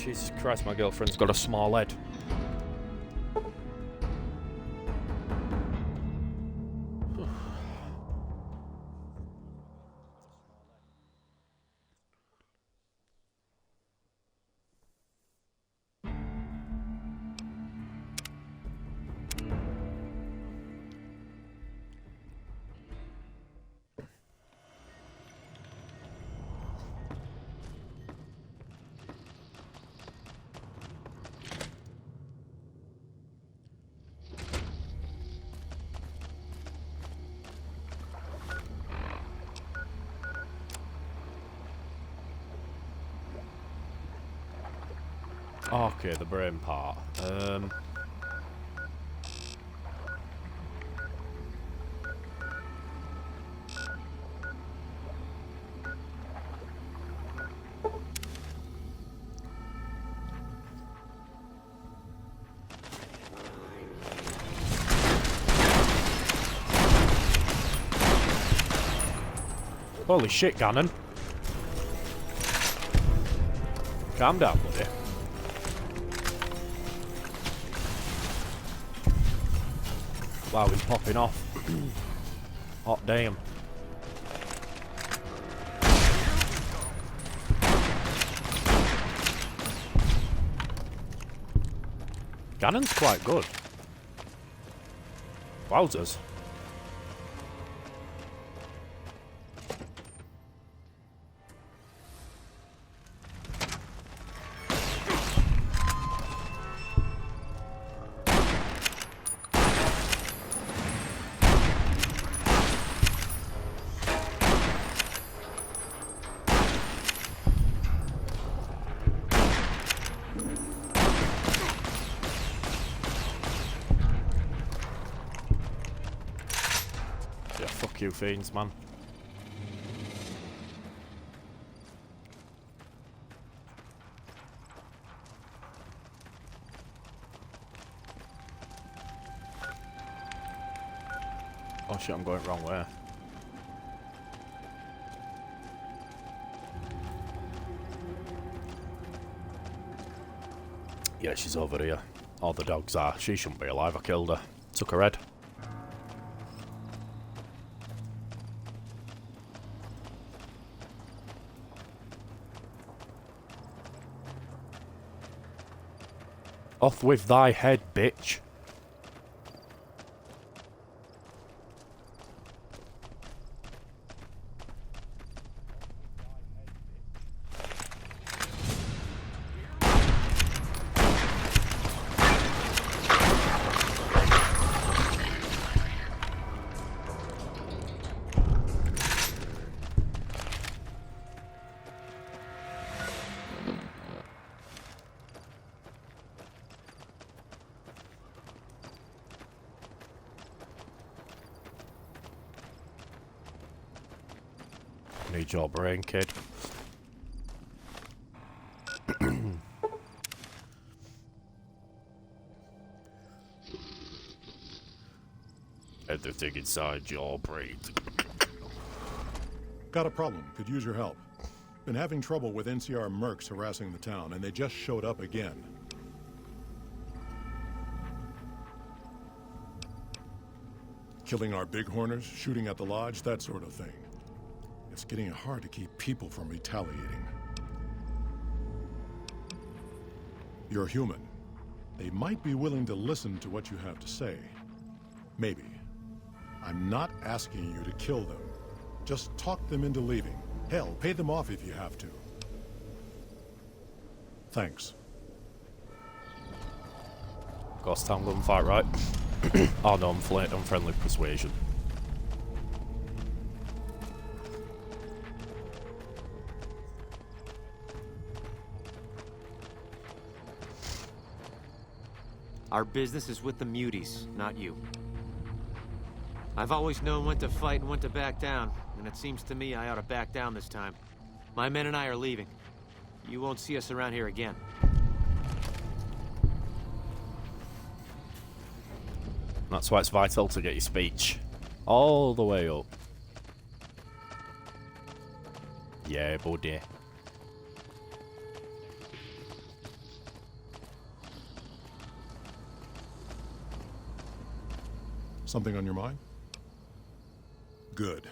Jesus Christ, my girlfriend's got a small head. Okay, the brain part. Holy shit, Gannon. Calm down, buddy. Wow, he's popping off. Hot damn. Gannon's quite good. Wowzers. Yeah, fuck you, fiends, man. Oh shit, I'm going wrong way. Yeah, she's over here. All the dogs are. She shouldn't be alive. I killed her. Took her head. Off with thy head, bitch. Need your brain, kid. Everything inside your brain. Got a problem. Could use your help. Been having trouble with NCR mercs harassing the town, and they just showed up again. Killing our bighorners, shooting at the lodge, that sort of thing. It's getting hard to keep people from retaliating. You're human. They might be willing to listen to what you have to say. Maybe. I'm not asking you to kill them. Just talk them into leaving. Hell, pay them off if you have to. Thanks. Ghost Town gunfight, right? Oh no, unfriendly persuasion. Our business is with the muties, not you. I've always known when to fight and when to back down, and it seems to me I ought to back down this time. My men and I are leaving. You won't see us around here again. That's why it's vital to get your speech all the way up. Yeah, buddy. Something on your mind? Good.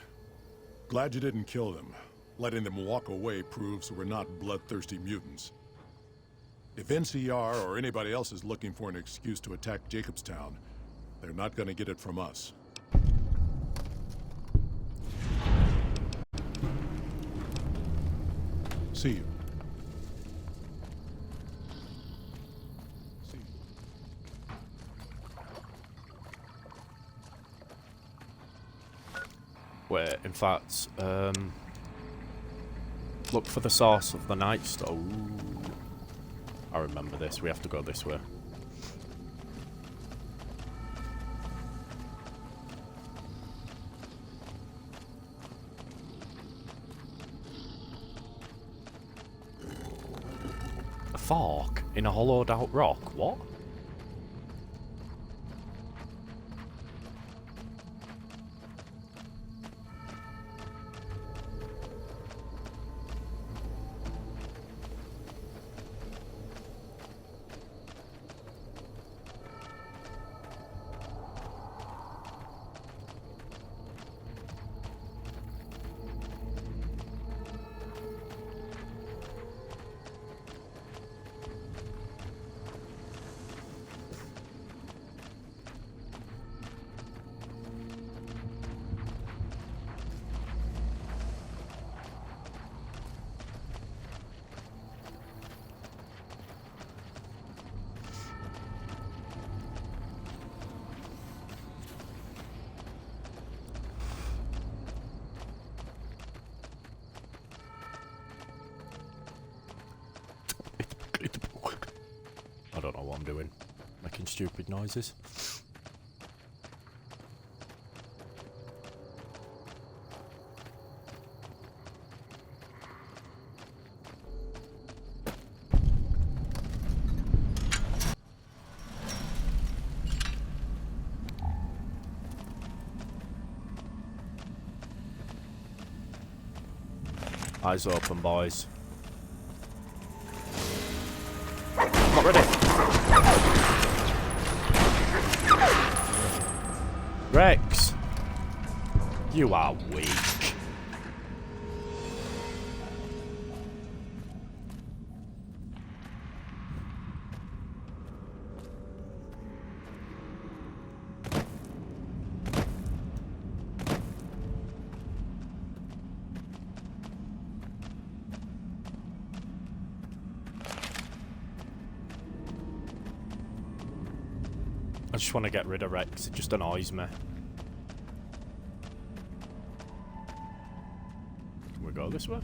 Glad you didn't kill them. Letting them walk away proves we're not bloodthirsty mutants. If NCR or anybody else is looking for an excuse to attack Jacobstown, they're not gonna get it from us. See you. See you. Wait, in fact, look for the source of the Night Star. Ooh. I remember this. We have to go this way. A fork in a hollowed out rock? What? I don't know what I'm doing. Making stupid noises. Eyes open, boys. Not ready. Rex, you are weak. I just want to get rid of Rex, it just annoys me. Can we go this way?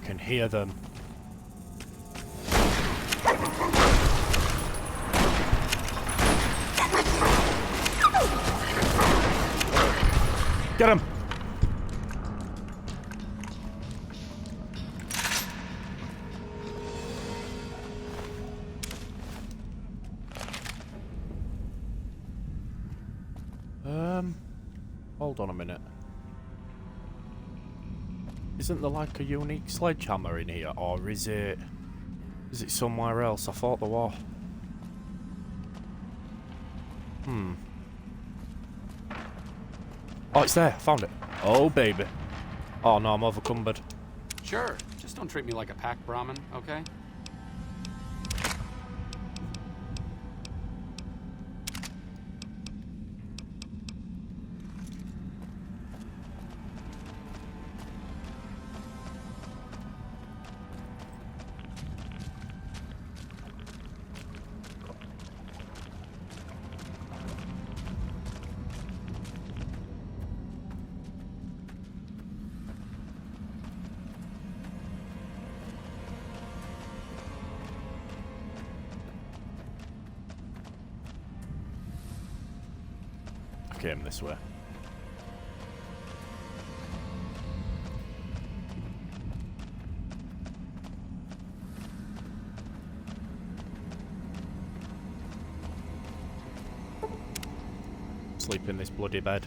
Can hear them. Get him! Hold on a minute. Isn't there like a unique sledgehammer in here, or is it somewhere else? I thought there was. Oh, it's there. Found it. Oh, baby. Oh no, I'm overcumbered. Sure, just don't treat me like a pack Brahmin, okay? I came this way. Sleep in this bloody bed.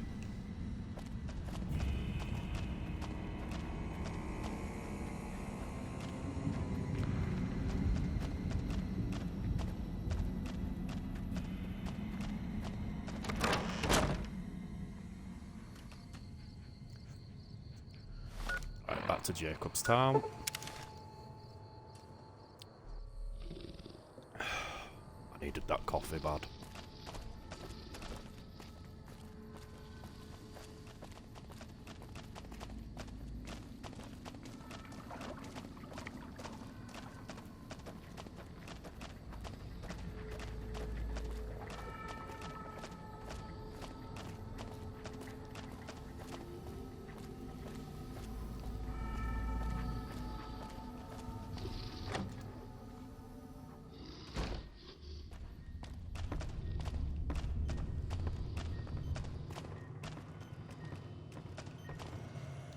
back to Jacobstown. I needed that coffee bad.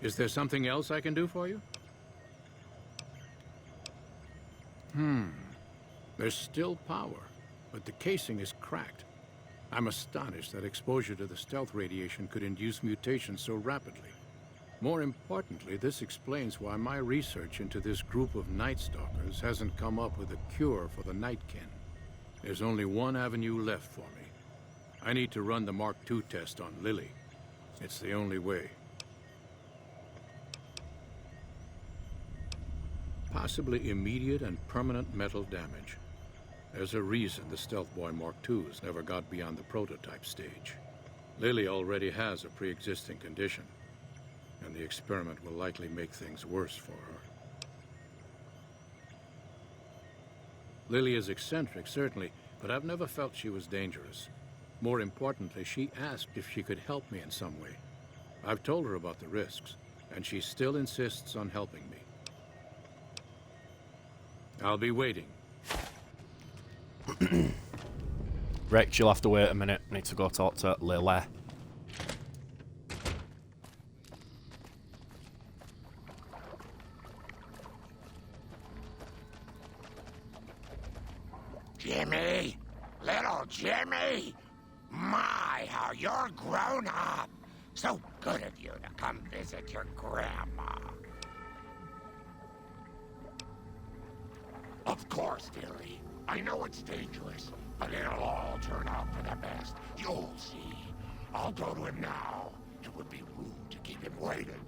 Is there something else I can do for you? There's still power, but the casing is cracked. I'm astonished that exposure to the stealth radiation could induce mutations so rapidly. More importantly, this explains why my research into this group of Night Stalkers hasn't come up with a cure for the Nightkin. There's only one avenue left for me. I need to run the Mark II test on Lily. It's the only way. Possibly immediate and permanent metal damage. There's a reason the Stealth Boy Mark IIs never got beyond the prototype stage. Lily already has a pre-existing condition, and the experiment will likely make things worse for her. Lily is eccentric, certainly, but I've never felt she was dangerous. More importantly, she asked if she could help me in some way. I've told her about the risks, and she still insists on helping me. I'll be waiting. Rex, you'll have to wait a minute. I need to go talk to Lily. Jimmy! Little Jimmy! My, how you're grown up! So good of you to come visit your grandma. Of course, dearie. I know it's dangerous, but it'll all turn out for the best. You'll see. I'll go to him now. It would be rude to keep him waiting.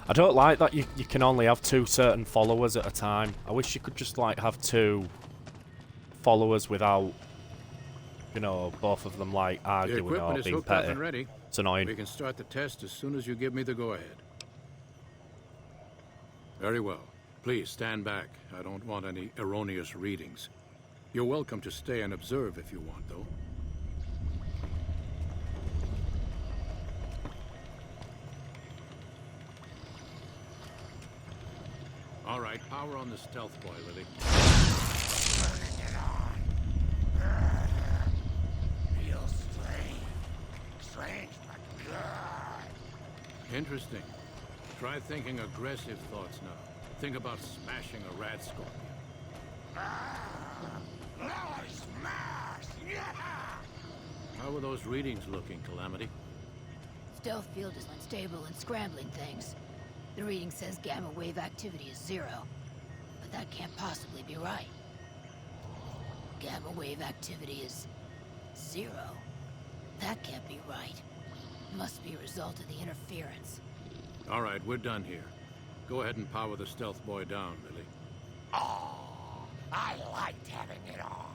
I don't like that you can only have 2 certain followers at a time. I wish you could just, like, have 2 followers without, you know, both of them, like, The arguing or equipment is being hooked up petty. and ready. It's annoying. We can start the test as soon as you give me the go-ahead. Very well. Please stand back. I don't want any erroneous readings. You're welcome to stay and observe if you want, though. All right, power on the stealth boy, Lily. Turning it on. Feels strange. Strange, but good. Interesting. Try thinking aggressive thoughts now. Think about smashing a rat scorpion. Lily smash! Yeah! How are those readings looking, Calamity? Stealth field is unstable and scrambling things. The reading says gamma wave activity is 0, but that can't possibly be right. Gamma wave activity is 0. That can't be right. Must be a result of the interference. All right, we're done here. Go ahead and power the stealth boy down, Lily. Oh, I liked having it on.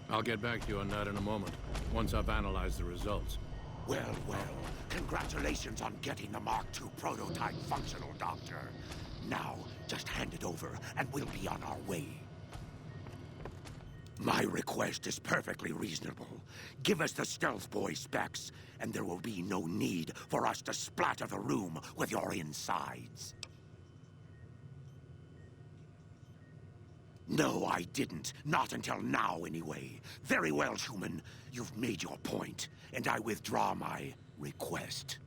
I'll get back to you on that in a moment, once I've analyzed the results. Well, well, congratulations on getting the Mark II prototype functional, Doctor. Now, just hand it over, and we'll be on our way. My request is perfectly reasonable. Give us the stealth boy specs, and there will be no need for us to splatter the room with your insides. No, I didn't. Not until now, anyway. Very well, human. You've made your point, and I withdraw my request.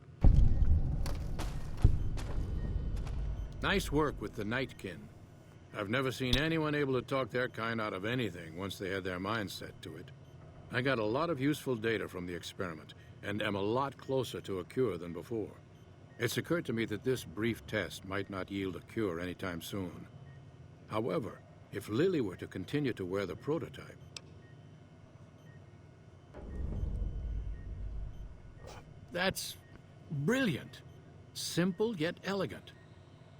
Nice work with the Nightkin. I've never seen anyone able to talk their kind out of anything once they had their mind set to it. I got a lot of useful data from the experiment, and am a lot closer to a cure than before. It's occurred to me that this brief test might not yield a cure anytime soon. However, If Lily were to continue to wear the prototype... That's brilliant. Simple yet elegant.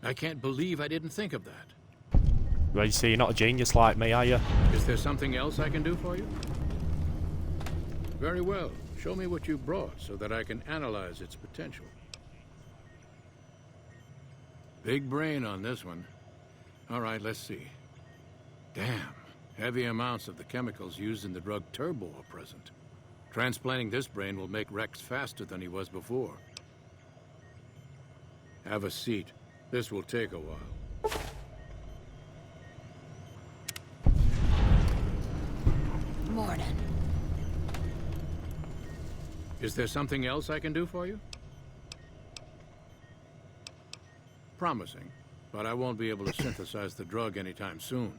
I can't believe I didn't think of that. Well, you see, you're not a genius like me, are you? Is there something else I can do for you? Very well. Show me what you brought so that I can analyze its potential. Big brain on this one. All right, let's see. Damn. Heavy amounts of the chemicals used in the drug Turbo are present. Transplanting this brain will make Rex faster than he was before. Have a seat. This will take a while. Morning. Is there something else I can do for you? Promising, but I won't be able to synthesize the drug anytime soon.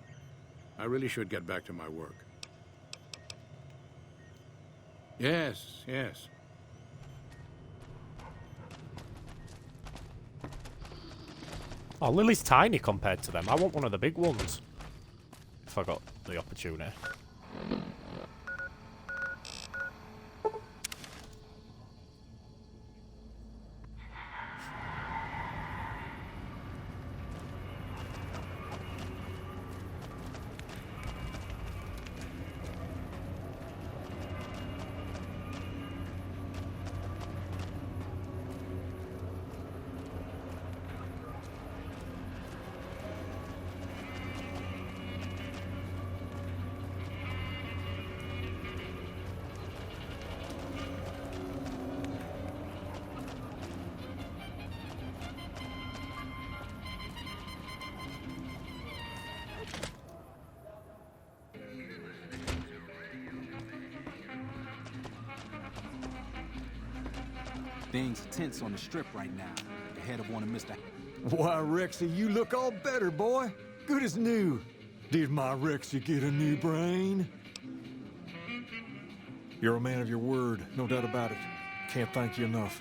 I really should get back to my work. Yes, yes. Oh, Lily's tiny compared to them. I want one of the big ones. If I got the opportunity. Things are tense on the strip right now. The head of one of Mr. Why, Rexy, you look all better, boy. Good as new. Did my Rexy get a new brain? You're a man of your word, no doubt about it. Can't thank you enough.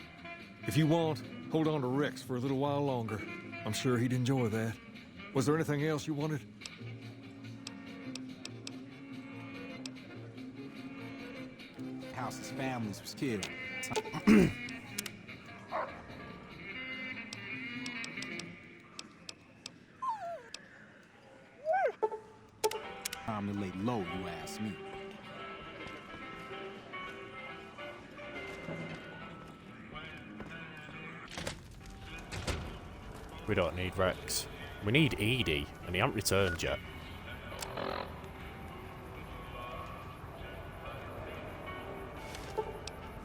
If you want, hold on to Rex for a little while longer. I'm sure he'd enjoy that. Was there anything else you wanted? House's families was killed. Time to lay low, you ask me. We don't need Rex. We need Edie, and he hasn't returned yet.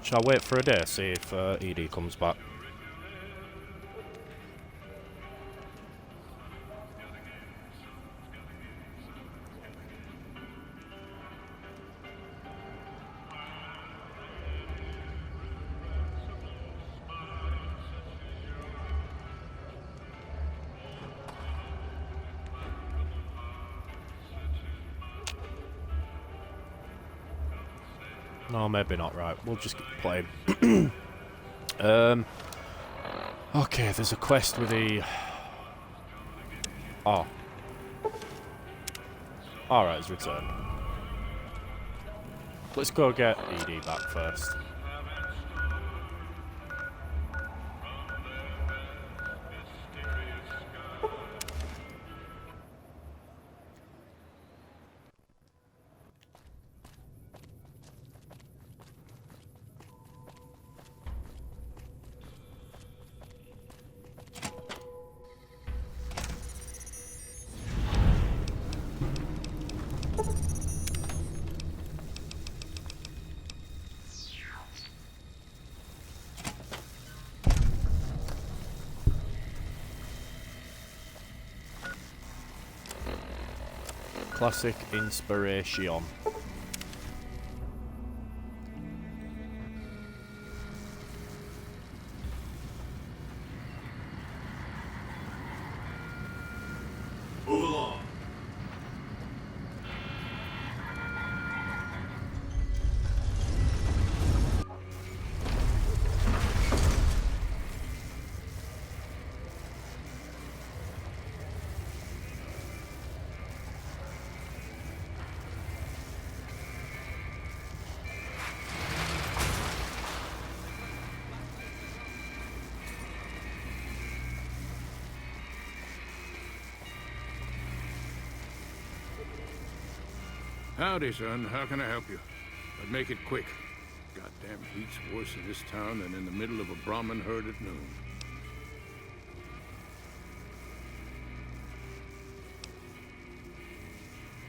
Shall I wait for a day, see if Edie comes back? No, maybe not, right. We'll just keep playing. Okay, there's a quest with the... Oh. Alright, it's returned. Let's go get Edie back first. Classic inspiration. Move along. Howdy, son. How can I help you? But make it quick. Goddamn heat's worse in this town than in the middle of a Brahmin herd at noon.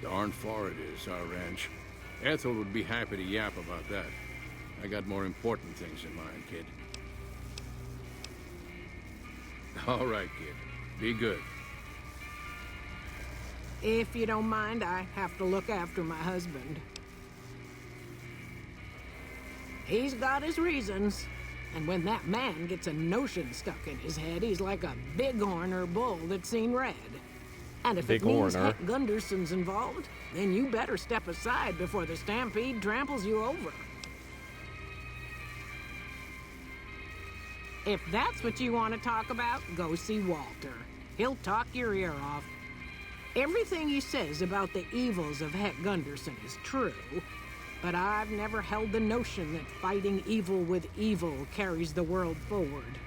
Darn far it is, our ranch. Ethel would be happy to yap about that. I got more important things in mind, kid. All right, kid. Be good. If you don't mind, I have to look after my husband. He's got his reasons. And when that man gets a notion stuck in his head, he's like a bighorn or bull that's seen red. And if it means Heck Gunderson's involved, then you better step aside before the stampede tramples you over. If that's what you want to talk about, go see Walter. He'll talk your ear off. Everything he says about the evils of Heck Gunderson is true, but I've never held the notion that fighting evil with evil carries the world forward.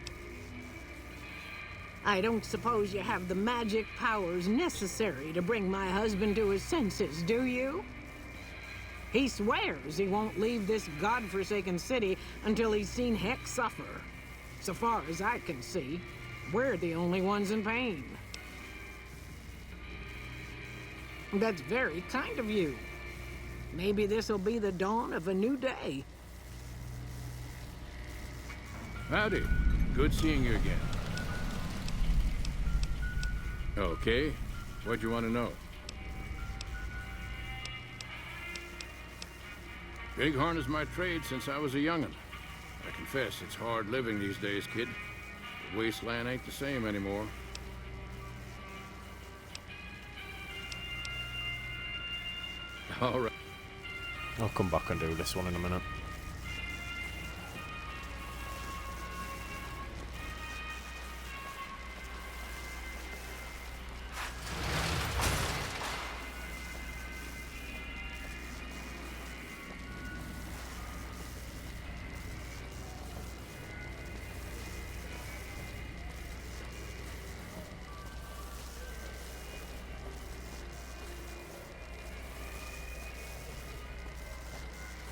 I don't suppose you have the magic powers necessary to bring my husband to his senses, do you? He swears he won't leave this godforsaken city until he's seen Heck suffer. So far as I can see, we're the only ones in pain. That's very kind of you. Maybe this'll be the dawn of a new day. Howdy. Good seeing you again. Okay. What'd you want to know? Bighorn is my trade since I was a young'un. I confess, it's hard living these days, kid. The wasteland ain't the same anymore. All right. I'll come back and do this one in a minute.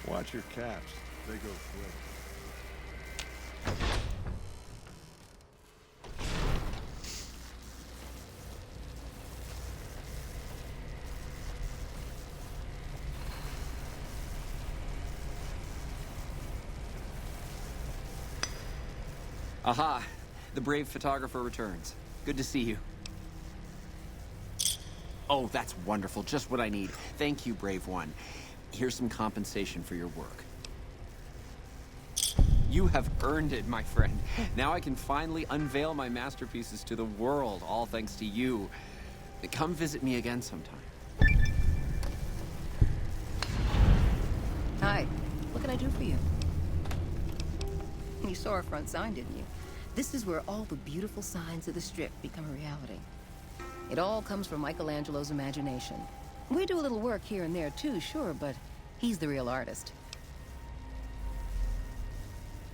Watch your caps. They go quick. Aha! The brave photographer returns. Good to see you. Oh, that's wonderful. Just what I need. Thank you, brave one. Here's some compensation for your work. You have earned it, my friend. Now I can finally unveil my masterpieces to the world, all thanks to you. Come visit me again sometime. Hi. What can I do for you? You saw our front sign, didn't you? This is where all the beautiful signs of the Strip become a reality. It all comes from Michelangelo's imagination. We do a little work here and there too, sure, but he's the real artist.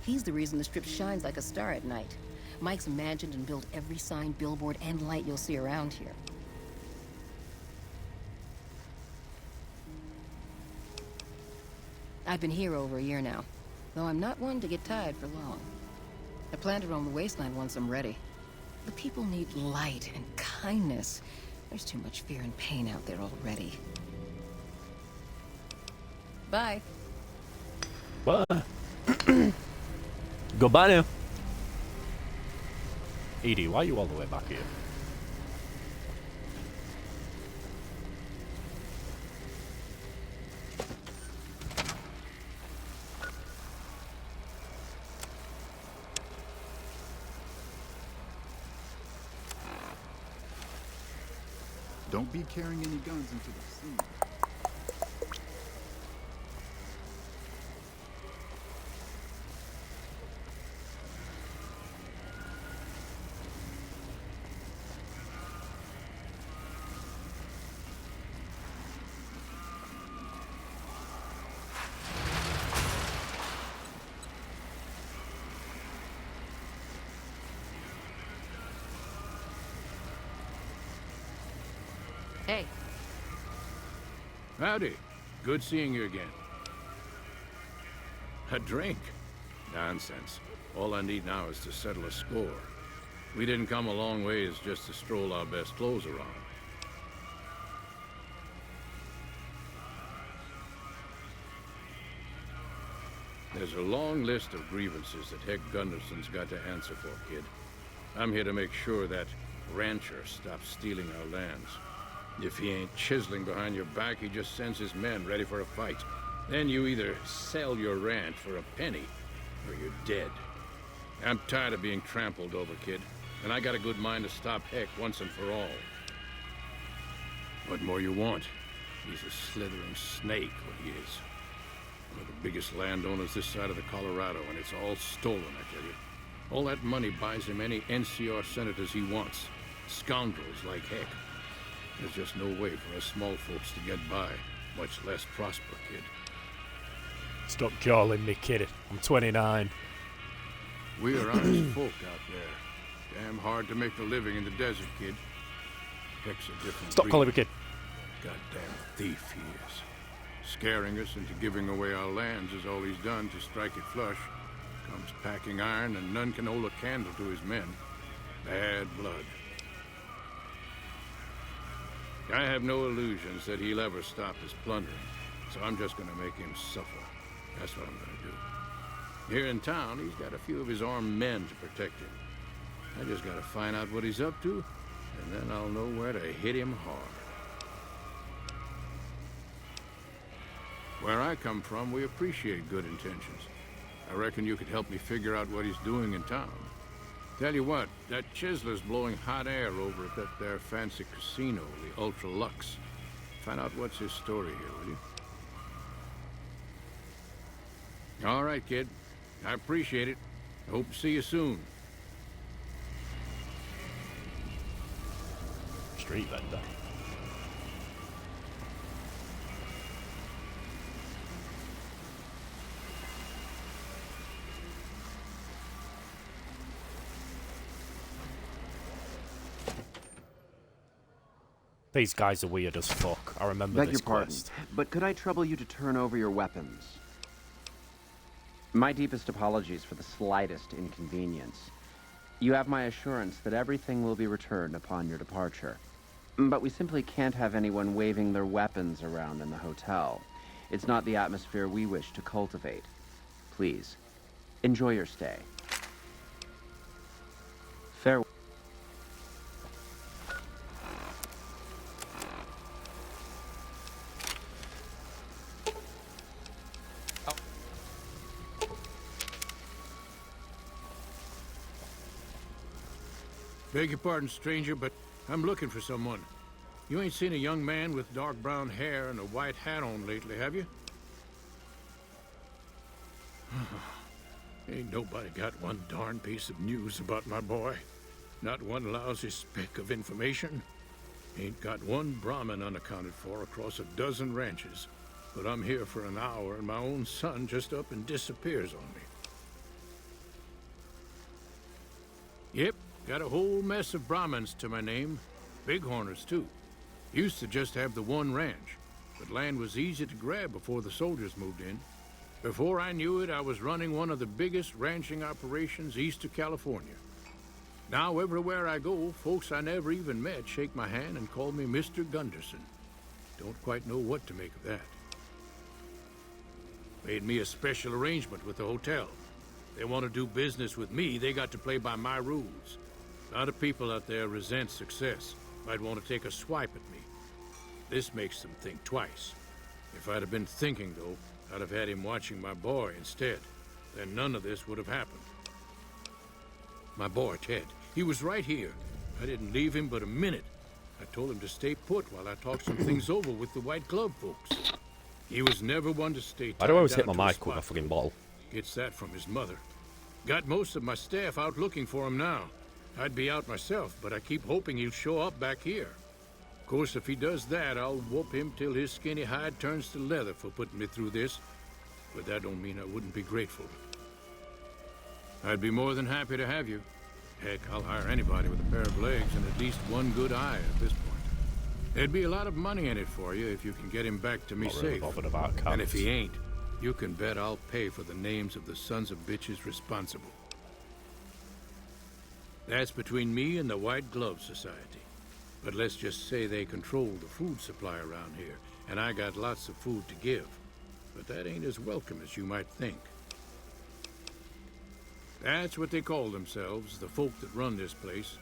He's the reason the Strip shines like a star at night. Mike's imagined and built every sign, billboard, and light you'll see around here. I've been here over a year now, though I'm not one to get tired for long. I plan to roam the wasteland once I'm ready. The people need light and kindness. There's too much fear and pain out there already. Bye. Bye. Goodbye now. Edie, why are you all the way back here? Don't be carrying any guns into the scene. Hey. Howdy. Good seeing you again. A drink? Nonsense. All I need now is to settle a score. We didn't come a long ways just to stroll our best clothes around. There's a long list of grievances that Heck Gunderson's got to answer for, kid. I'm here to make sure that rancher stops stealing our lands. If he ain't chiseling behind your back, he just sends his men ready for a fight. Then you either sell your ranch for a penny, or you're dead. I'm tired of being trampled over, kid, and I got a good mind to stop Heck once and for all. What more you want? He's a slithering snake, what he is. One of the biggest landowners this side of the Colorado, and it's all stolen, I tell you. All that money buys him any NCR senators he wants. Scoundrels like Heck. There's just no way for us small folks to get by, much less prosper, kid. Stop calling me kid. I'm 29. We are honest folk out there. Damn hard to make a living in the desert, kid. Heck's a different Stop breed. calling me kid. Goddamn thief he is. Scaring us into giving away our lands is all he's done to strike it flush. Comes packing iron, and none can hold a candle to his men. Bad blood. I have no illusions that he'll ever stop his plundering, so I'm just gonna make him suffer. That's what I'm gonna do. Here in town, he's got a few of his armed men to protect him. I just gotta find out what he's up to, and then I'll know where to hit him hard. Where I come from, we appreciate good intentions. I reckon you could help me figure out what he's doing in town. Tell you what, that chiseler's blowing hot air over at that there fancy casino, the Ultra Lux. Find out what's his story here, will you? All right, kid. I appreciate it. I hope to see you soon. Street vendor. These guys are weird as fuck. I remember Beg this your pardon, quest. but could I trouble you to turn over your weapons? My deepest apologies for the slightest inconvenience. You have my assurance that everything will be returned upon your departure. But we simply can't have anyone waving their weapons around in the hotel. It's not the atmosphere we wish to cultivate. Please, enjoy your stay. Farewell. Beg your pardon, stranger, but I'm looking for someone. You ain't seen a young man with dark brown hair and a white hat on lately, have you? Ain't nobody got one darn piece of news about my boy. Not one lousy speck of information. Ain't got one Brahmin unaccounted for across a dozen ranches. But I'm here for an hour and my own son just up and disappears on me. Yep. Got a whole mess of Brahmins to my name. Bighorners, too. Used to just have the one ranch, but land was easy to grab before the soldiers moved in. Before I knew it, I was running one of the biggest ranching operations east of California. Now, everywhere I go, folks I never even met shake my hand and call me Mr. Gunderson. Don't quite know what to make of that. Made me a special arrangement with the hotel. They want to do business with me, they got to play by my rules. A lot of people out there resent success. Might want to take a swipe at me. This makes them think twice. If I'd have been thinking, though, I'd have had him watching my boy instead. Then none of this would have happened. My boy, Ted, he was right here. I didn't leave him but a minute. I told him to stay put while I talked some things over with the White Glove folks. He was never one to stay. I don't always hit tied my down to a mic with a spot. fucking bottle. Gets that from his mother. Got most of my staff out looking for him now. I'd be out myself, but I keep hoping he'll show up back here. Of course, if he does that, I'll whoop him till his skinny hide turns to leather for putting me through this. But that don't mean I wouldn't be grateful. I'd be more than happy to have you. Heck, I'll hire anybody with a pair of legs and at least one good eye at this point. There'd be a lot of money in it for you if you can get him back to me Not really safe. bothered about And if cats. he ain't, you can bet I'll pay for the names of the sons of bitches responsible. That's between me and the White Glove Society. But let's just say they control the food supply around here, and I got lots of food to give. But that ain't as welcome as you might think. That's what they call themselves, the folk that run this place.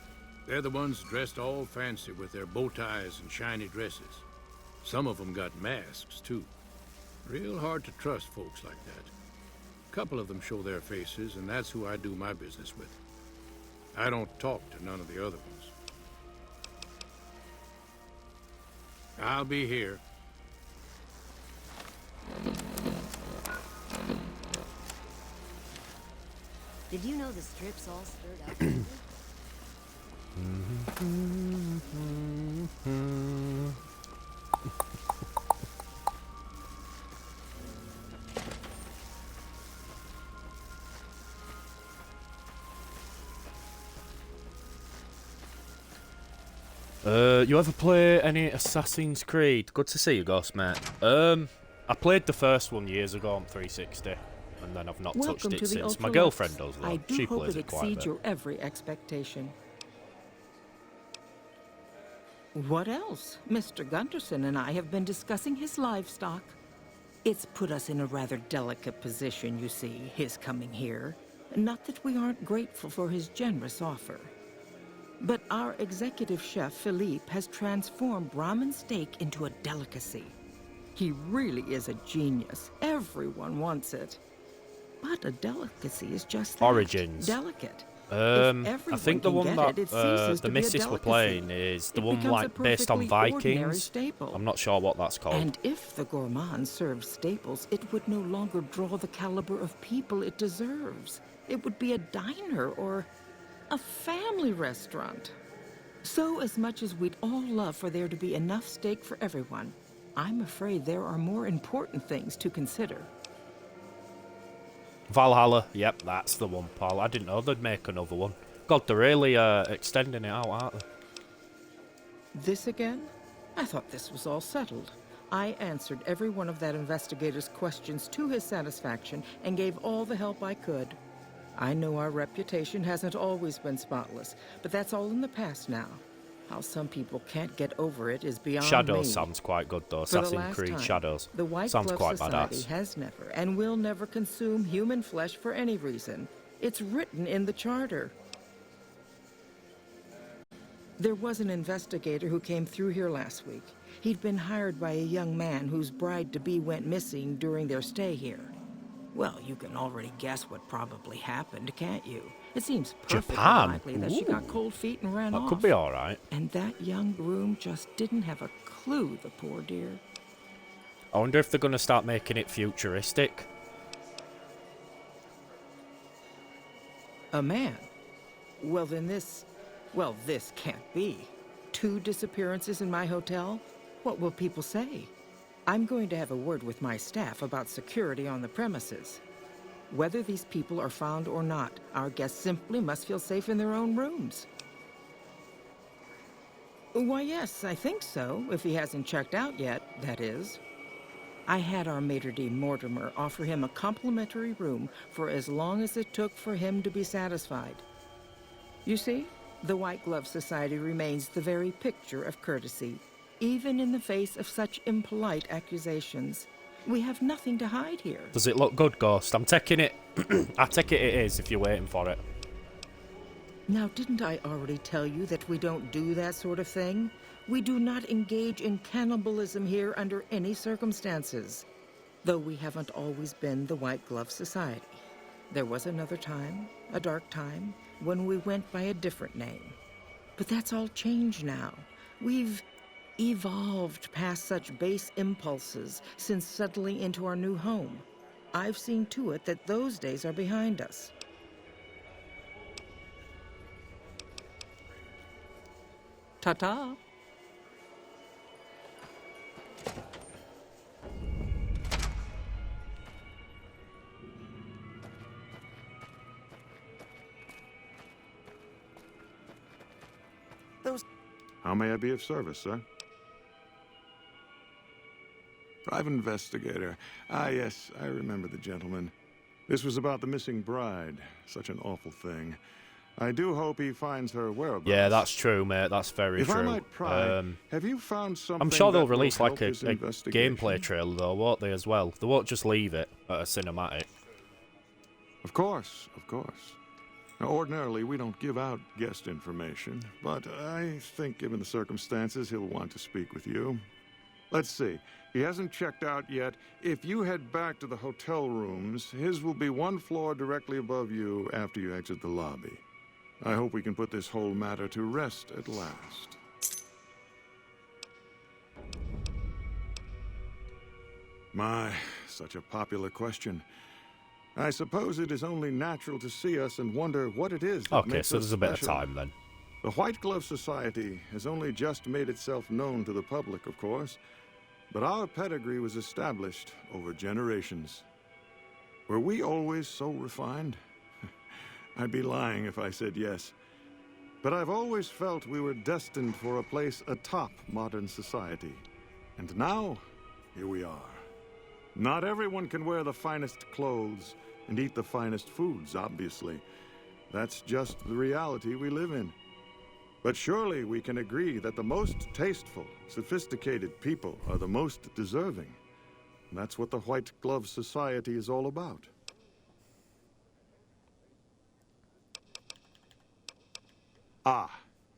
They're the ones dressed all fancy with their bow ties and shiny dresses. Some of them got masks, too. Real hard to trust folks like that. A couple of them show their faces, and that's who I do my business with. I don't talk to none of the other ones. I'll be here. Did you know the strip's all stirred up? You ever play any Assassin's Creed? Good to see you, Ghost, mate. I played the first one years ago on 360, and then I've not touched it since. My girlfriend does, though. I do She hope plays it it quite a exceeds bit. your every expectation. What else? Mr. Gunderson and I have been discussing his livestock. It's put us in a rather delicate position, you see, his coming here. Not that we aren't grateful for his generous offer. But our executive chef, Philippe, has transformed Brahmin steak into a delicacy. He really is a genius. Everyone wants it. But a delicacy is just that, Origins. delicate. I think the one that the missus were playing is the one like based on Vikings. I'm not sure what that's called. And if the gourmand served staples, it would no longer draw the caliber of people it deserves. It would be a diner or a family restaurant. So as much as we'd all love for there to be enough steak for everyone, I'm afraid there are more important things to consider. Valhalla, yep, that's the one, pal. I didn't know they'd make another one. God, they're really extending it out, aren't they? This again? I thought this was all settled. I answered every one of that investigator's questions to his satisfaction and gave all the help I could. I know our reputation hasn't always been spotless, but that's all in the past now. How some people can't get over it is beyond Shadows me. sounds quite good, though. For the Assassin's last Creed time, Shadows. The White Sounds Glove quite Society badass. has never and will never consume human flesh for any reason. It's written in the charter. There was an investigator who came through here last week. He'd been hired by a young man whose bride-to-be went missing during their stay here. Well, you can already guess what probably happened, can't you? It seems perfectly Japan? likely that she got Ooh. cold feet and ran That off. could be alright. And that young groom just didn't have a clue, the poor dear. I wonder if they're going to start making it futuristic. A man? Well, then this can't be. 2 disappearances in my hotel? What will people say? I'm going to have a word with my staff about security on the premises. Whether these people are found or not, our guests simply must feel safe in their own rooms. Why, yes, I think so, if he hasn't checked out yet, that is. I had our maitre d' Mortimer offer him a complimentary room for as long as it took for him to be satisfied. You see, the White Glove Society remains the very picture of courtesy, even in the face of such impolite accusations. We have nothing to hide here. Does it look good, Ghost? I'm taking it. I take it is if you're waiting for it. Now, didn't I already tell you that we don't do that sort of thing? We do not engage in cannibalism here under any circumstances. Though we haven't always been the White Glove Society. There was another time, a dark time, when we went by a different name. But that's all changed now. We've evolved past such base impulses since settling into our new home. I've seen to it that those days are behind us. Ta-ta. How may I be of service, sir? Private investigator. Ah, yes, I remember the gentleman. This was about the missing bride. Such an awful thing. I do hope he finds her whereabouts. Yeah, that's true, mate. That's very true. If I might pry, have you found something I'm sure they'll that will release like help a this investigation? gameplay trailer, though, won't they, as well? They won't just leave it at a cinematic. Of course, of course. Now, ordinarily, we don't give out guest information, but I think given the circumstances, he'll want to speak with you. Let's see. He hasn't checked out yet. If you head back to the hotel rooms, his will be one floor directly above you after you exit the lobby. I hope we can put this whole matter to rest at last. My, such a popular question. I suppose it is only natural to see us and wonder what it is that Okay, makes so us there's a bit of special. time then. The White Glove Society has only just made itself known to the public, of course, but our pedigree was established over generations. Were we always so refined? I'd be lying if I said yes. But I've always felt we were destined for a place atop modern society. And now, here we are. Not everyone can wear the finest clothes and eat the finest foods, obviously. That's just the reality we live in. But surely we can agree that the most tasteful, sophisticated people are the most deserving. And that's what the White Glove Society is all about. Ah,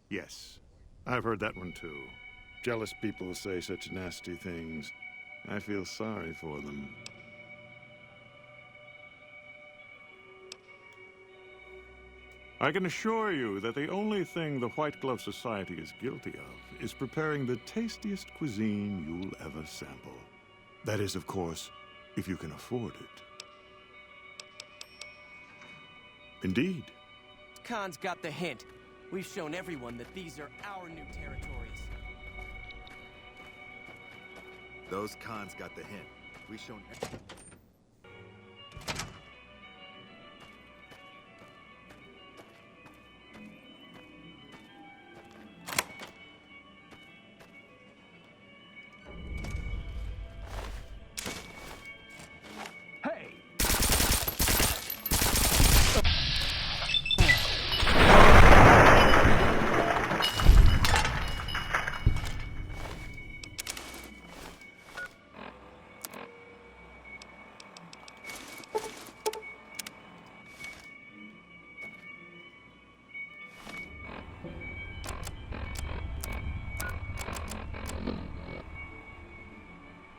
yes. I've heard that one too. Jealous people say such nasty things. I feel sorry for them. I can assure you that the only thing the White Glove Society is guilty of is preparing the tastiest cuisine you'll ever sample. That is, of course, if you can afford it. Indeed. Khan's got the hint. We've shown everyone that these are our new territories. Those cons got the hint. We've shown...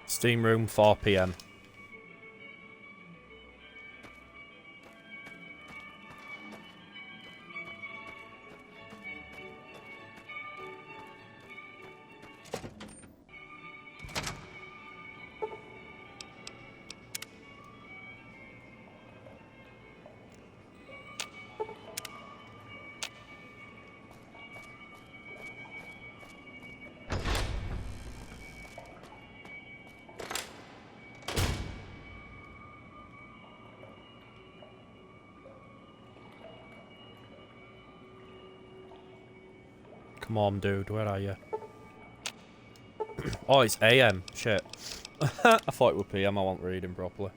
Steam room, 4 PM. Come on, dude, where are you? Oh, it's AM. Shit. I thought it was PM, I wasn't reading properly.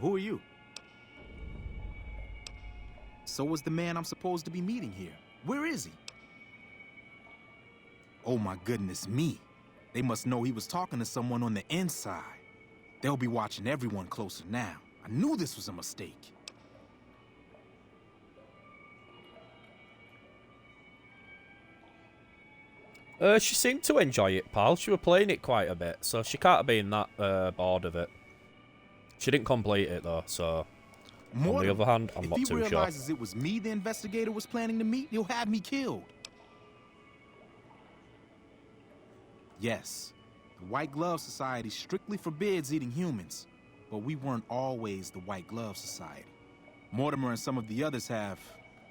Who are you? So was the man I'm supposed to be meeting here. Where is he? Oh my goodness me. They must know he was talking to someone on the inside. They'll be watching everyone closer now. I knew this was a mistake. She seemed to enjoy it, pal. She was playing it quite a bit, so she can't have been that bored of it. She didn't complete it, though, so... On the other hand, I'm not too sure. If he realizes it was me the investigator was planning to meet, he'll have me killed. Yes, the White Glove Society strictly forbids eating humans, but we weren't always the White Glove Society. Mortimer and some of the others have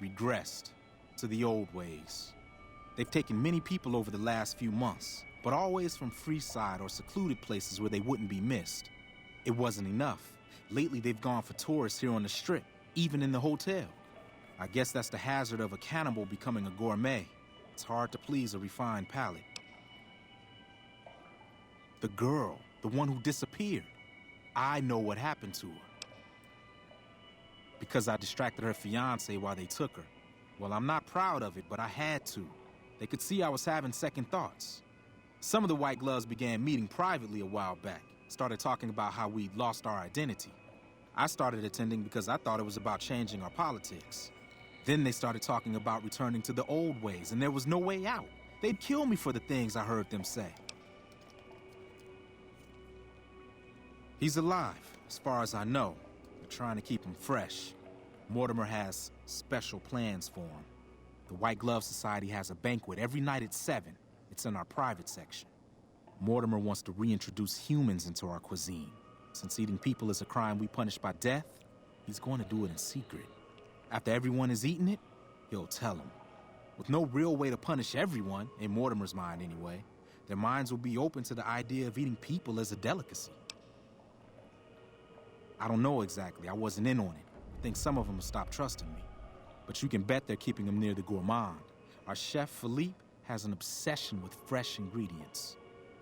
regressed to the old ways. They've taken many people over the last few months, but always from Freeside or secluded places where they wouldn't be missed. It wasn't enough. Lately, they've gone for tourists here on the Strip, even in the hotel. I guess that's the hazard of a cannibal becoming a gourmet. It's hard to please a refined palate. The girl, the one who disappeared. I know what happened to her. Because I distracted her fiancé while they took her. Well, I'm not proud of it, but I had to. They could see I was having second thoughts. Some of the White Gloves began meeting privately a while back. Started talking about how we'd lost our identity. I started attending because I thought it was about changing our politics. Then they started talking about returning to the old ways, and there was no way out. They'd kill me for the things I heard them say. He's alive, as far as I know. They're trying to keep him fresh. Mortimer has special plans for him. The White Glove Society has a banquet every night at 7. It's in our private section. Mortimer wants to reintroduce humans into our cuisine. Since eating people is a crime we punish by death, he's going to do it in secret. After everyone has eaten it, he'll tell them. With no real way to punish everyone, in Mortimer's mind anyway, their minds will be open to the idea of eating people as a delicacy. I don't know exactly. I wasn't in on it. I think some of them have stopped trusting me. But you can bet they're keeping him near the gourmand. Our chef, Philippe, has an obsession with fresh ingredients.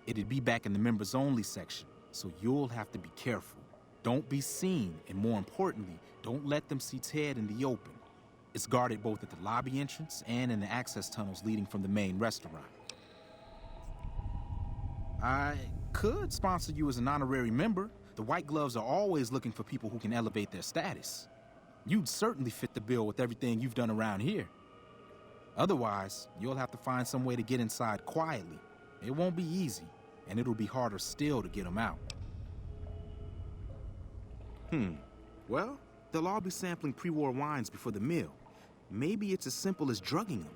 It'd be back in the members-only section, so you'll have to be careful. Don't be seen, and more importantly, don't let them see Ted in the open. It's guarded both at the lobby entrance and in the access tunnels leading from the main restaurant. I could sponsor you as an honorary member. The White Gloves are always looking for people who can elevate their status. You'd certainly fit the bill with everything you've done around here. Otherwise, you'll have to find some way to get inside quietly. It won't be easy, and it'll be harder still to get them out. Well, they'll all be sampling pre-war wines before the meal. Maybe it's as simple as drugging them.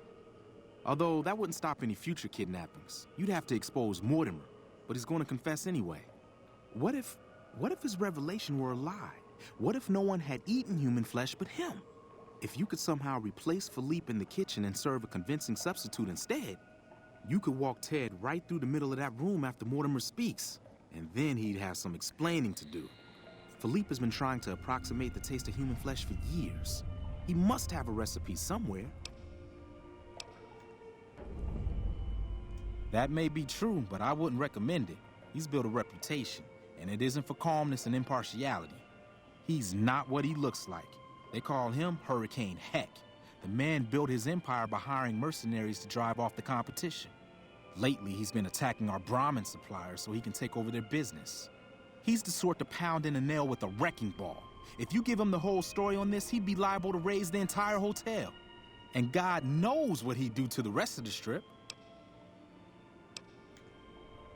Although that wouldn't stop any future kidnappings. You'd have to expose Mortimer, but he's going to confess anyway. What if his revelation were a lie? What if no one had eaten human flesh but him? If you could somehow replace Philippe in the kitchen and serve a convincing substitute instead, you could walk Ted right through the middle of that room after Mortimer speaks, and then he'd have some explaining to do. Philippe has been trying to approximate the taste of human flesh for years. He must have a recipe somewhere. That may be true, but I wouldn't recommend it. He's built a reputation, and it isn't for calmness and impartiality. He's not what he looks like. They call him Hurricane Heck. The man built his empire by hiring mercenaries to drive off the competition. Lately, he's been attacking our Brahmin suppliers so he can take over their business. He's the sort to pound in a nail with a wrecking ball. If you give him the whole story on this, he'd be liable to raise the entire hotel. And God knows what he'd do to the rest of the Strip.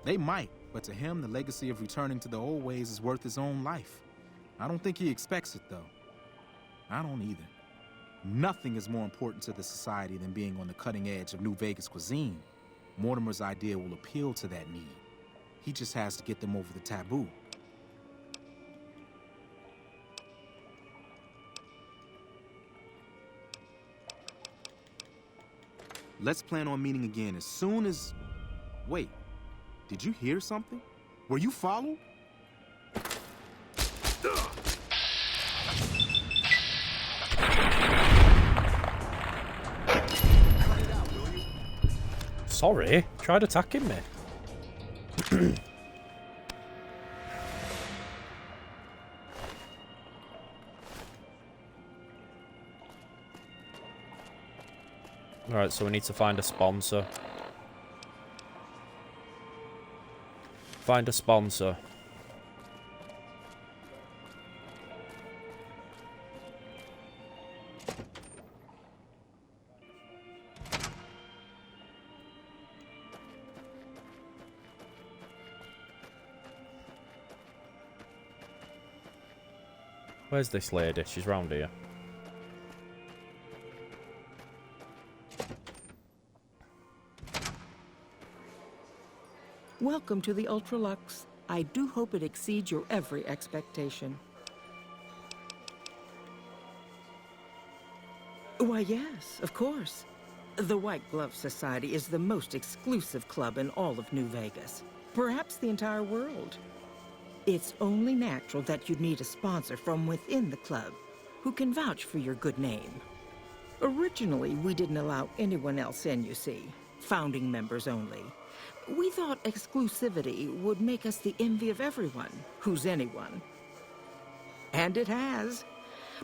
They might, but to him, the legacy of returning to the old ways is worth his own life. I don't think he expects it, though. I don't either. Nothing is more important to the society than being on the cutting edge of New Vegas cuisine. Mortimer's idea will appeal to that need. He just has to get them over the taboo. Let's plan on meeting again as soon as... Wait, did you hear something? Were you followed? Sorry, tried attacking me. Alright, so we need to find a sponsor. Find a sponsor. Where's this lady? She's round here. Welcome to the Ultralux. I do hope it exceeds your every expectation. Why, yes, of course. The White Glove Society is the most exclusive club in all of New Vegas. Perhaps the entire world. It's only natural that you'd need a sponsor from within the club who can vouch for your good name. Originally, we didn't allow anyone else in, you see. Founding members only. We thought exclusivity would make us the envy of everyone who's anyone. And it has.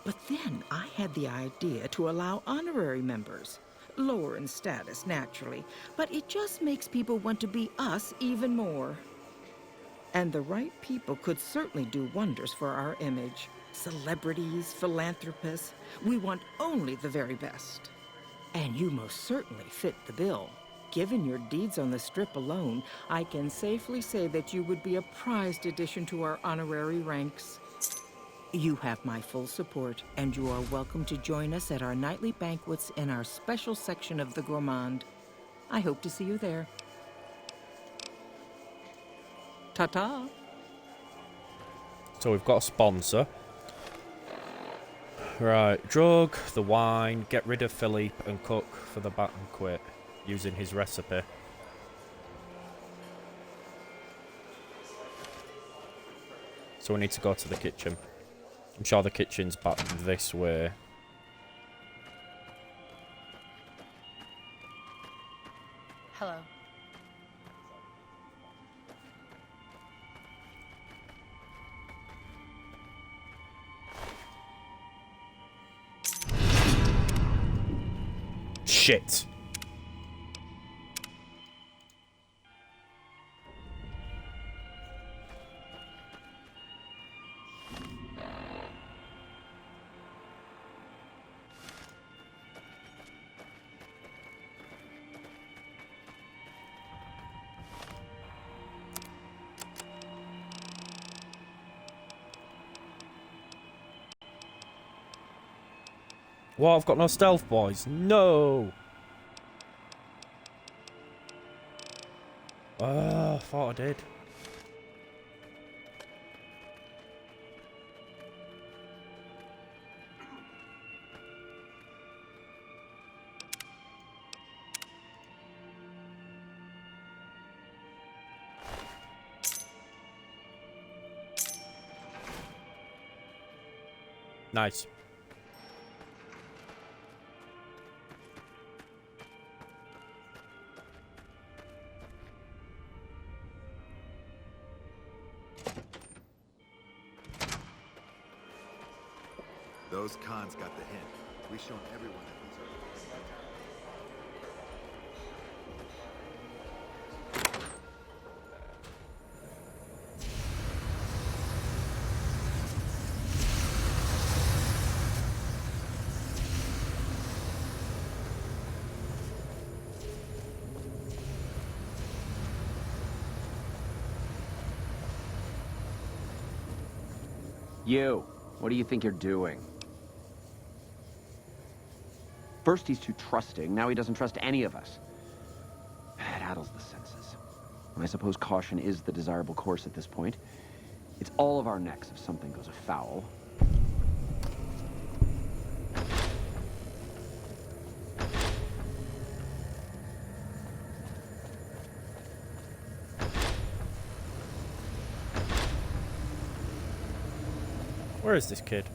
But then I had the idea to allow honorary members. Lower in status, naturally, but it just makes people want to be us even more. And the right people could certainly do wonders for our image. Celebrities, philanthropists, we want only the very best. And you most certainly fit the bill. Given your deeds on the Strip alone, I can safely say that you would be a prized addition to our honorary ranks. You have my full support, and you are welcome to join us at our nightly banquets in our special section of the Gourmand. I hope to see you there. Ta-ta. So we've got a sponsor. Right, drug, the wine, get rid of Philippe and cook for the banquet using his recipe. So we need to go to the kitchen. I'm sure the kitchen's back this way. Hello. Shit. What? I've got no stealth, boys. No. I thought I did. Nice. Those cons got the hint. We've shown everyone that these are... You, what do you think you're doing? First he's too trusting, now he doesn't trust any of us. It addles the senses. I suppose caution is the desirable course at this point. It's all of our necks if something goes afoul. Where is this kid?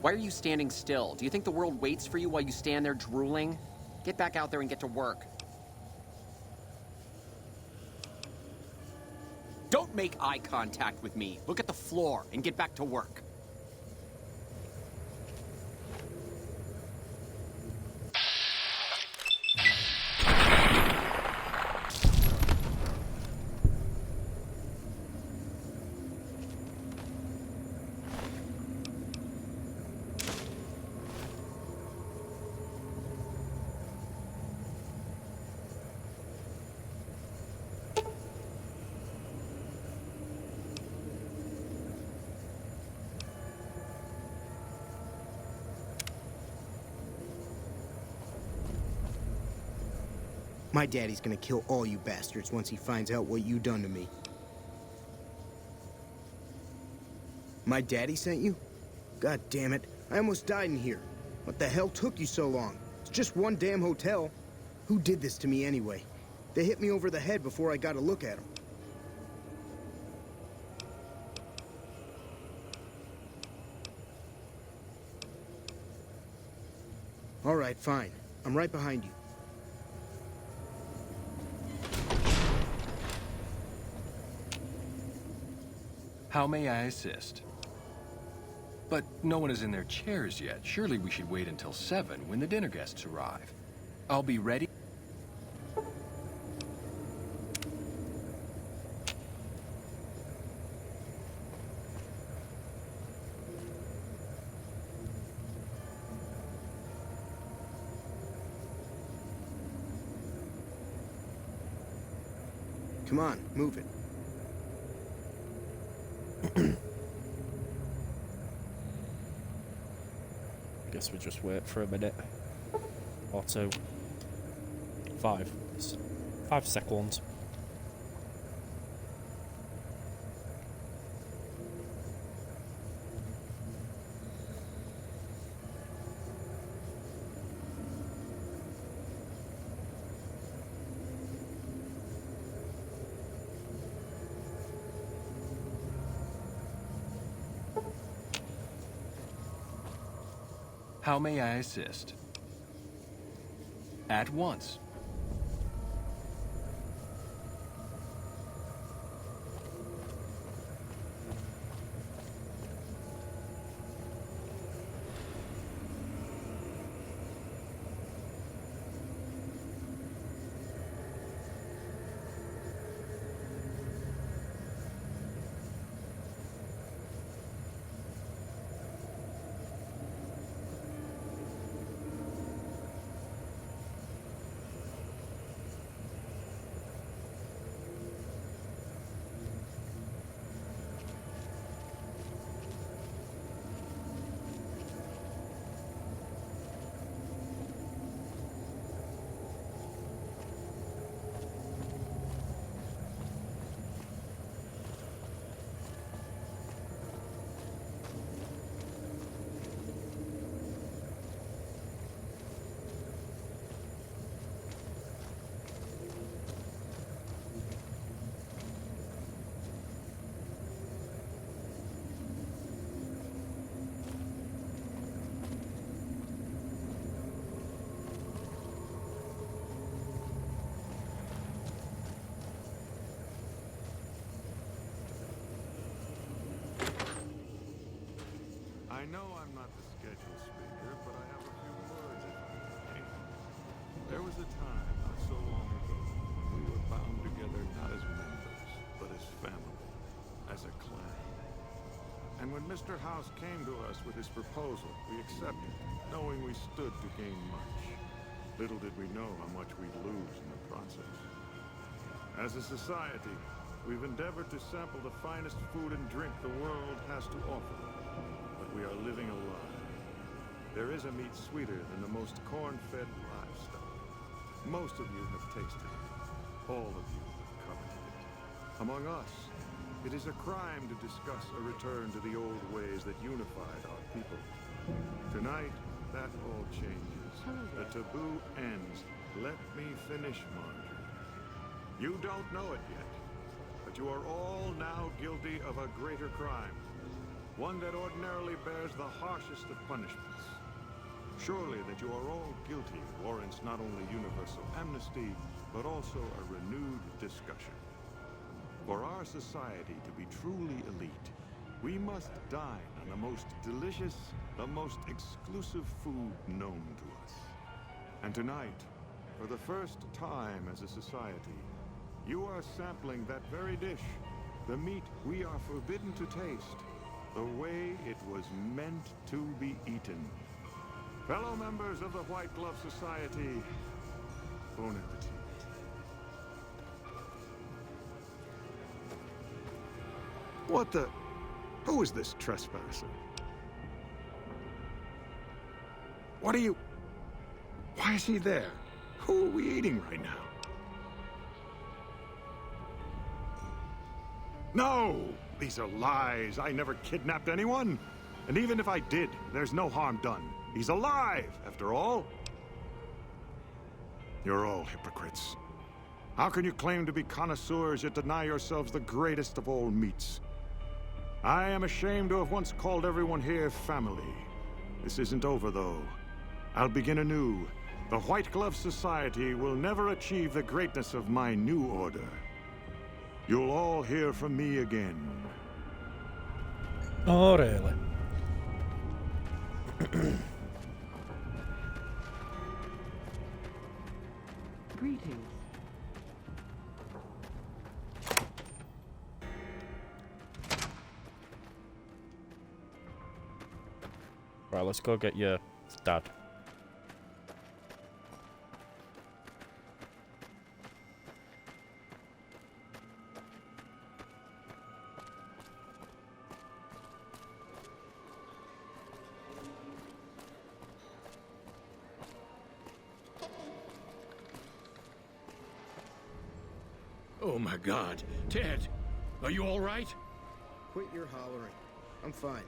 Why are you standing still? Do you think the world waits for you while you stand there drooling? Get back out there and get to work. Don't make eye contact with me. Look at the floor and get back to work. My daddy's gonna kill all you bastards once he finds out what you done to me. My daddy sent you? God damn it. I almost died in here. What the hell took you so long? It's just one damn hotel. Who did this to me anyway? They hit me over the head before I got a look at them. All right, fine. I'm right behind you. How may I assist? But no one is in their chairs yet. Surely we should wait until 7 when the dinner guests arrive. I'll be ready. Come on, move it. Guess we just wait for a minute. Or 2. 5. 5 seconds. How may I assist? At once. I know I'm not the scheduled speaker, but I have a few words if I may. There was a time, not so long ago, when we were bound together not as members, but as family, as a clan. And when Mr. House came to us with his proposal, we accepted, knowing we stood to gain much. Little did we know how much we'd lose in the process. As a society, we've endeavored to sample the finest food and drink the world has to offer. But we are living a lie. There is a meat sweeter than the most corn-fed livestock. Most of you have tasted it. All of you have coveted it. Among us, it is a crime to discuss a return to the old ways that unified our people. Tonight, that all changes. The taboo ends. Let me finish, Marjorie. You don't know it yet, but you are all now guilty of a greater crime. One that ordinarily bears the harshest of punishments. Surely that you are all guilty warrants not only universal amnesty, but also a renewed discussion. For our society to be truly elite, we must dine on the most delicious, the most exclusive food known to us. And tonight, for the first time as a society, you are sampling that very dish, the meat we are forbidden to taste, the way it was meant to be eaten. Fellow members of the White Glove Society, bon appetit. What the... Who is this trespasser? What are you... Why is he there? Who are we eating right now? No! These are lies. I never kidnapped anyone. And even if I did, there's no harm done. He's alive, after all. You're all hypocrites. How can you claim to be connoisseurs yet deny yourselves the greatest of all meats? I am ashamed to have once called everyone here family. This isn't over, though. I'll begin anew. The White Glove Society will never achieve the greatness of my new order. You'll all hear from me again. Oh, really? Greetings. Right, let's go get your dad. Oh my God. Ted, are you all right? Quit your hollering. I'm fine.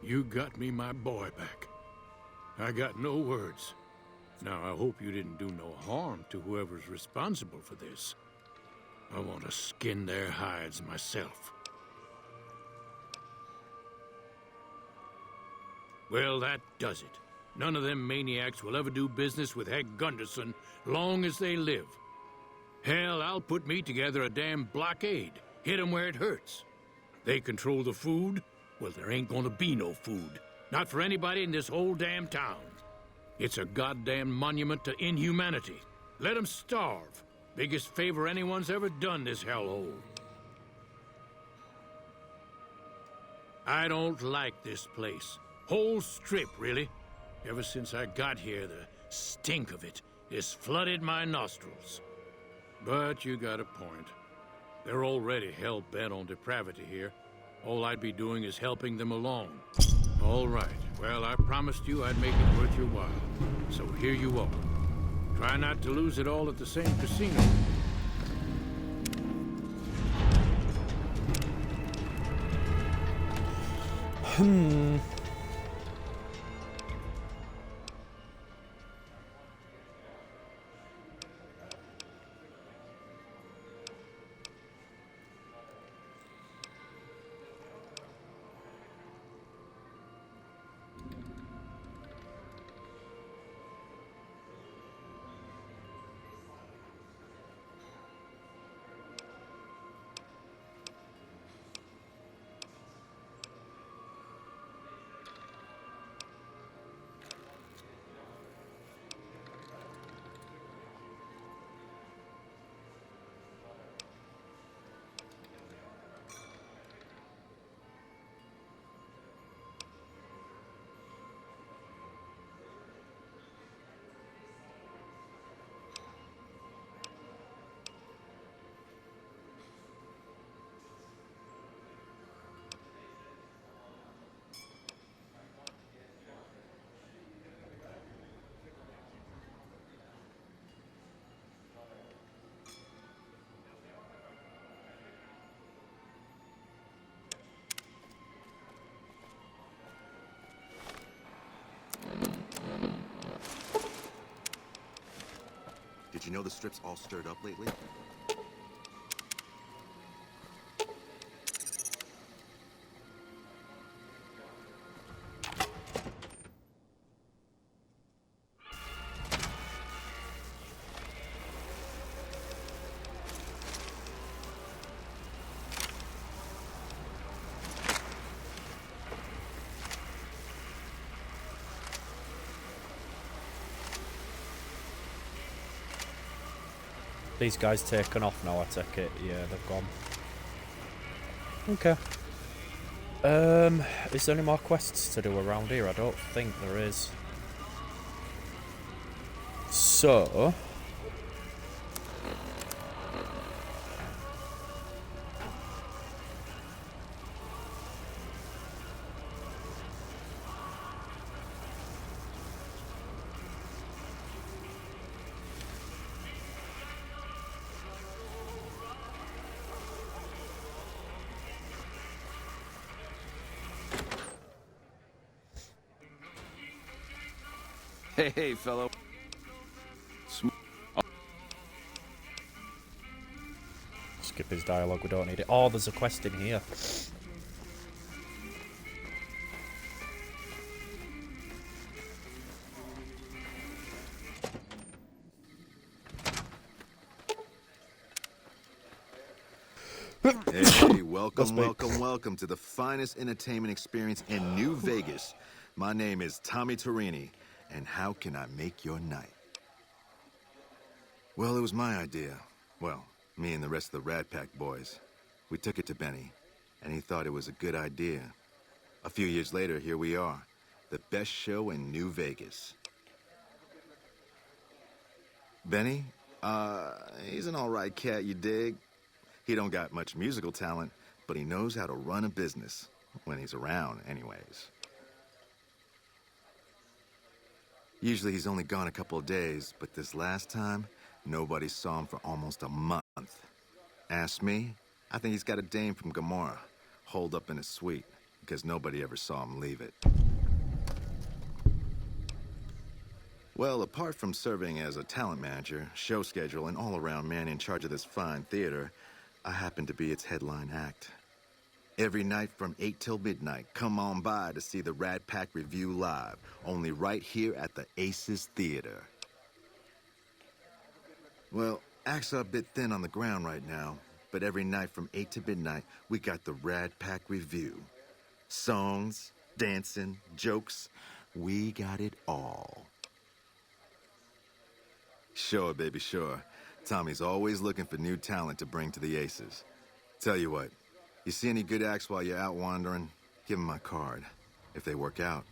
You got me my boy back. I got no words. Now, I hope you didn't do no harm to whoever's responsible for this. I want to skin their hides myself. Well, that does it. None of them maniacs will ever do business with Hank Gunderson long as they live. Hell, I'll put me together a damn blockade. Hit 'em where it hurts. They control the food. Well, there ain't gonna be no food. Not for anybody in this whole damn town. It's a goddamn monument to inhumanity. Let 'em starve. Biggest favor anyone's ever done this hellhole. I don't like this place. Whole strip, really. Ever since I got here, the stink of it has flooded my nostrils. But you got a point. They're already hell-bent on depravity here. All I'd be doing is helping them along. All right. Well, I promised you I'd make it worth your while. So here you are. Try not to lose it all at the same casino. Did you know the strip's all stirred up lately? These guys taken off now, I take it. Yeah, they've gone. Okay. Is there any more quests to do around here? I don't think there is. So... Hey, fellow. Skip his dialogue, we don't need it. Oh, there's a quest in here. Hey, welcome to the finest entertainment experience in New Vegas. My name is Tommy Torini, and how can I make your night? Well, it was my idea. Well, me and the rest of the Rat Pack boys. We took it to Benny, and he thought it was a good idea. A few years later, here we are. The best show in New Vegas. Benny? He's an all-right cat, you dig? He don't got much musical talent, but he knows how to run a business. When he's around, anyways. Usually he's only gone a couple of days, but this last time, nobody saw him for almost a month. Ask me, I think he's got a dame from Gomorrah, holed up in his suite, because nobody ever saw him leave it. Well, apart from serving as a talent manager, show schedule, and all-around man in charge of this fine theater, I happen to be its headline act. Every night from 8 till midnight, come on by to see the Rat Pack Review live, only right here at the Aces Theater. Well, acts are a bit thin on the ground right now, but every night from 8 to midnight, we got the Rat Pack Review. Songs, dancing, jokes, we got it all. Sure, baby, sure. Tommy's always looking for new talent to bring to the Aces. Tell you what, you see any good acts while you're out wandering, give them my card. If they work out,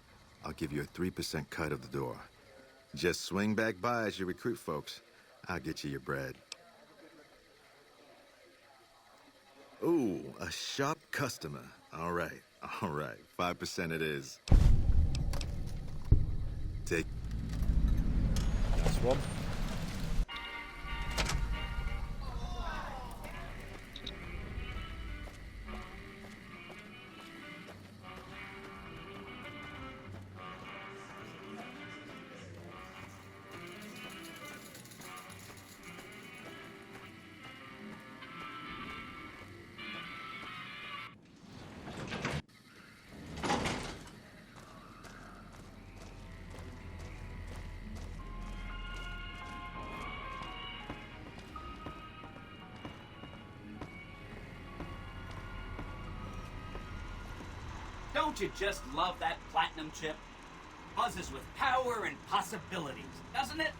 I'll give you a 3% cut of the door. Just swing back by as you recruit folks. I'll get you your bread. Ooh, a sharp customer. All right, 5% it is. Take... That's one. Don't you just love that platinum chip? Buzzes with power and possibilities, doesn't it?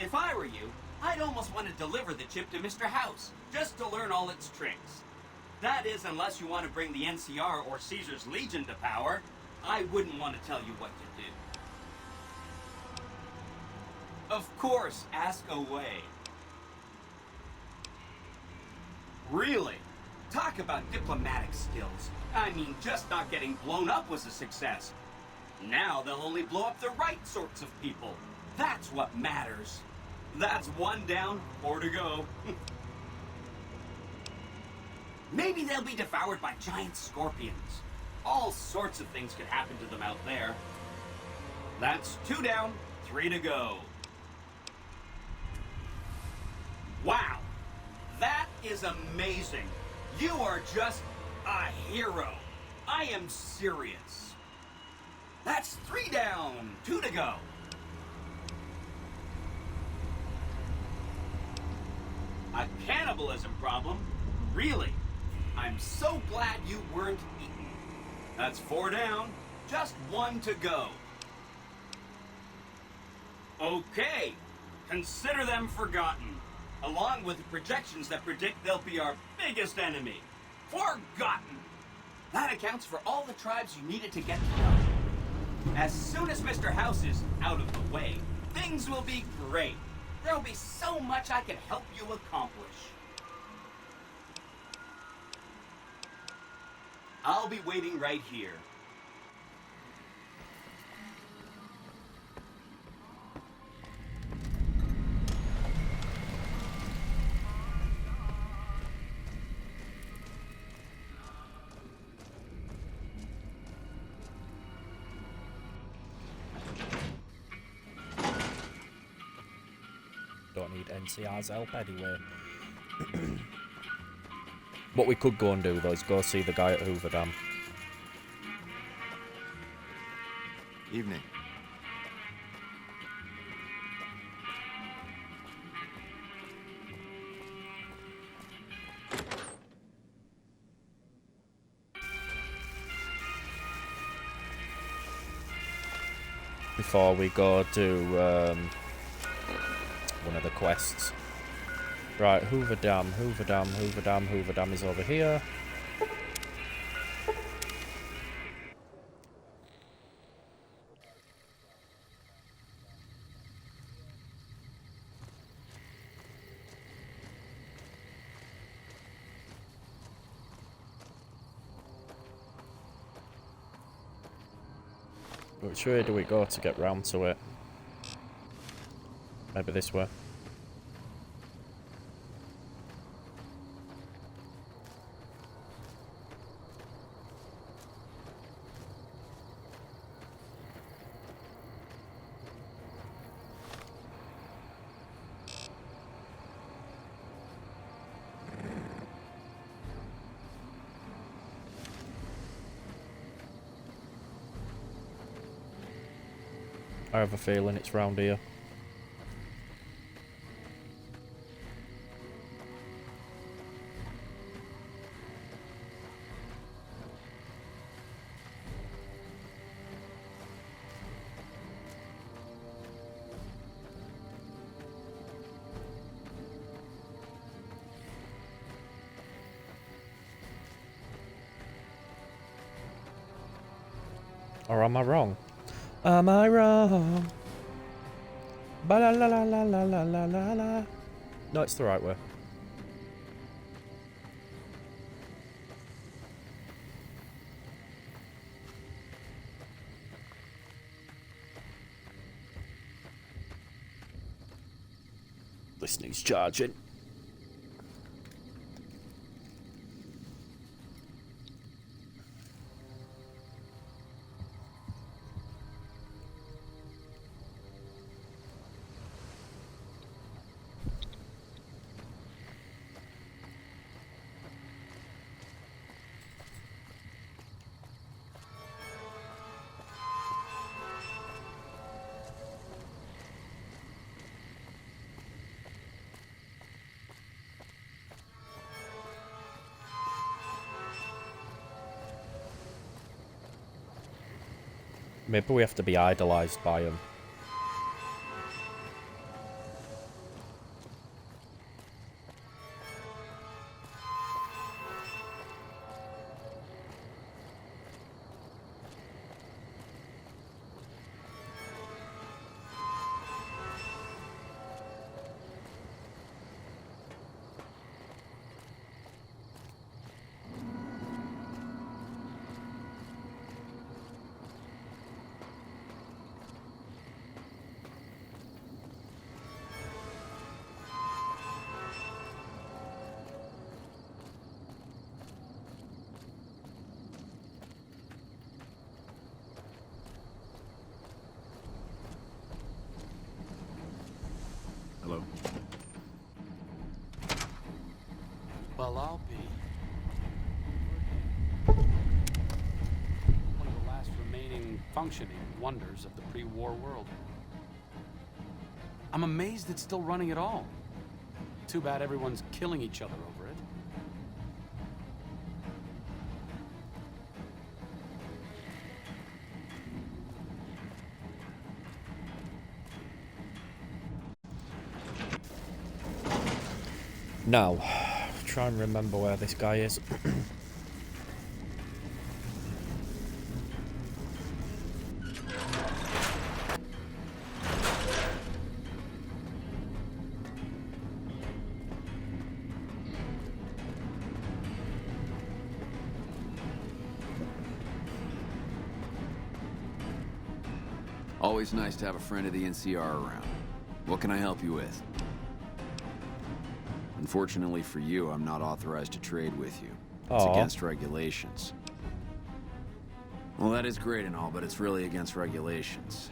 If I were you, I'd almost want to deliver the chip to Mr. House, just to learn all its tricks. That is, unless you want to bring the NCR or Caesar's Legion to power, I wouldn't want to tell you what to do. Of course, ask away. Really? Talk about diplomatic skills. I mean, just not getting blown up was a success. Now they'll only blow up the right sorts of people. That's what matters. That's 1 down, 4 to go. Maybe they'll be devoured by giant scorpions. All sorts of things could happen to them out there. That's 2 down, 3 to go. Wow, that is amazing. You are just a hero. I am serious. That's 3 down, 2 to go. A cannibalism problem? Really? I'm so glad you weren't eaten. That's 4 down, just 1 to go. Okay, consider them forgotten, along with the projections that predict they'll be our biggest enemy. Forgotten! That accounts for all the tribes you needed to get to know. As soon as Mr. House is out of the way, things will be great. There'll be so much I can help you accomplish. I'll be waiting right here. need NCR's help anyway. What we could go and do, though, is go see the guy at Hoover Dam. Evening. Before we go to one of the quests. Right, Hoover Dam, Hoover Dam, Hoover Dam, Hoover Dam is over here. Which way do we go to get round to it? Maybe this way. I have a feeling it's round here. Or am I wrong? Am I wrong? Ba la la la la la la la la la. No, it's the right way. This needs charging. Maybe we have to be idolized by him. Hello. Well, I'll be. One of the last remaining functioning wonders of the pre-war world. I'm amazed it's still running at all. Too bad everyone's killing each other over it. Now, try and remember where this guy is. Always nice to have a friend of the NCR around. What can I help you with? Unfortunately for you, I'm not authorized to trade with you. It's against regulations. Well, that is great and all, but it's really against regulations.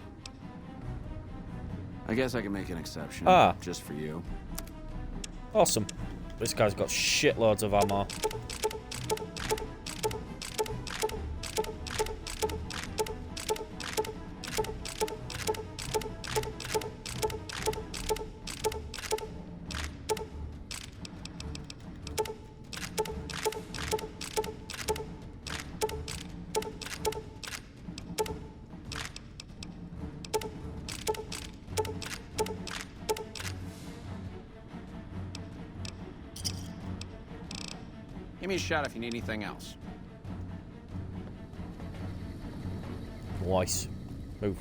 I guess I can make an exception. Ah. Just for you. Awesome. This guy's got shitloads of ammo. Give me a shout if you need anything else. Nice. Move.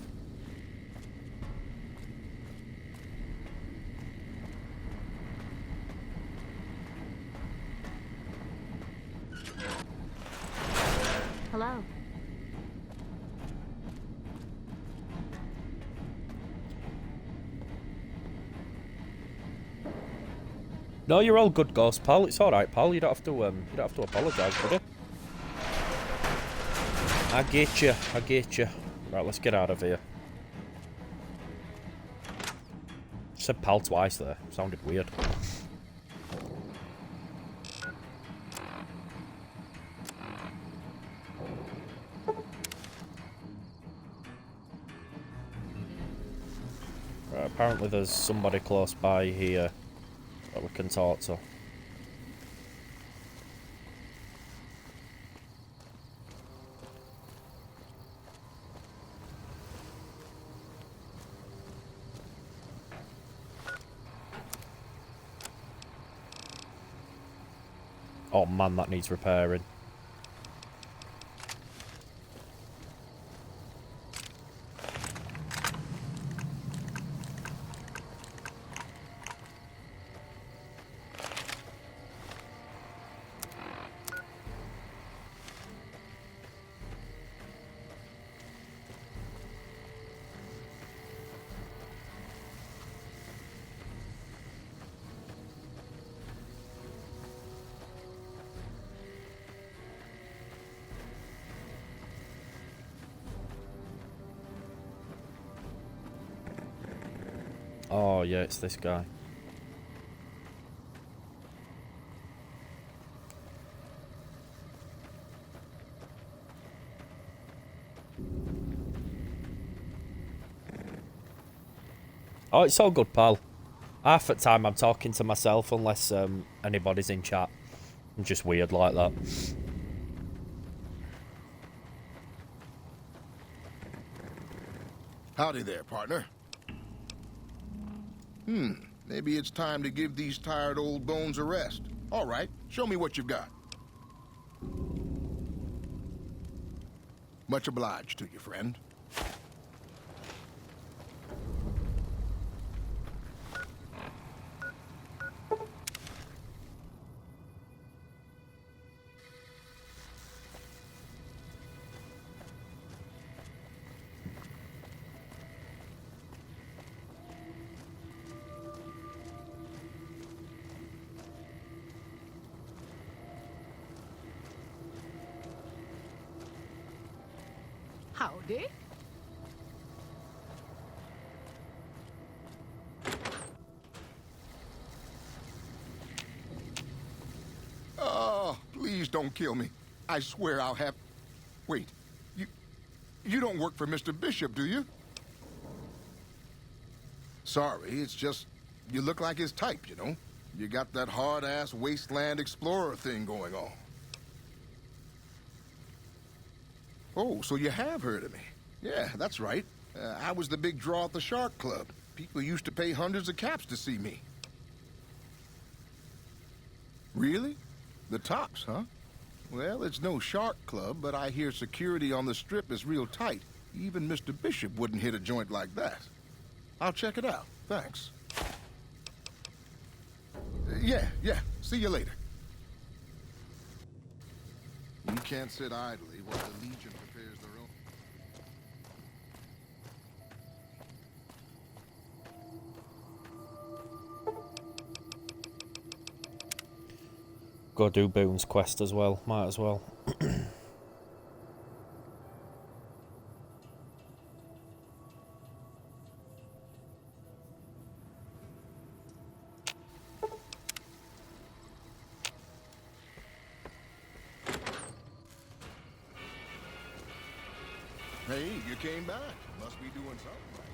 Hello. No, you're all good, Ghost, pal. It's all right, pal. You don't have to apologise, buddy. I get you. I get you. Right, let's get out of here. Said pal twice there. Sounded weird. Right, apparently there's somebody close by here that we can talk to. Oh man, that needs repairing. Oh yeah, it's this guy. Oh, it's all good, pal. Half the time I'm talking to myself unless anybody's in chat. I'm just weird like that. Howdy there, partner. Maybe it's time to give these tired old bones a rest. All right, show me what you've got. Much obliged to you, friend. Howdy. Oh, please don't kill me. I swear I'll have... Wait, you don't work for Mr. Bishop, do you? Sorry, it's just you look like his type, you know? You got that hard-ass wasteland explorer thing going on. Oh, so you have heard of me. Yeah, that's right. I was the big draw at the Shark Club. People used to pay hundreds of caps to see me. Really? The tops, huh? Well, it's no Shark Club, but I hear security on the Strip is real tight. Even Mr. Bishop wouldn't hit a joint like that. I'll check it out. Thanks. Yeah. See you later. You can't sit idly while the Legion prepares their own. Go do Boone's quest as well. Might as well. Hey, you came back. Must be doing something right.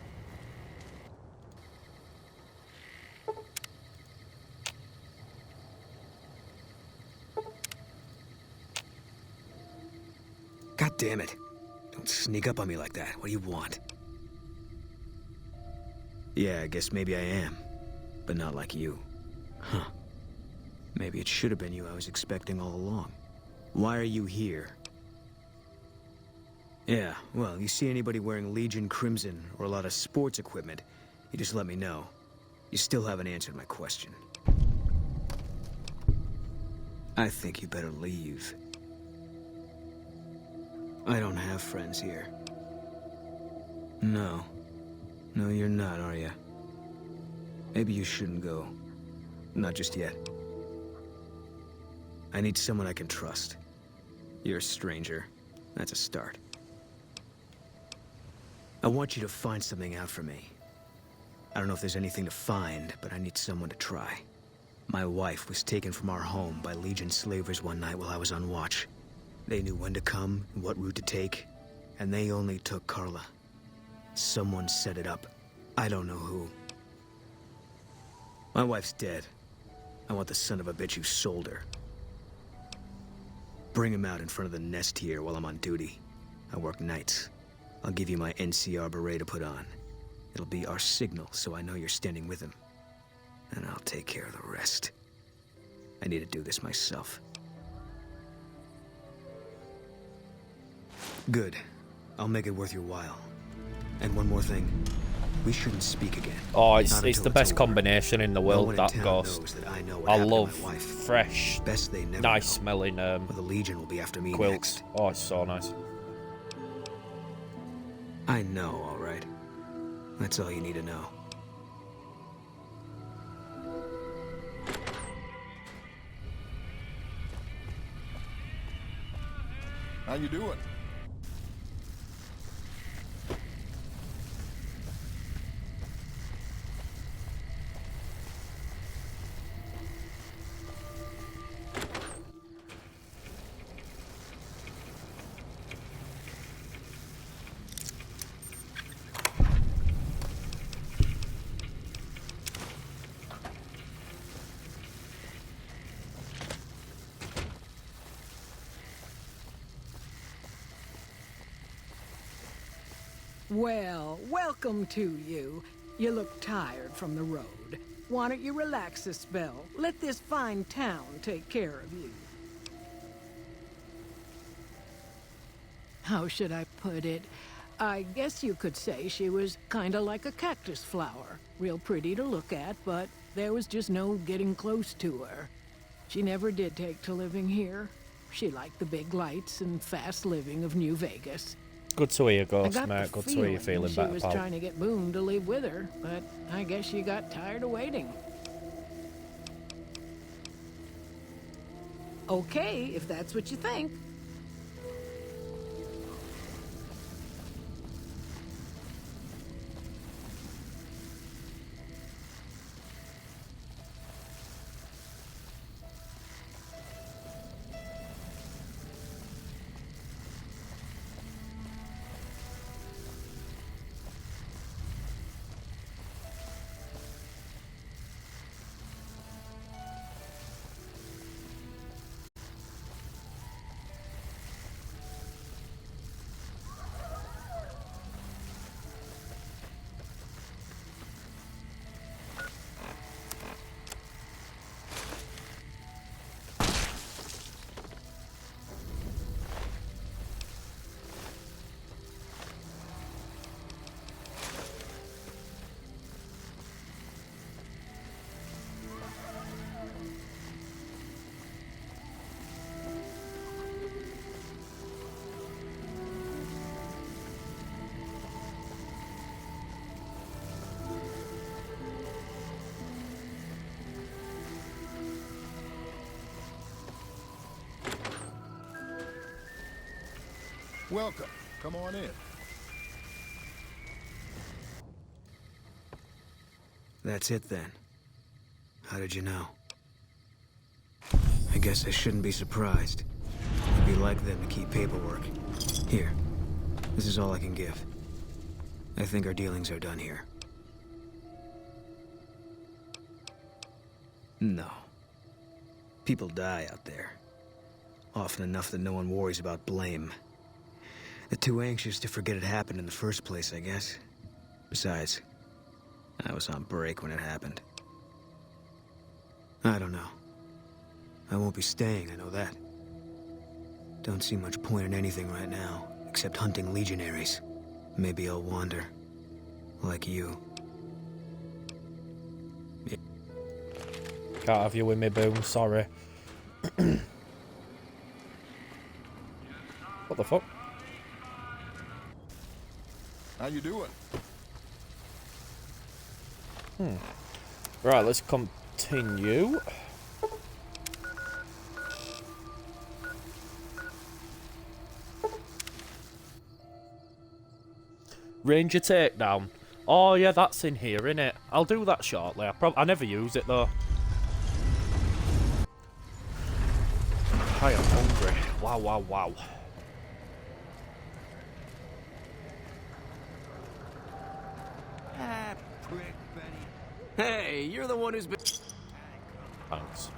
God damn it. Don't sneak up on me like that. What do you want? Yeah, I guess maybe I am. But not like you. Huh. Maybe it should have been you I was expecting all along. Why are you here? Yeah, well, you see anybody wearing Legion Crimson or a lot of sports equipment, you just let me know. You still haven't answered my question. I think you better leave. I don't have friends here. No. No, you're not, are you? Maybe you shouldn't go. Not just yet. I need someone I can trust. You're a stranger. That's a start. I want you to find something out for me. I don't know if there's anything to find, but I need someone to try. My wife was taken from our home by Legion slavers one night while I was on watch. They knew when to come and what route to take, and they only took Carla. Someone set it up. I don't know who. My wife's dead. I want the son of a bitch who sold her. Bring him out in front of the nest here while I'm on duty. I work nights. I'll give you my NCR beret to put on. It'll be our signal, so I know you're standing with him. And I'll take care of the rest. I need to do this myself. Good. I'll make it worth your while. And one more thing. We shouldn't speak again. Oh, it's the best combination in the world, that Ghost. I love fresh, nice smelling the Legion will be after me quilts. next. Oh, it's so nice. I know, all right. That's all you need to know. How you doing? Well, welcome to you. You look tired from the road. Why don't you relax a spell? Let this fine town take care of you. How should I put it? I guess you could say she was kinda like a cactus flower. Real pretty to look at, but there was just no getting close to her. She never did take to living here. She liked the big lights and fast living of New Vegas. Good to hear, I Ghost, got mate. the Good to hear you feeling she better, was pal. trying to get Boone to leave with her, but I guess she got tired of waiting. Okay, if that's what you think. Welcome. Come on in. That's it then. How did you know? I guess I shouldn't be surprised. It'd be like them to keep paperwork. Here. This is all I can give. I think our dealings are done here. No. People die out there. Often enough that no one worries about blame. They're too anxious to forget it happened in the first place, I guess. Besides, I was on break when it happened. I don't know. I won't be staying, I know that. Don't see much point in anything right now, except hunting legionaries. Maybe I'll wander. Like you. Can't have you with me, Boom. Sorry. What the fuck? How you doing? Right, let's continue. Ranger takedown. Oh yeah, that's in here, innit? I'll do that shortly. I never use it though. I am hungry. Wow, wow, wow. Ah, prick, Benny. Hey, you're the one who's been... Thanks.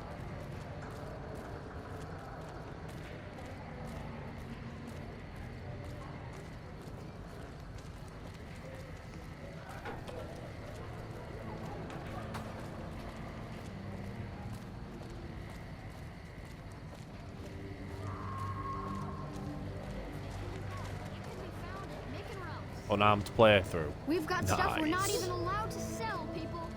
Unarmed playthrough. We've got stuff we're not even allowed to sell, people.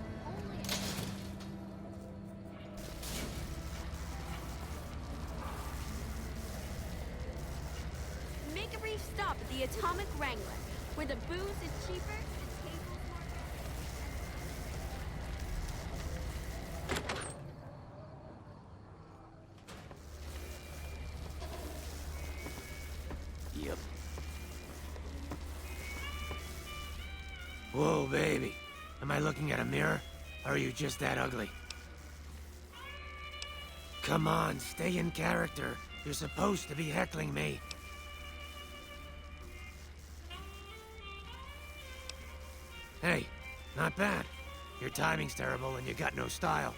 Make a brief stop at the Atomic Wrangler, where the booze is cheaper, the tables more... Yep. Whoa, baby. Am I looking at a mirror? Or are you just that ugly? Come on, stay in character. You're supposed to be heckling me. Hey, not bad. Your timing's terrible and you got no style.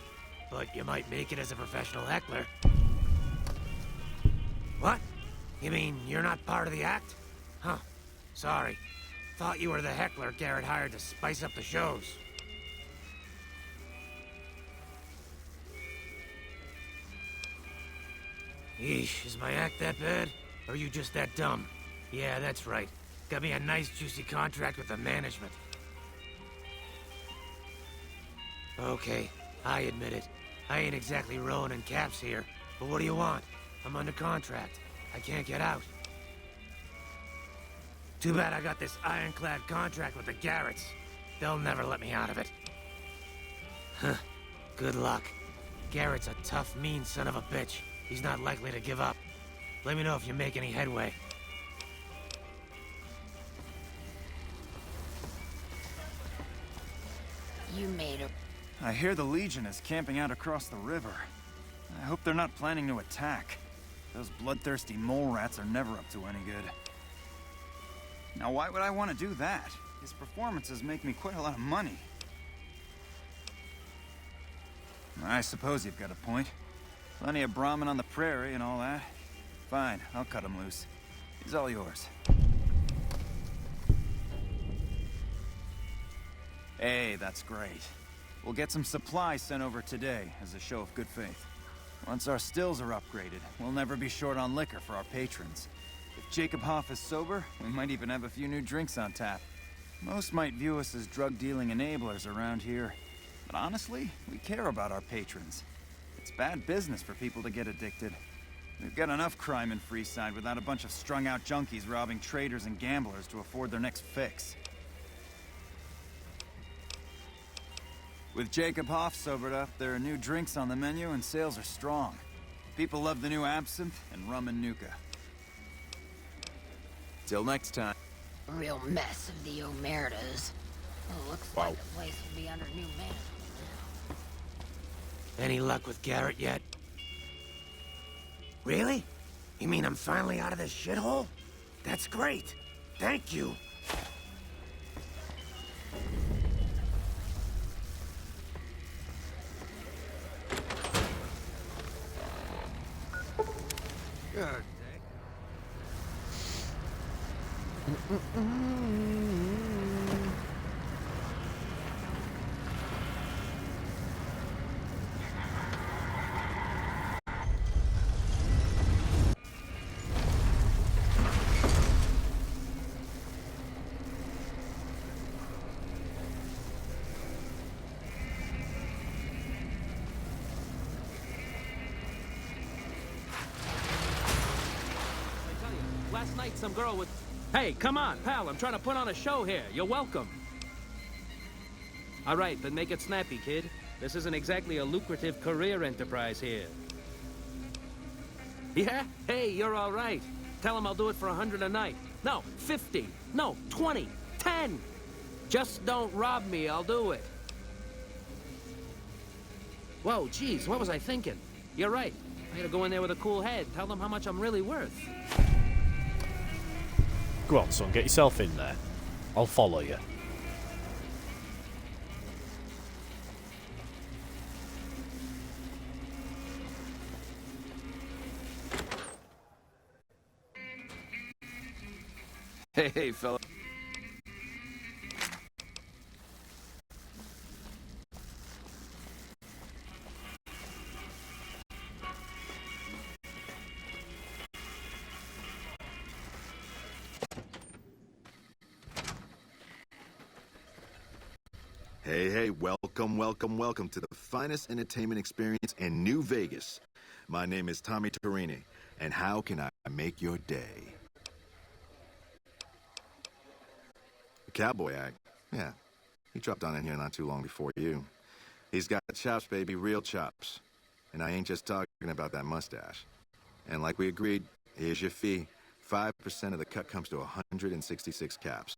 But you might make it as a professional heckler. What? You mean you're not part of the act? Huh. Sorry. Thought you were the heckler Garrett hired to spice up the shows. Eesh, is my act that bad? Or are you just that dumb? Yeah, that's right. Got me a nice juicy contract with the management. Okay, I admit it. I ain't exactly rolling in caps here. But what do you want? I'm under contract. I can't get out. Too bad I got this ironclad contract with the Garretts. They'll never let me out of it. Huh. Good luck. Garrett's a tough, mean son of a bitch. He's not likely to give up. Let me know if you make any headway. You made a... I hear the Legion is camping out across the river. I hope they're not planning to attack. Those bloodthirsty mole rats are never up to any good. Now, why would I want to do that? His performances make me quite a lot of money. I suppose you've got a point. Plenty of Brahmin on the prairie and all that. Fine, I'll cut him loose. He's all yours. Hey, that's great. We'll get some supplies sent over today as a show of good faith. Once our stills are upgraded, we'll never be short on liquor for our patrons. If Jacob Hoff is sober, we might even have a few new drinks on tap. Most might view us as drug-dealing enablers around here. But honestly, we care about our patrons. It's bad business for people to get addicted. We've got enough crime in Freeside without a bunch of strung-out junkies robbing traders and gamblers to afford their next fix. With Jacob Hoff sobered up, there are new drinks on the menu and sales are strong. People love the new absinthe and rum and nuka. Till next time. Real mess of the Omertas. Oh, looks like the place will be under new management now. Any luck with Garrett yet? Really? You mean I'm finally out of this shithole? That's great. Thank you. God. Last night, some girl with... Hey, come on, pal, I'm trying to put on a show here. You're welcome. All right, then make it snappy, kid. This isn't exactly a lucrative career enterprise here. Yeah? Hey, you're all right. Tell him I'll do it for 100 a night. No, 50. No, 20. 10. Just don't rob me, I'll do it. Whoa, geez, what was I thinking? You're right. I gotta go in there with a cool head. Tell them how much I'm really worth. Go on, son, get yourself in there. I'll follow you. Hey, fella. Hey, welcome, welcome, welcome to the finest entertainment experience in New Vegas. My name is Tommy Torini, and how can I make your day? The cowboy act? Yeah, he dropped on in here not too long before you. He's got chops, baby, real chops. And I ain't just talking about that mustache. And like we agreed, here's your fee. 5% of the cut comes to 166 caps.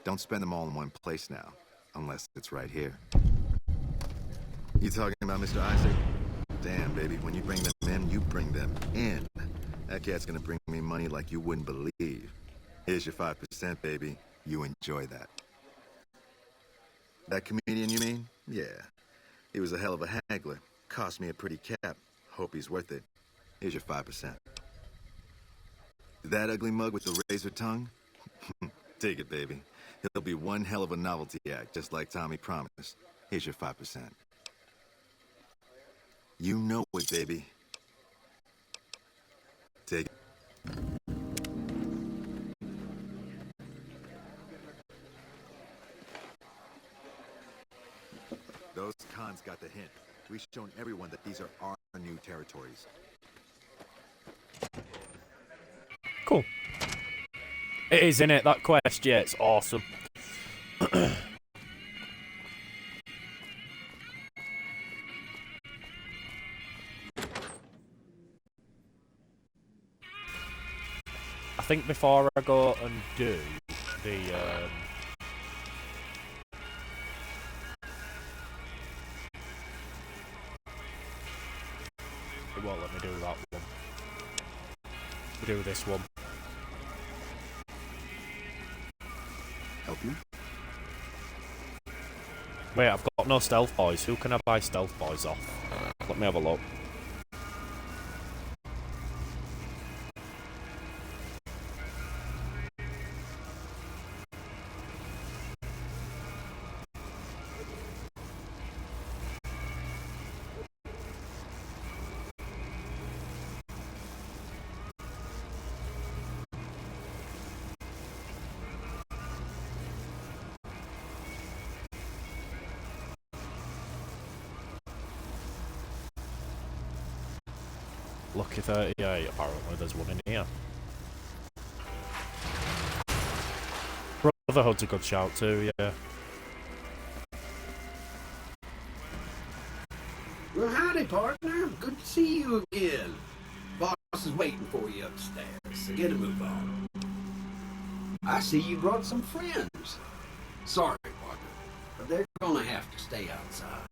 Don't spend them all in one place now. Unless it's right here. You talking about Mr. Isaac? Damn, baby, when you bring them in, you bring them in. That cat's gonna bring me money like you wouldn't believe. Here's your 5%, baby. You enjoy that. That comedian, you mean? Yeah. He was a hell of a haggler. Cost me a pretty cap. Hope he's worth it. Here's your 5%. That ugly mug with the razor tongue? Take it, baby. He'll be one hell of a novelty act, just like Tommy promised. Here's your 5%. You know it, baby. Take it. Those cons got the hint. We've shown everyone that these are our new territories. Cool. It is, innit? That quest, yeah, it's awesome. I think before I go and do the, it won't let me do that one. We'll do this one. Help you? Wait, I've got no stealth boys. Who can I buy stealth boys off? Let me have a look. Lucky 38, apparently there's one in here. Brotherhood's a good shout too, yeah. Well, howdy, partner. Good to see you again. Boss is waiting for you upstairs, so get a move on. I see you brought some friends. Sorry, partner, but they're gonna have to stay outside.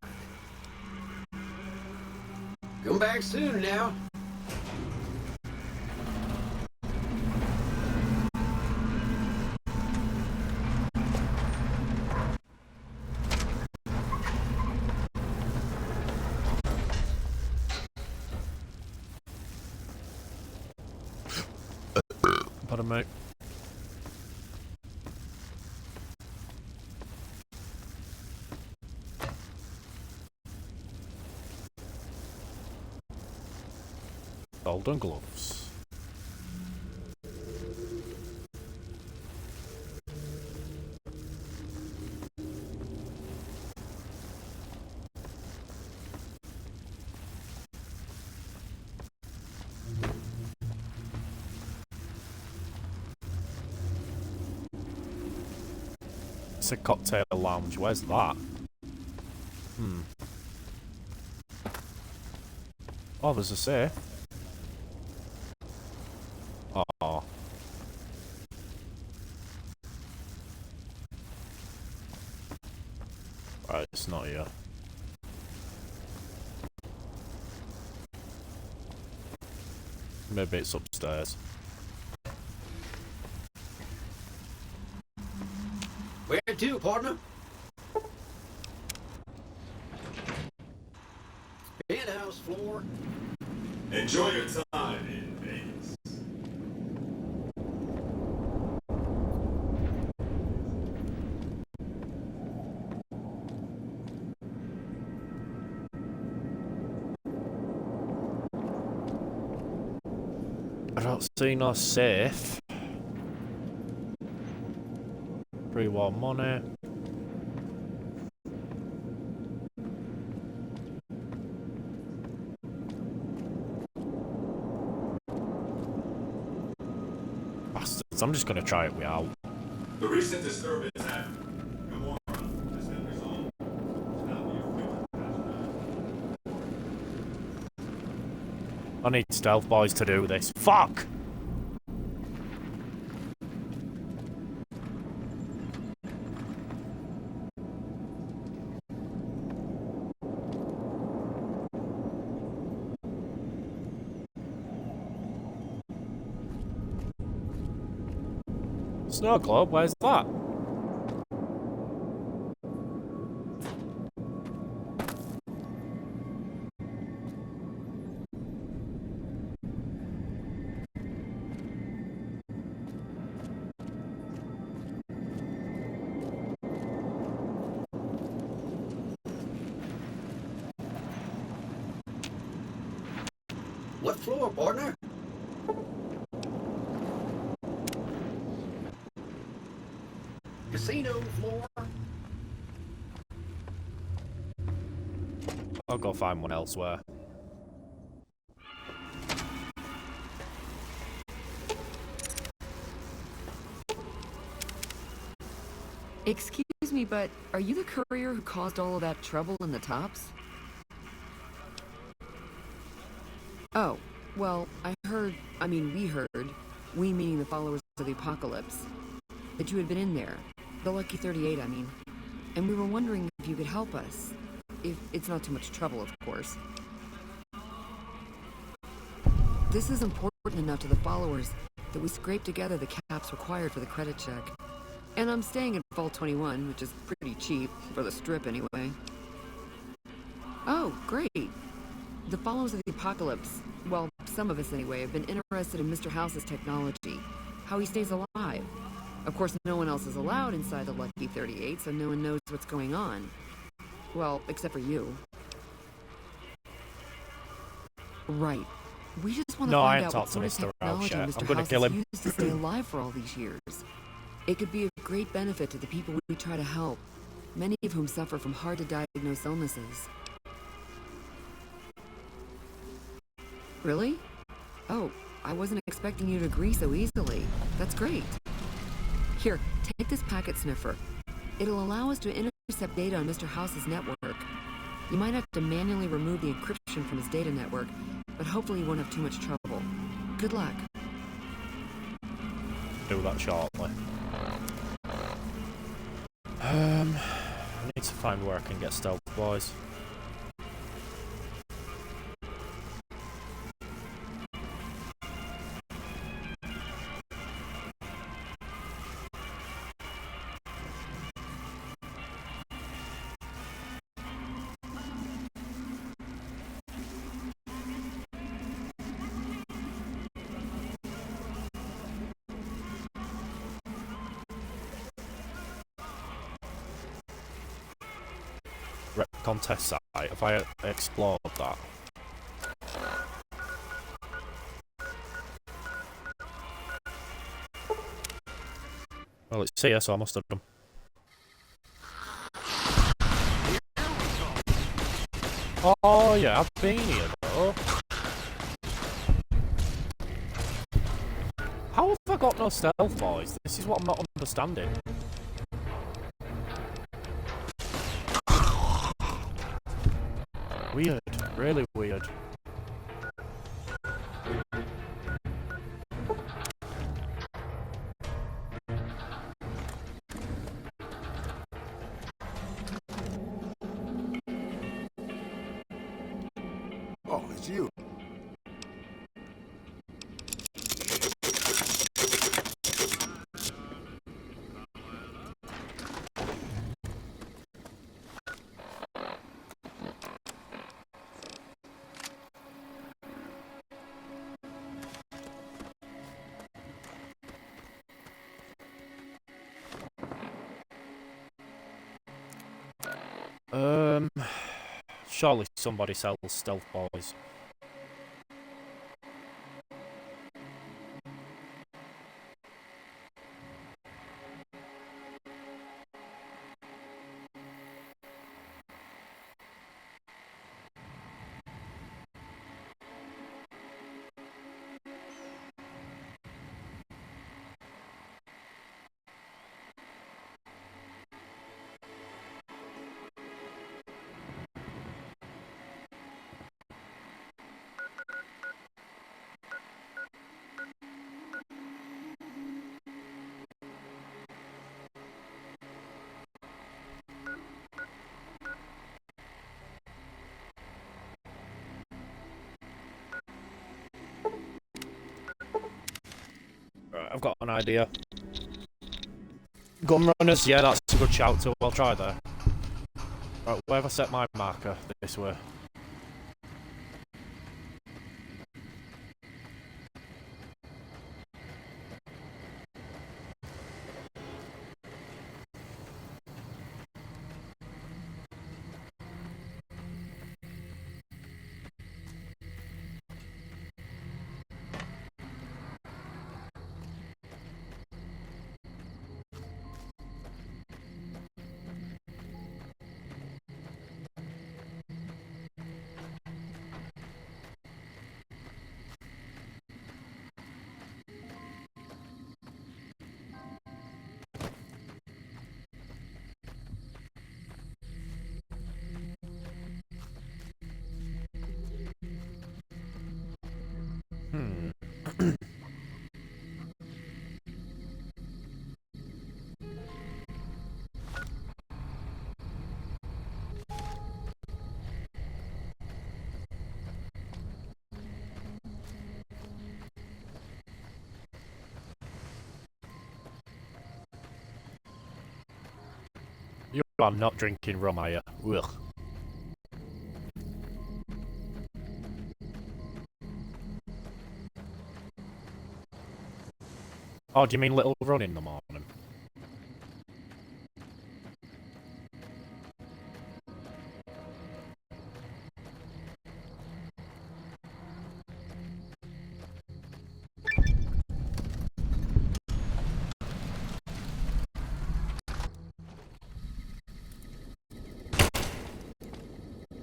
Come back soon now. Pardon me. Golden gloves. It's a cocktail lounge. Where's that? Oh, there's a safe. Oh. Right, it's not here. Maybe it's upstairs. Where to, partner? Penthouse floor. Enjoy your time in Vegas. I don't see no safe. Pre-war money. Bastards, I'm just gonna try it without. The recent disturbance at Gamora has been resolved. Now we have I need stealth boys to do this. Fuck! Snow Globe, where's that? What floor, partner? Casino floor. I'll go find one elsewhere. Excuse me, but are you the courier who caused all of that trouble in the tops? Oh, well, we heard, we meaning the followers of the apocalypse, that you had been in there. The Lucky 38, I mean. And we were wondering if you could help us. If it's not too much trouble, of course. This is important enough to the followers that we scraped together the caps required for the credit check. And I'm staying at Vault 21, which is pretty cheap, for the strip anyway. Oh, great. The followers of the apocalypse, well, some of us anyway, have been interested in Mr. House's technology, how he stays alive. Of course, no one else is allowed inside the Lucky 38, so no one knows what's going on. Well, except for you. Right. We just want to find out what sort of technology Mr. House has used to stay alive for all these years. It could be of great benefit to the people we try to help, many of whom suffer from hard-to-diagnose illnesses. Really? Oh, I wasn't expecting you to agree so easily. That's great. Here, take this packet sniffer. It'll allow us to intercept data on Mr. House's network. You might have to manually remove the encryption from his data network, but hopefully you won't have too much trouble. Good luck. Do that shortly. I need to find where I can get stealth boys. contest site. Have I explored that? Well, it's here, so I must have done. Oh yeah, I've been here though. How have I got no stealth, boys? This is what I'm not understanding. Weird, really weird. Oh, it's you. Surely somebody sells stealth boys. Right, I've got an idea. Gun runners, yeah, that's a good shout too. I'll try there. Right, where have I set my marker? This way. You are not drinking rum, are you? Ugh. Oh, do you mean little run in the morning?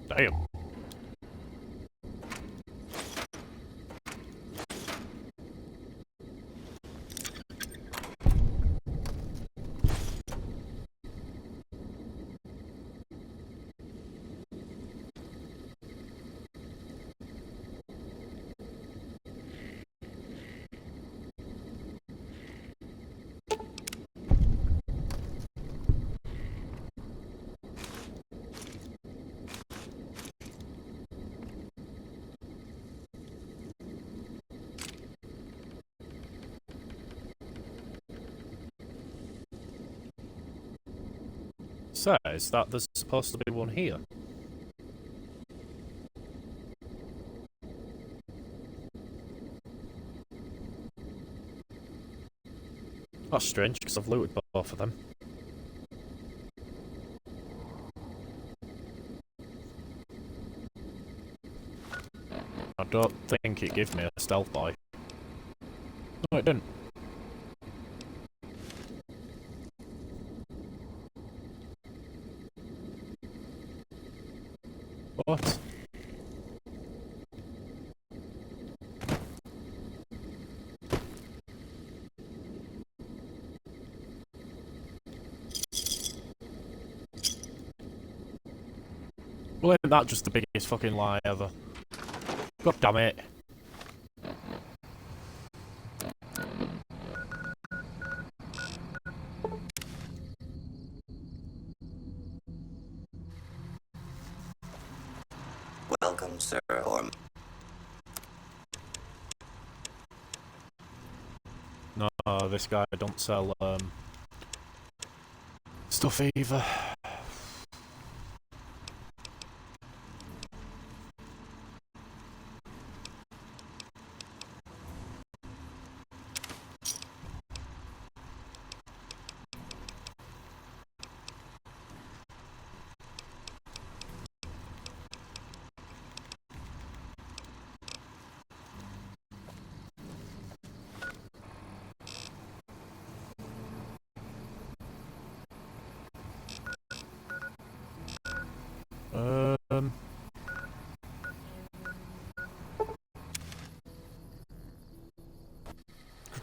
Damn. Says that there's supposed to be one here. That's strange, because I've looted both of them. don't think it gave me a stealth boy. No, it didn't. What? Well, ain't that just the biggest fucking lie ever? God damn it. Welcome, sir. No, this guy don't sell stuff either.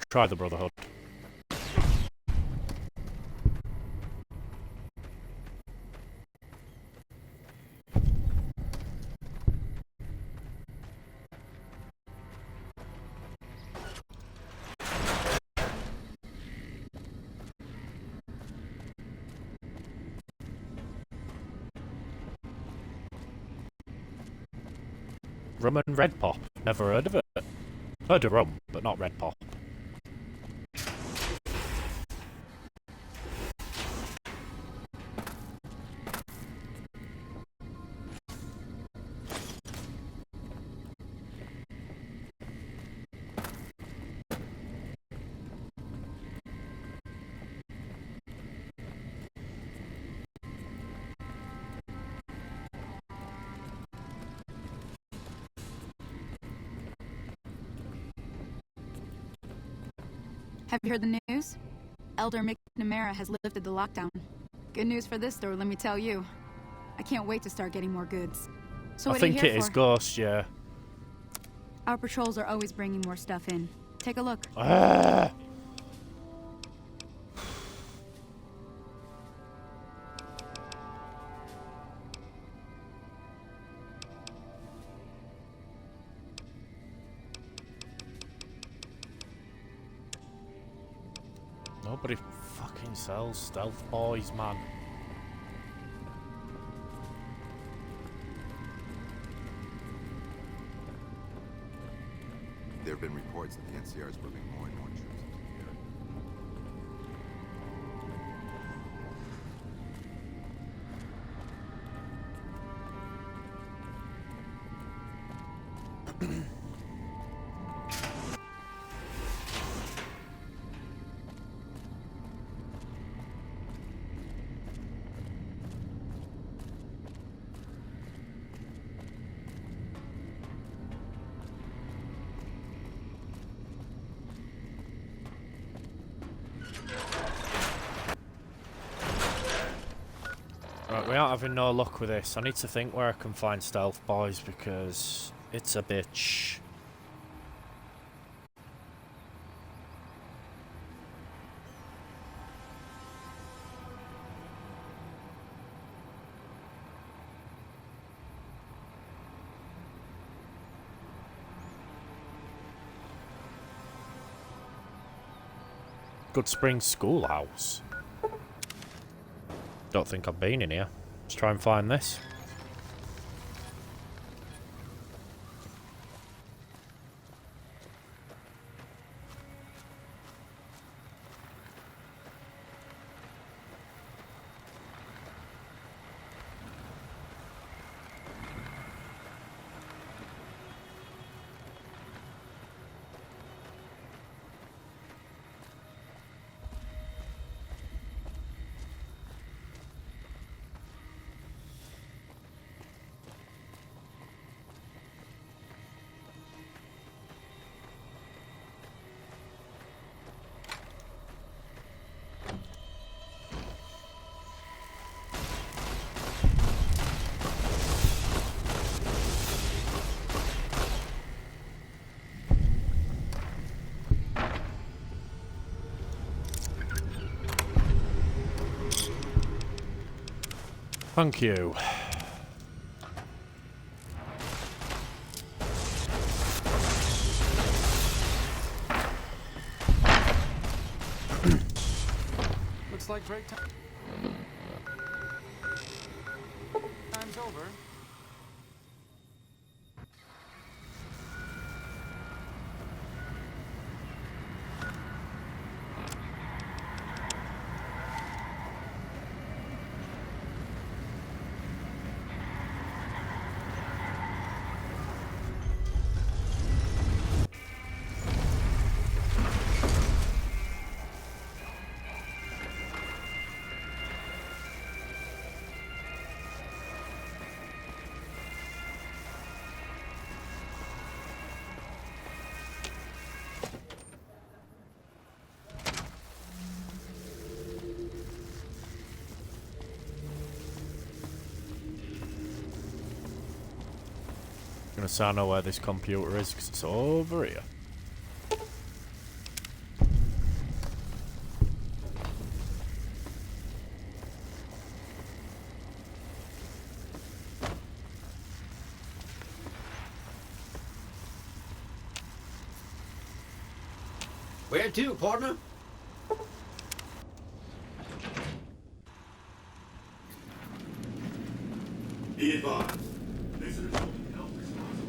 Try the Brotherhood. Rum and Red Pop. Never heard of it. Heard of rum, but not Red Pop. Have you heard the news? Elder McNamara has lifted the lockdown. Good news for this store, let me tell you. I can't wait to start getting more goods. So I what are you think here it is for? Ghost, yeah. Our patrols are always bringing more stuff in. Take a look. Ah! Nobody fucking sells stealth boys, man. There have been reports that the NCR is moving more and more troops into the area. Right, we aren't having no luck with this. I need to think where I can find stealth boys because it's a bitch. Good Spring Schoolhouse. Don't think I've been in here. Let's try and find this. Thank you. Looks like break time. Time's over. Gonna say I know where this computer is because it's over here. Where to, partner? Be advised. Visitors will be held responsible.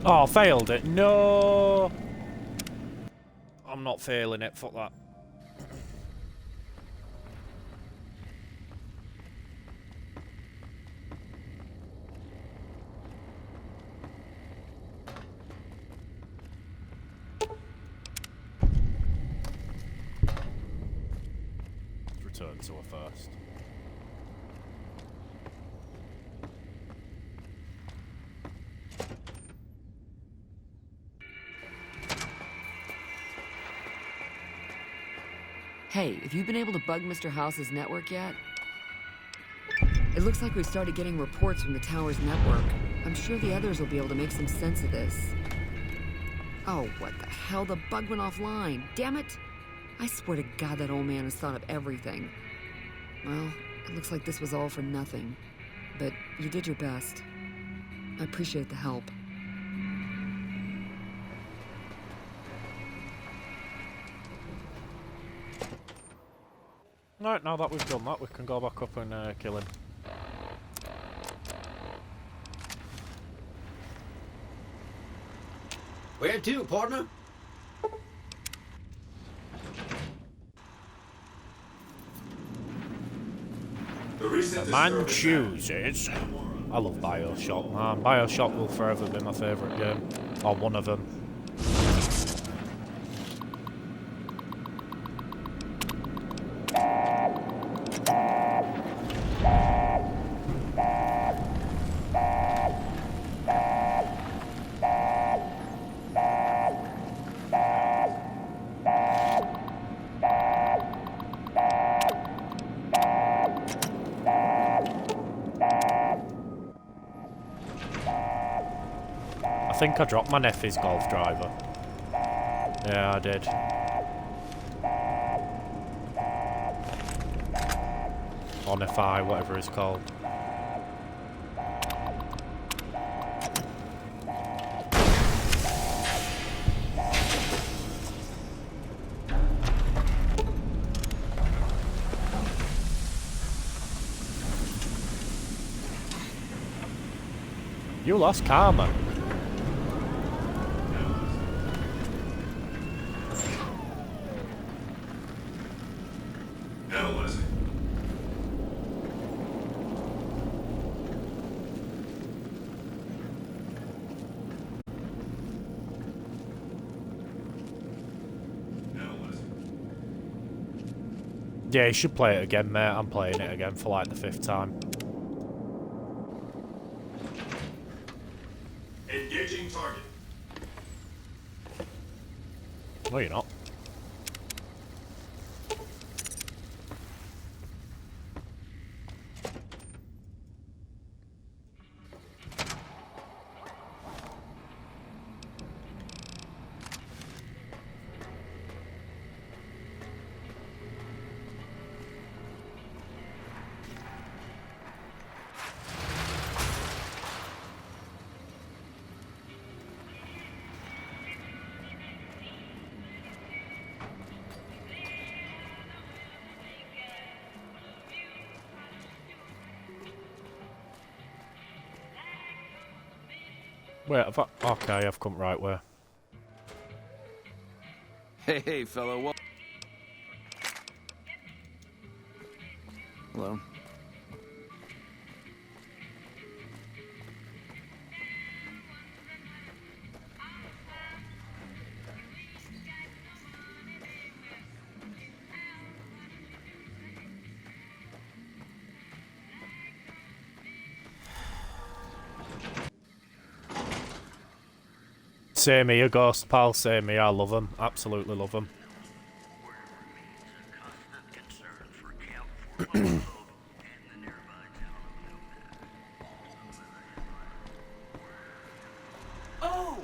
Oh, failed it. No! I'm not failing it. Fuck that. Let's return to her first. Hey, have you been able to bug Mr. House's network yet? It looks like we've started getting reports from the tower's network. I'm sure the others will be able to make some sense of this. Oh, what the hell? The bug went offline. Damn it! I swear to God that old man has thought of everything. Well, it looks like this was all for nothing. But you did your best. I appreciate the help. Right, now that we've done that, we can go back up and kill him. Where to, partner? The man chooses. I love BioShock, man. BioShock will forever be my favourite game. Or one of them. I think I dropped my nephew's golf driver. Yeah, I did. Onify, whatever it's called. You lost karma. Hell was it? Yeah, you should play it again, mate. I'm playing it again for like the 5th time. Engaging target. No, you're not. Wait, okay, I've come right way. Hey, fellow. Hello. Same here, Ghost pal, same here. I love them. Absolutely love them. Oh!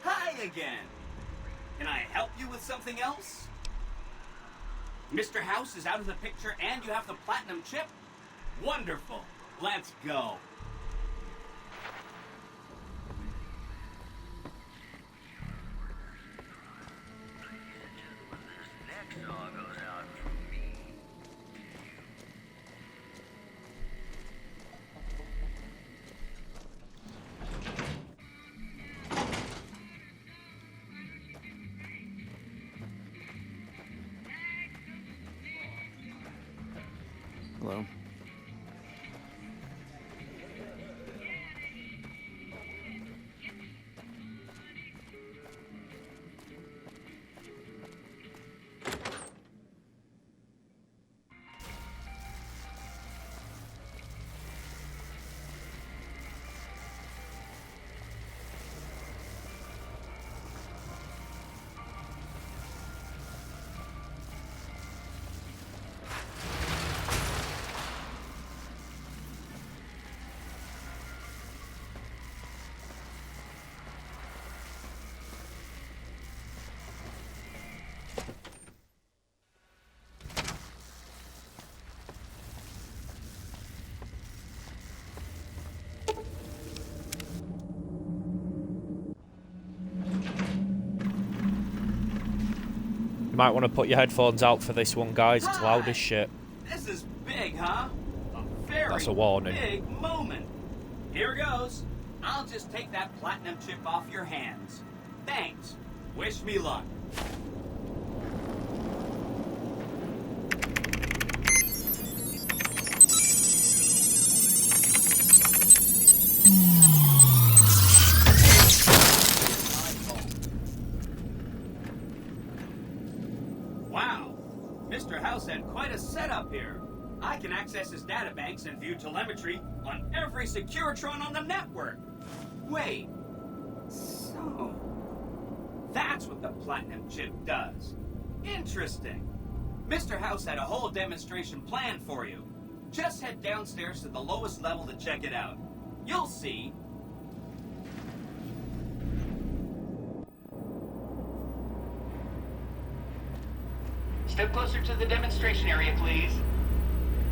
Hi again! Can I help you with something else? Mr. House is out of the picture and you have the platinum chip? Wonderful! Let's go! Hello. You might want to put your headphones out for this one, guys. It's loud as shit. This is big, huh? A very That's a warning. big moment. Here goes. I'll just take that platinum chip off your hands. Thanks. Wish me luck. Wow. Mr. House had quite a setup here. I can access his databanks and view telemetry on every Securitron on the network. Wait. So, that's what the platinum chip does. Interesting. Mr. House had a whole demonstration planned for you. Just head downstairs to the lowest level to check it out. You'll see. Step closer to the demonstration area, please.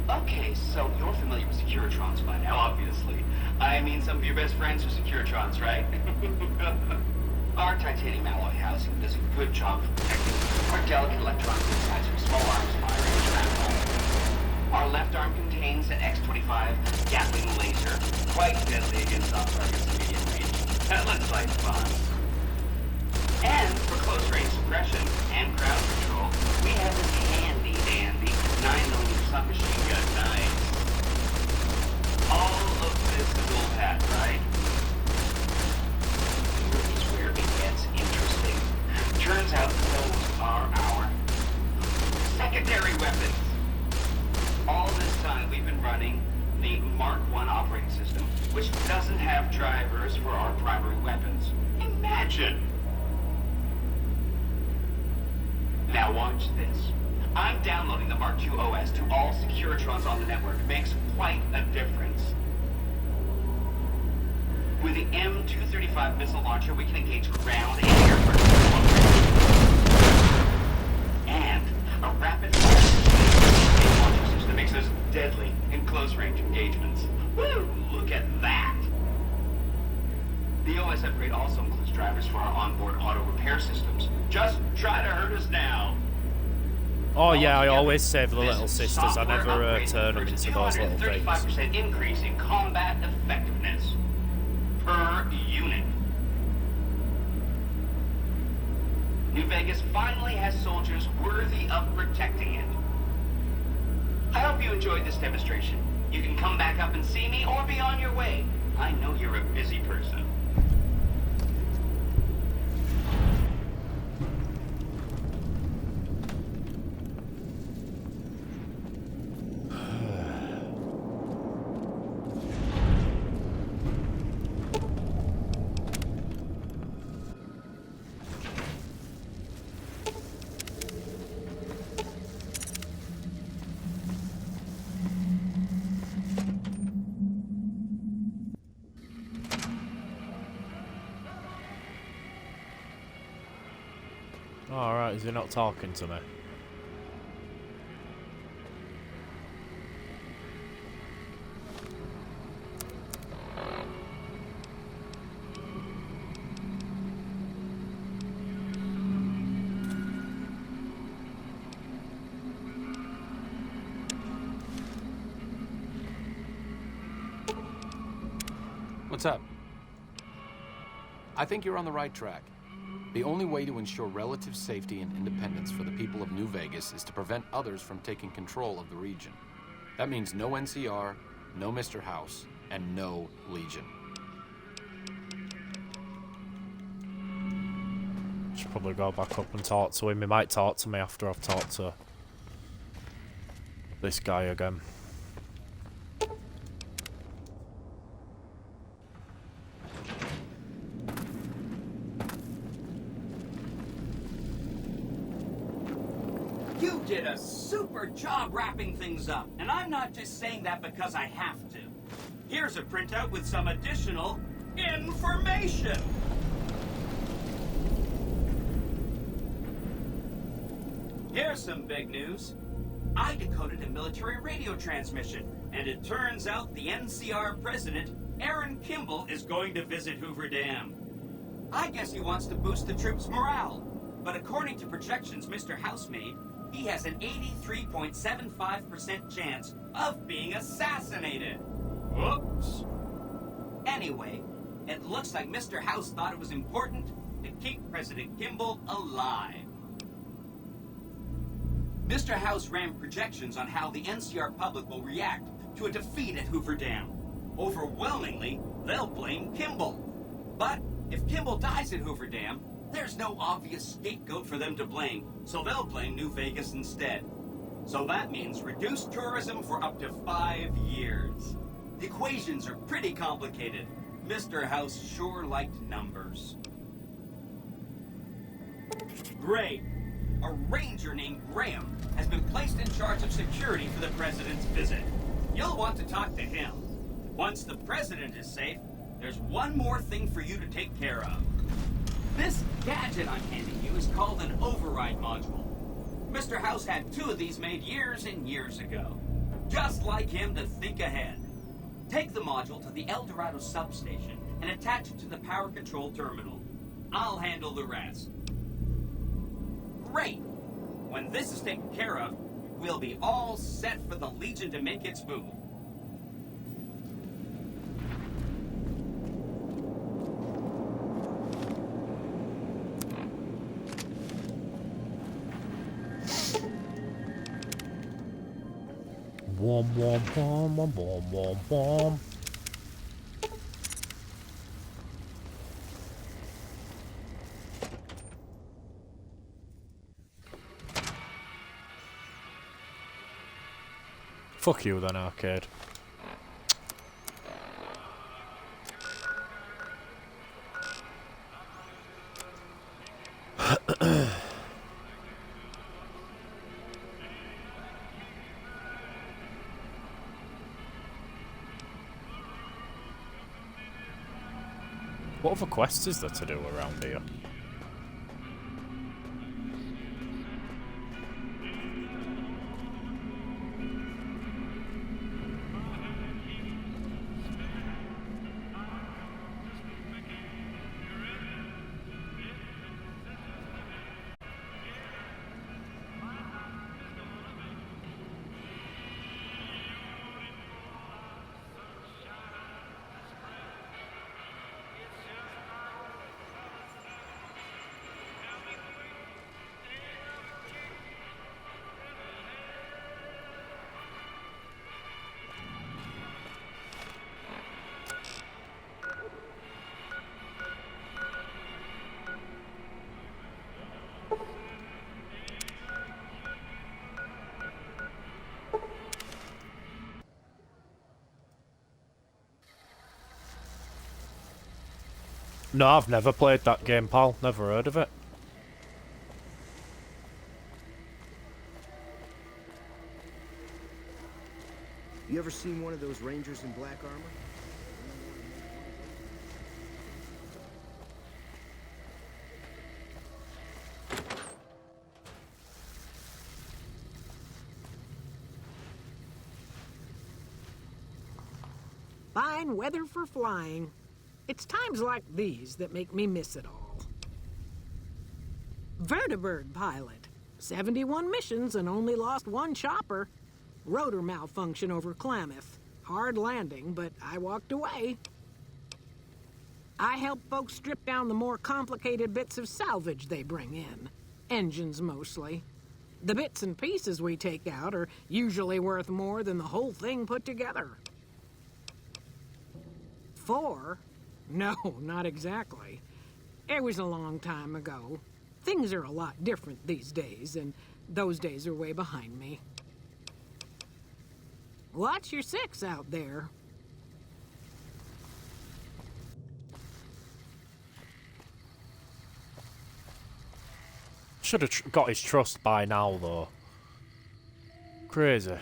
Okay, so you're familiar with Securitrons by now, obviously. I mean, some of your best friends are Securitrons, right? Our titanium alloy housing does a good job of protecting our delicate electronic insides from small arms firing shrapnel. Our left arm contains an X-25 Gatling laser, quite deadly against soft targets in medium range. That looks like fun. And for close-range suppression and crowd control, we have this handy-dandy 9mm submachine gun. Nice. All of this is old hat, right? Here is where it gets interesting. Turns out those are our secondary weapons. All this time we've been running the Mark I operating system, which doesn't have drivers for our primary weapons. Imagine! Now watch this. I'm downloading the Mark II OS to all Securitrons on the network. Makes quite a difference. With the M235 missile launcher, we can engage ground and air and a rapid-fire launcher system makes us deadly in close-range engagements. Woo! Look at that! The OS upgrade also includes drivers for our onboard auto repair systems. Just try to hurt us now. Oh yeah, I always save the little sisters. I never turn them into those little things. 35% increase in combat effectiveness per unit. New Vegas finally has soldiers worthy of protecting it. I hope you enjoyed this demonstration. You can come back up and see me or be on your way. I know you're a busy person. Alright, is he not talking to me? What's up? I think you're on the right track. The only way to ensure relative safety and independence for the people of New Vegas is to prevent others from taking control of the region. That means no NCR, no Mr. House, and no Legion. Should probably go back up and talk to him. He might talk to me after I've talked to this guy again. You did a super job wrapping things up, and I'm not just saying that because I have to. Here's a printout with some additional information. Here's some big news. I decoded a military radio transmission, and it turns out the NCR president, Aaron Kimball, is going to visit Hoover Dam. I guess he wants to boost the troops' morale, but according to projections Mr. House made, he has an 83.75% chance of being assassinated. Whoops. Anyway, it looks like Mr. House thought it was important to keep President Kimball alive. Mr. House ran projections on how the NCR public will react to a defeat at Hoover Dam. Overwhelmingly, they'll blame Kimball. But if Kimball dies at Hoover Dam, there's no obvious scapegoat for them to blame, so they'll blame New Vegas instead. So that means reduced tourism for up to 5 years. The equations are pretty complicated. Mr. House sure liked numbers. Great. A ranger named Graham has been placed in charge of security for the president's visit. You'll want to talk to him. Once the president is safe, there's one more thing for you to take care of. This gadget I'm handing you is called an override module. Mr. House had 2 of these made years and years ago. Just like him to think ahead. Take the module to the El Dorado substation and attach it to the power control terminal. I'll handle the rest. Great! When this is taken care of, we'll be all set for the Legion to make its move. Wom wom wom wom wom wom wom. Fuck you then, arcade. What other quests is there to do around here? No, I've never played that game, pal. Never heard of it. You ever seen one of those Rangers in black armor? Fine weather for flying. It's times like these that make me miss it all. Vertibird pilot. 71 missions and only lost one chopper. Rotor malfunction over Klamath. Hard landing, but I walked away. I help folks strip down the more complicated bits of salvage they bring in. Engines mostly. The bits and pieces we take out are usually worth more than the whole thing put together. 4? No, not exactly. It was a long time ago. Things are a lot different these days, and those days are way behind me. Watch your 6 out there. Should have got his trust by now, though. Crazy.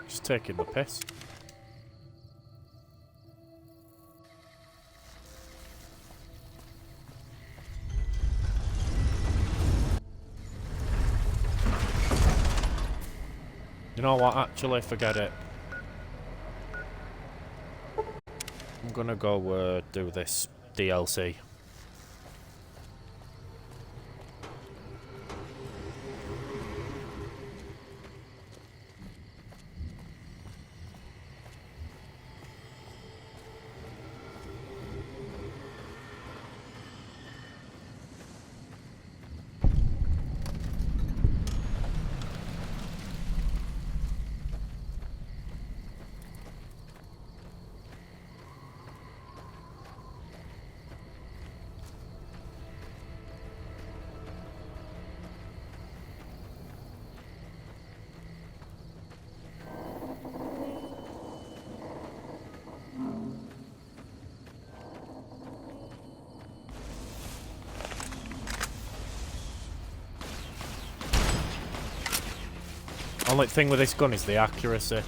Just taking the piss. You know what, actually, forget it. I'm gonna go do this DLC. Only thing with this gun is the accuracy.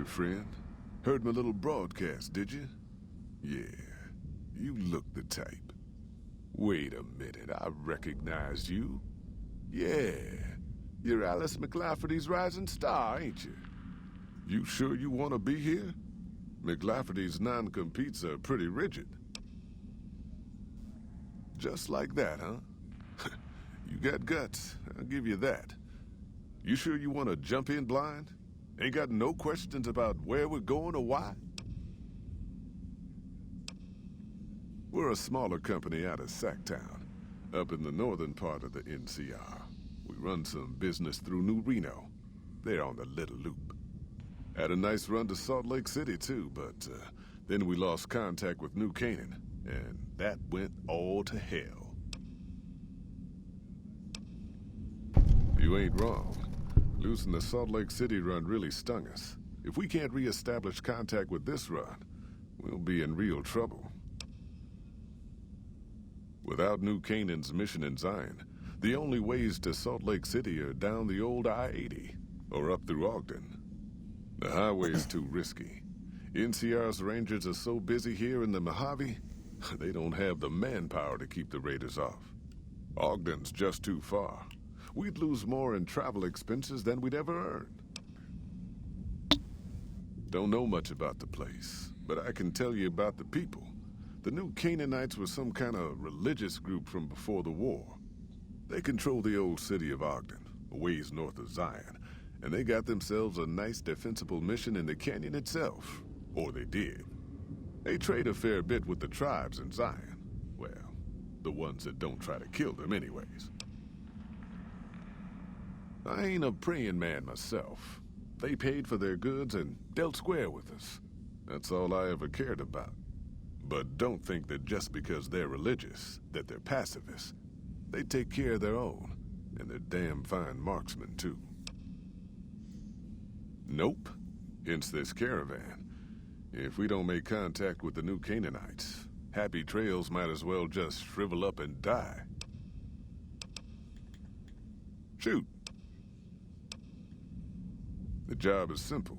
Howdy, friend. Heard my little broadcast, did you? Yeah, you look the type. Wait a minute, I recognize you. Yeah, you're Alice McLafferty's rising star, ain't you? You sure you want to be here? McLafferty's non-competes are pretty rigid. Just like that, huh? You got guts, I'll give you that. You sure you want to jump in blind? Ain't got no questions about where we're going or why? We're a smaller company out of Sacktown, up in the northern part of the NCR. We run some business through New Reno. They're on the Little Loop. Had a nice run to Salt Lake City, too, but then we lost contact with New Canaan, and that went all to hell. You ain't wrong. Losing the Salt Lake City run really stung us. If we can't re-establish contact with this run, we'll be in real trouble. Without New Canaan's mission in Zion, the only ways to Salt Lake City are down the old I-80, or up through Ogden. The highway's too risky. NCR's rangers are so busy here in the Mojave, they don't have the manpower to keep the raiders off. Ogden's just too far. We'd lose more in travel expenses than we'd ever earn. Don't know much about the place, but I can tell you about the people. The New Canaanites were some kind of religious group from before the war. They control the old city of Ogden, a ways north of Zion, and they got themselves a nice defensible mission in the canyon itself. Or they did. They trade a fair bit with the tribes in Zion. Well, the ones that don't try to kill them anyways. I ain't a praying man myself. They paid for their goods and dealt square with us. That's all I ever cared about. But don't think that just because they're religious, that they're pacifists. They take care of their own, and they're damn fine marksmen, too. Nope. Hence this caravan. If we don't make contact with the New Canaanites, Happy Trails might as well just shrivel up and die. Shoot. The job is simple.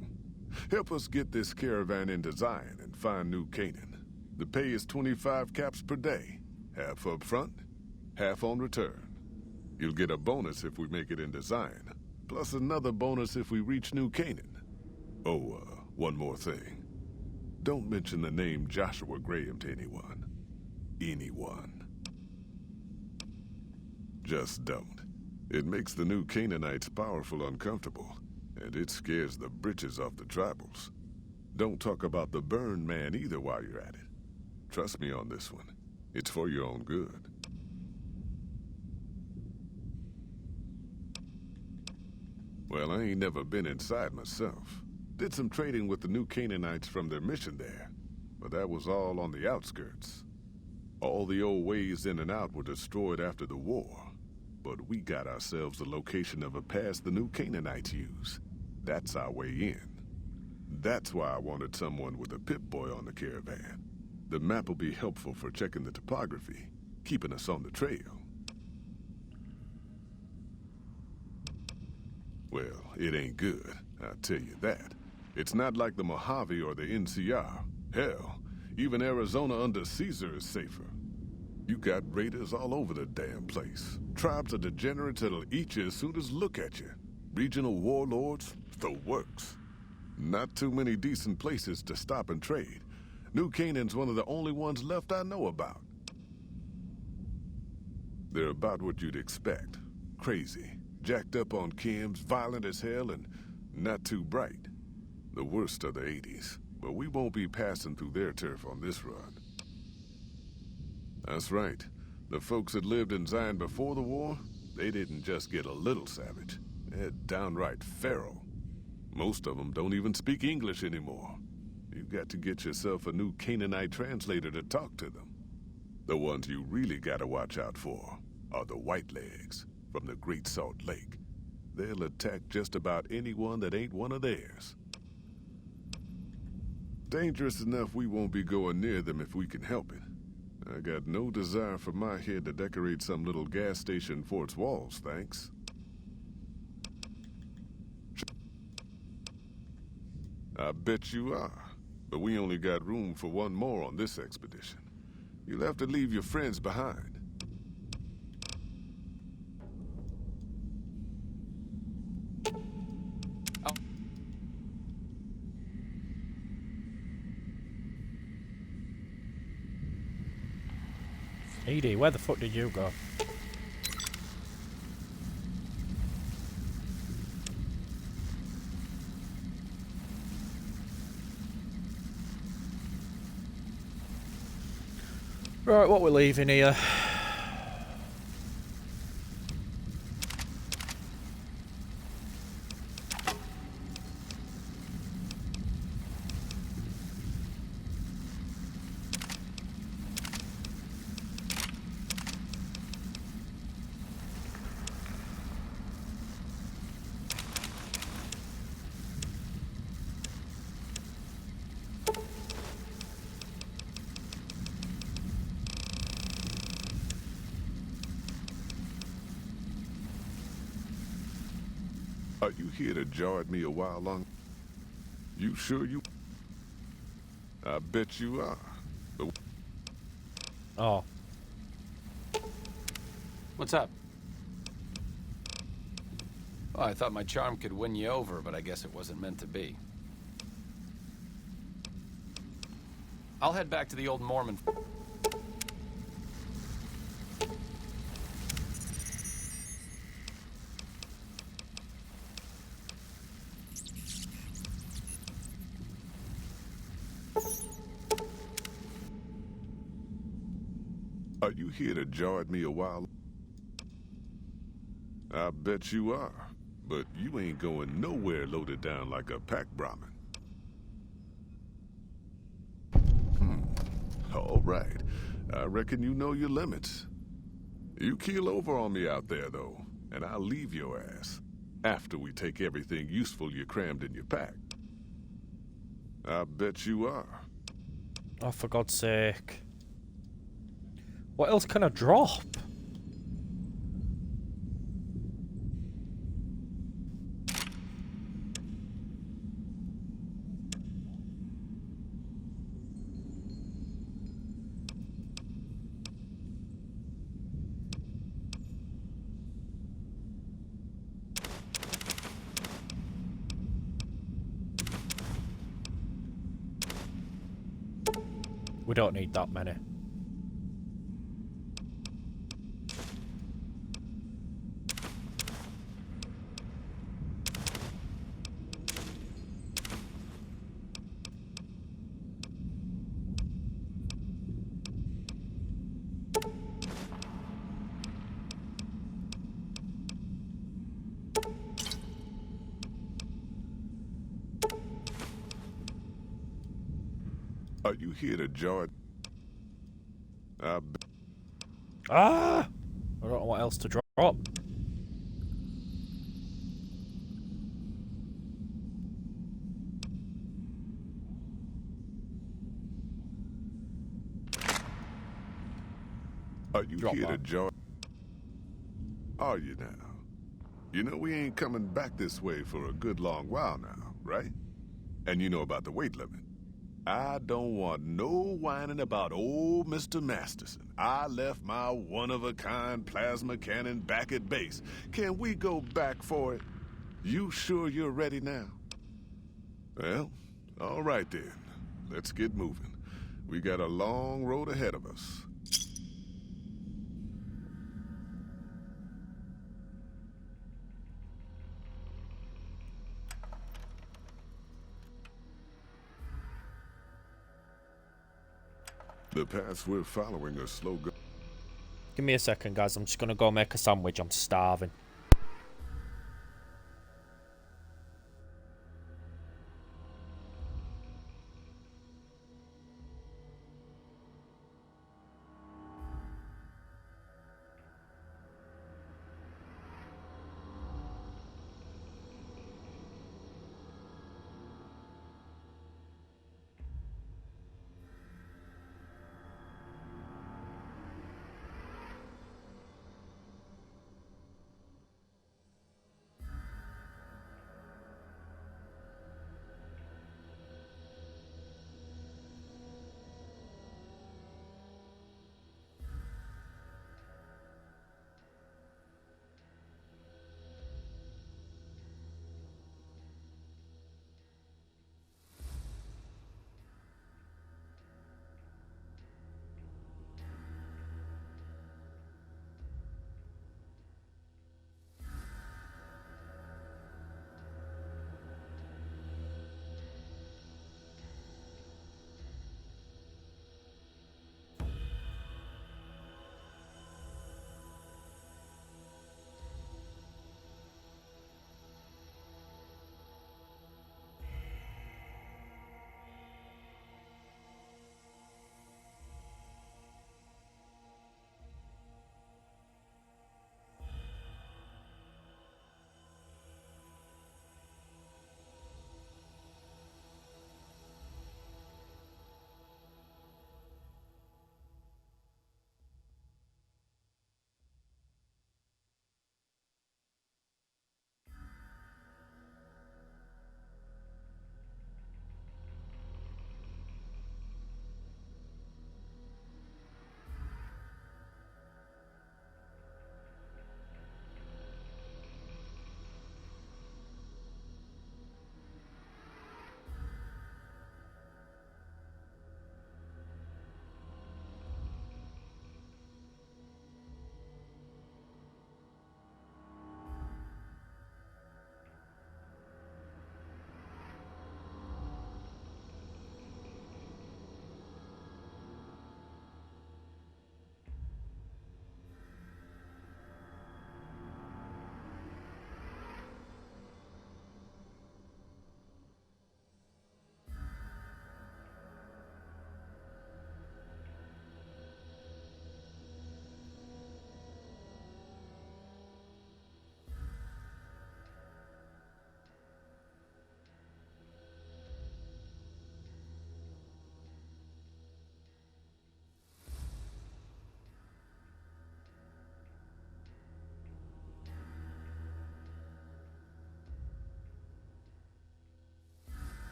Help us get this caravan into Zion and find New Canaan. The pay is 25 caps per day. Half up front, half on return. You'll get a bonus if we make it into Zion, plus another bonus if we reach New Canaan. Oh, one more thing. Don't mention the name Joshua Graham to anyone. Anyone. Just don't. It makes the New Canaanites powerful uncomfortable, and it scares the britches off the tribals. Don't talk about the Burn Man either while you're at it. Trust me on this one. It's for your own good. Well, I ain't never been inside myself. Did some trading with the New Canaanites from their mission there, but that was all on the outskirts. All the old ways in and out were destroyed after the war, but we got ourselves the location of a pass the New Canaanites use. That's our way in. That's why I wanted someone with a Pip-Boy on the caravan. The map will be helpful for checking the topography, keeping us on the trail. Well, it ain't good, I'll tell you that. It's not like the Mojave or the NCR. Hell, even Arizona under Caesar is safer. You got raiders all over the damn place. Tribes of degenerates that'll eat you as soon as look at you. Regional warlords, the works. Not too many decent places to stop and trade. New Canaan's one of the only ones left I know about. They're about what you'd expect. Crazy, jacked up on chems, violent as hell, and not too bright. The worst of the 80s, but we won't be passing through their turf on this run. That's right. The folks that lived in Zion before the war, they didn't just get a little savage. They're downright feral. Most of them don't even speak English anymore. You got to get yourself a New Canaanite translator to talk to them. The ones you really gotta watch out for are the Whitelegs from the Great Salt Lake. They'll attack just about anyone that ain't one of theirs. Dangerous enough we won't be going near them if we can help it. I got no desire for my head to decorate some little gas station fort's walls, thanks. I bet you are. But we only got room for one more on this expedition. You'll have to leave your friends behind. Edie, where the fuck did you go? Right, what we're leaving here. Are you here to jar at me a while longer? You sure you... I bet you are. But... Oh. What's up? Oh, I thought my charm could win you over, but I guess it wasn't meant to be. I'll head back to the old Mormon... Are you here to jar at me a while? I bet you are. But you ain't going nowhere loaded down like a pack Brahmin. All right. I reckon you know your limits. You keel over on me out there, though, and I'll leave your ass. After we take everything useful you crammed in your pack. I bet you are. Oh, for God's sake. What else can I drop? We don't need that many. Are you here to jar? Ah! I don't know what else to drop. Are you here to jar? Are you now? You know we ain't coming back this way for a good long while now, right? And you know about the weight limit. I don't want no whining about old Mr. Masterson. I left my one-of-a-kind plasma cannon back at base. Can we go back for it? You sure you're ready now? Well, all right then. Let's get moving. We got a long road ahead of us. The paths we're following are slow go. Give me a second, guys. I'm just gonna go make a sandwich. I'm starving.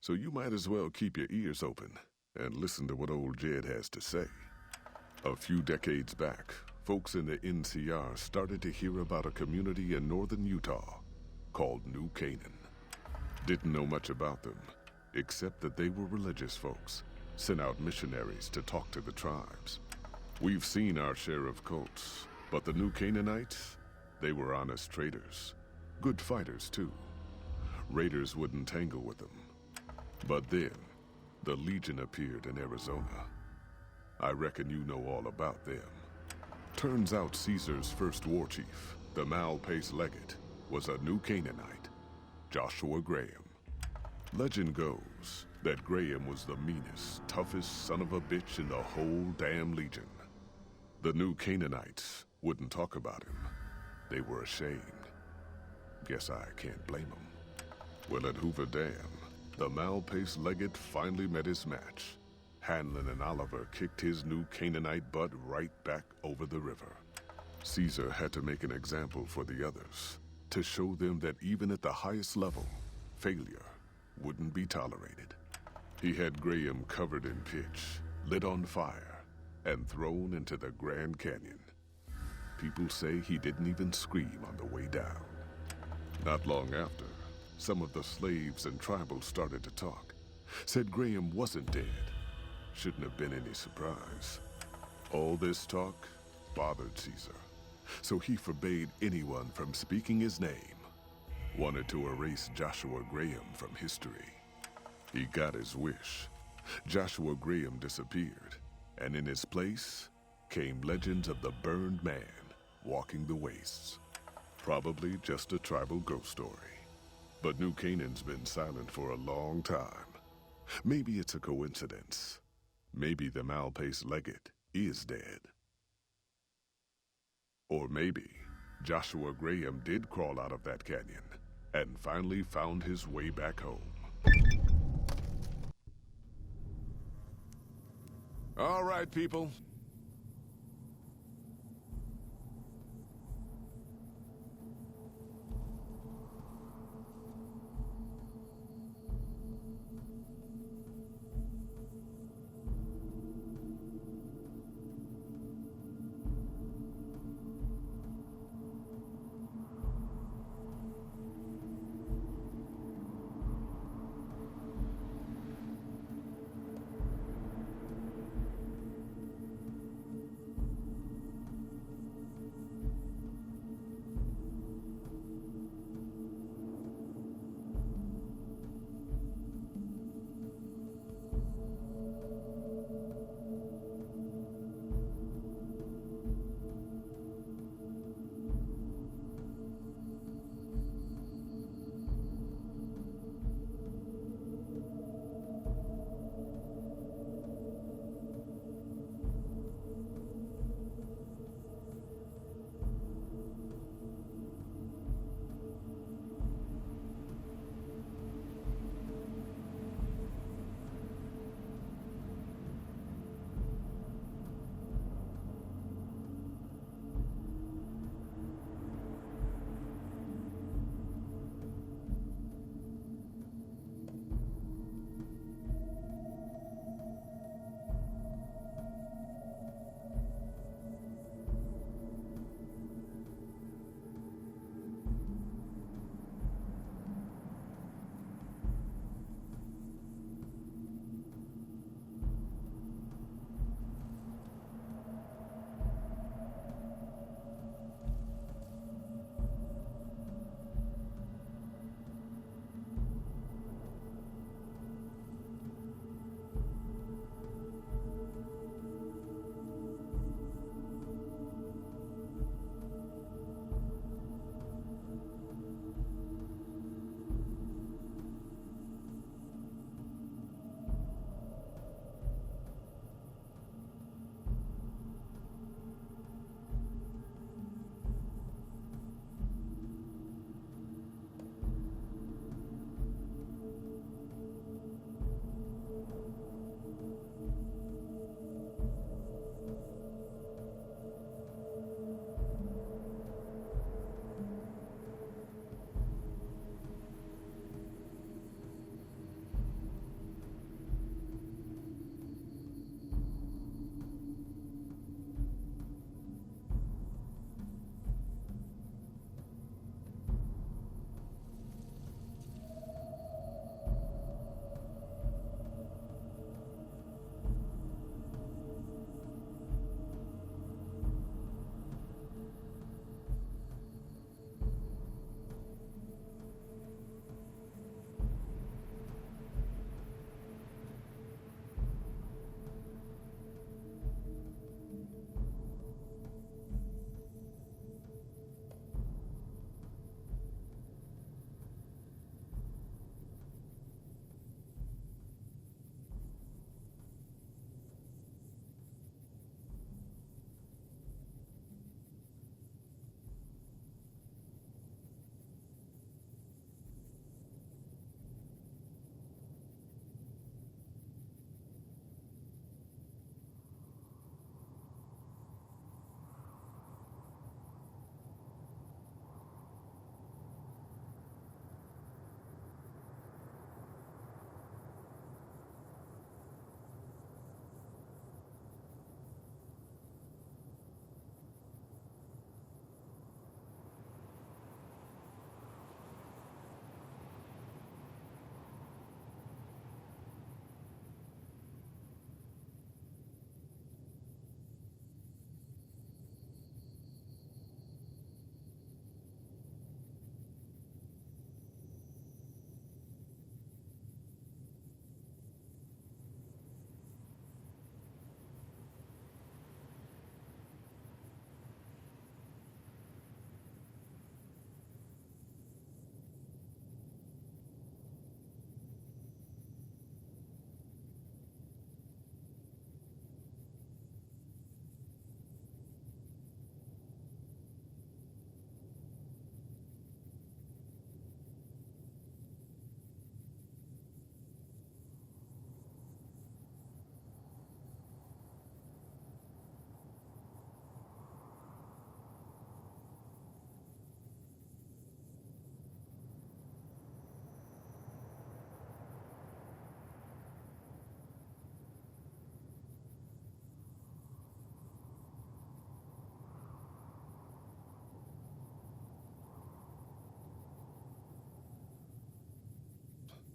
so you might as well keep your ears open and listen to what old Jed has to say. A few decades back, folks in the NCR started to hear about a community in northern Utah called New Canaan. Didn't know much about them, except that they were religious folks, sent out missionaries to talk to the tribes. We've seen our share of cults, but the New Canaanites, they were honest traders. Good fighters, too. Raiders wouldn't tangle with them. But then, the Legion appeared in Arizona. I reckon you know all about them. Turns out Caesar's first war chief, the Malpace Legate, was a New Canaanite, Joshua Graham. Legend goes that Graham was the meanest, toughest son of a bitch in the whole damn Legion. The New Canaanites wouldn't talk about him. They were ashamed. Guess I can't blame them. Well, at Hoover Dam, the Malpace Legate finally met his match. Hanlon and Oliver kicked his New Canaanite butt right back over the river. Caesar had to make an example for the others, to show them that even at the highest level, failure wouldn't be tolerated. He had Graham covered in pitch, lit on fire, and thrown into the Grand Canyon. People say he didn't even scream on the way down. Not long after, some of the slaves and tribals started to talk. Said Graham wasn't dead. Shouldn't have been any surprise. All this talk bothered Caesar, so he forbade anyone from speaking his name. Wanted to erase Joshua Graham from history. He got his wish. Joshua Graham disappeared, and in his place came legends of the burned man walking the wastes. Probably just a tribal ghost story. But New Canaan's been silent for a long time. Maybe it's a coincidence. Maybe the Malpace Legate is dead. Or maybe Joshua Graham did crawl out of that canyon and finally found his way back home. All right, people.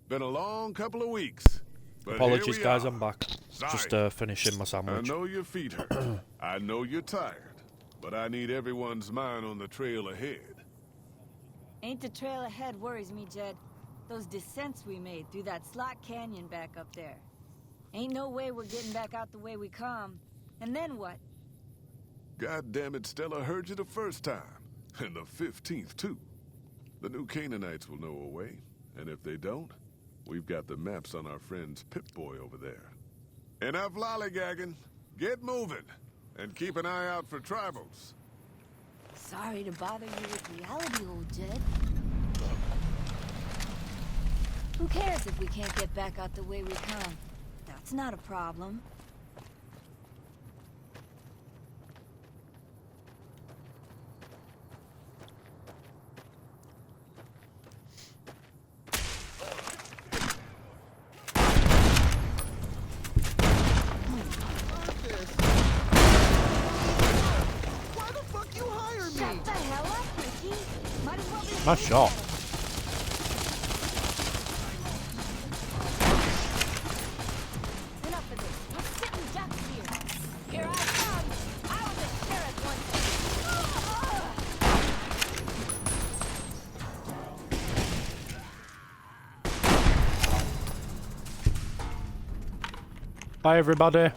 Been a long couple of weeks. But Apologies, here we guys, are. I'm back. Sorry. Just finishing my sandwich. I know your feet hurt. I know you're tired. But I need everyone's mind on the trail ahead. Ain't the trail ahead worries me, Jed. Those descents we made through that slot canyon back up there. Ain't no way we're getting back out the way we come. And then what? God damn it, Stella heard you the first time. And the 15th, too. The new Canaanites will know a way. And if they don't, we've got the maps on our friend's Pip-Boy over there. Enough lollygagging. Get moving. And keep an eye out for tribals. Sorry to bother you with reality, old Jed. Who cares if we can't get back out the way we come? That's not a problem. Nice shot. Enough of this. We're sitting ducks here. Here I come. I was a sheriff once. Bye, everybody.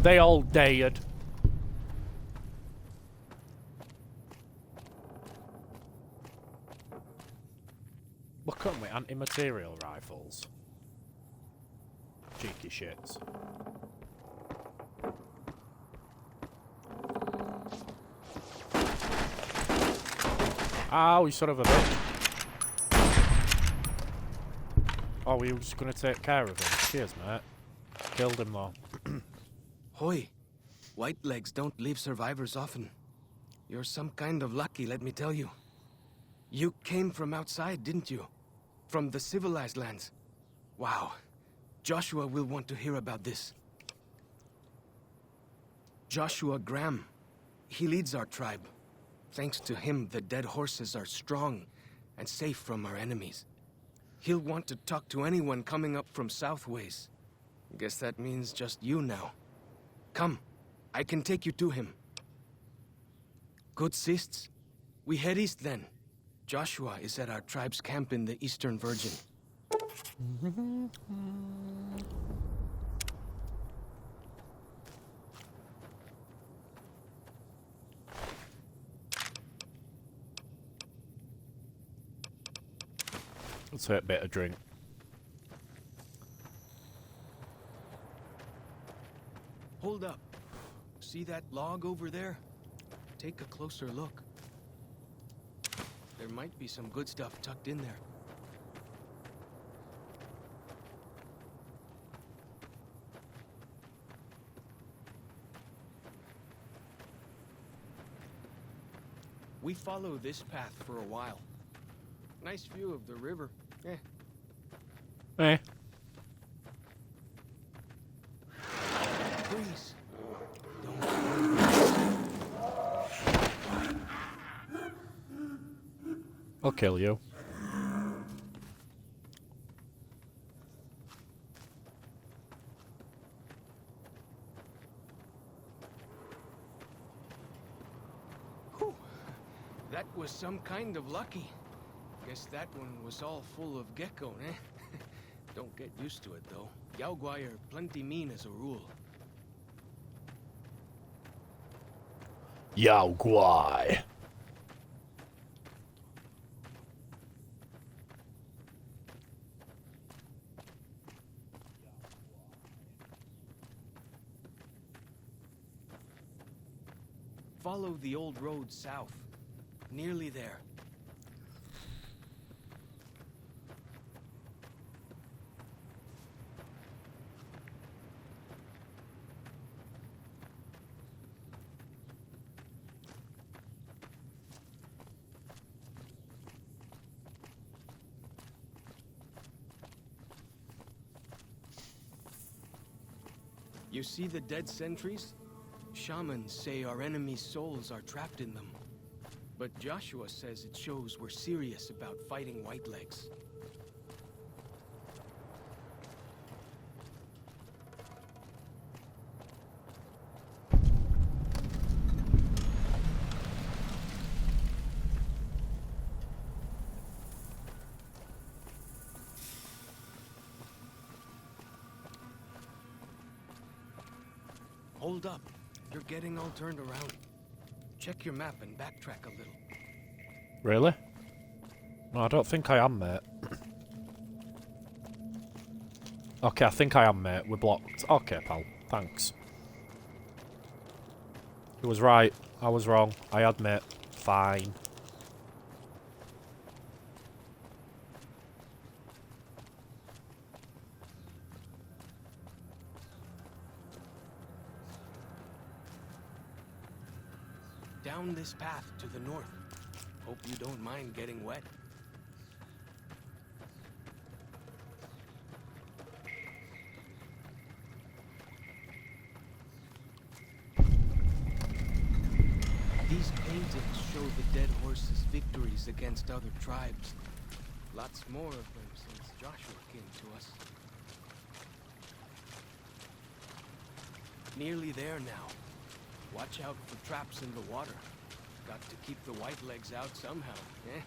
They all dared. Look at me, anti-material rifles. Cheeky shits. Ow, you son of a bitch. Oh, we were just gonna take care of him. Cheers, mate. Killed him though. Hoy, white legs don't leave survivors often. You're some kind of lucky, let me tell you. You came from outside, didn't you? From the civilized lands. Wow. Joshua will want to hear about this. Joshua Graham. He leads our tribe. Thanks to him, the dead horses are strong and safe from our enemies. He'll want to talk to anyone coming up from Southways. Guess that means just you now. Come, I can take you to him. Good sists. We head east then. Joshua is at our tribe's camp in the Eastern Virgin. Let's have a bit of drink. Hold up. See that log over there? Take a closer look. There might be some good stuff tucked in there. We follow this path for a while. Nice view of the river. Eh. Please. I'll kill you. Whew. That was some kind of lucky. Guess that one was all full of gecko, eh? Don't get used to it, though. Yaoguai are plenty mean as a rule. Yaoguai. Follow the old road south. Nearly there. You see the dead sentries? Shamans say our enemies' souls are trapped in them. But Joshua says it shows we're serious about fighting Whitelegs. Hold up. You're getting all turned around. Check your map and backtrack a little. Really? No, I don't think I am, mate. Okay, I think I am, mate. We're blocked. Okay, pal. Thanks. He was right. I was wrong. I admit. Fine. Down this path to the north. Hope you don't mind getting wet. These paintings show the dead horses' victories against other tribes. Lots more of them since Joshua came to us. Nearly there now. Watch out for traps in the water. Got to keep the Whitelegs out somehow, eh?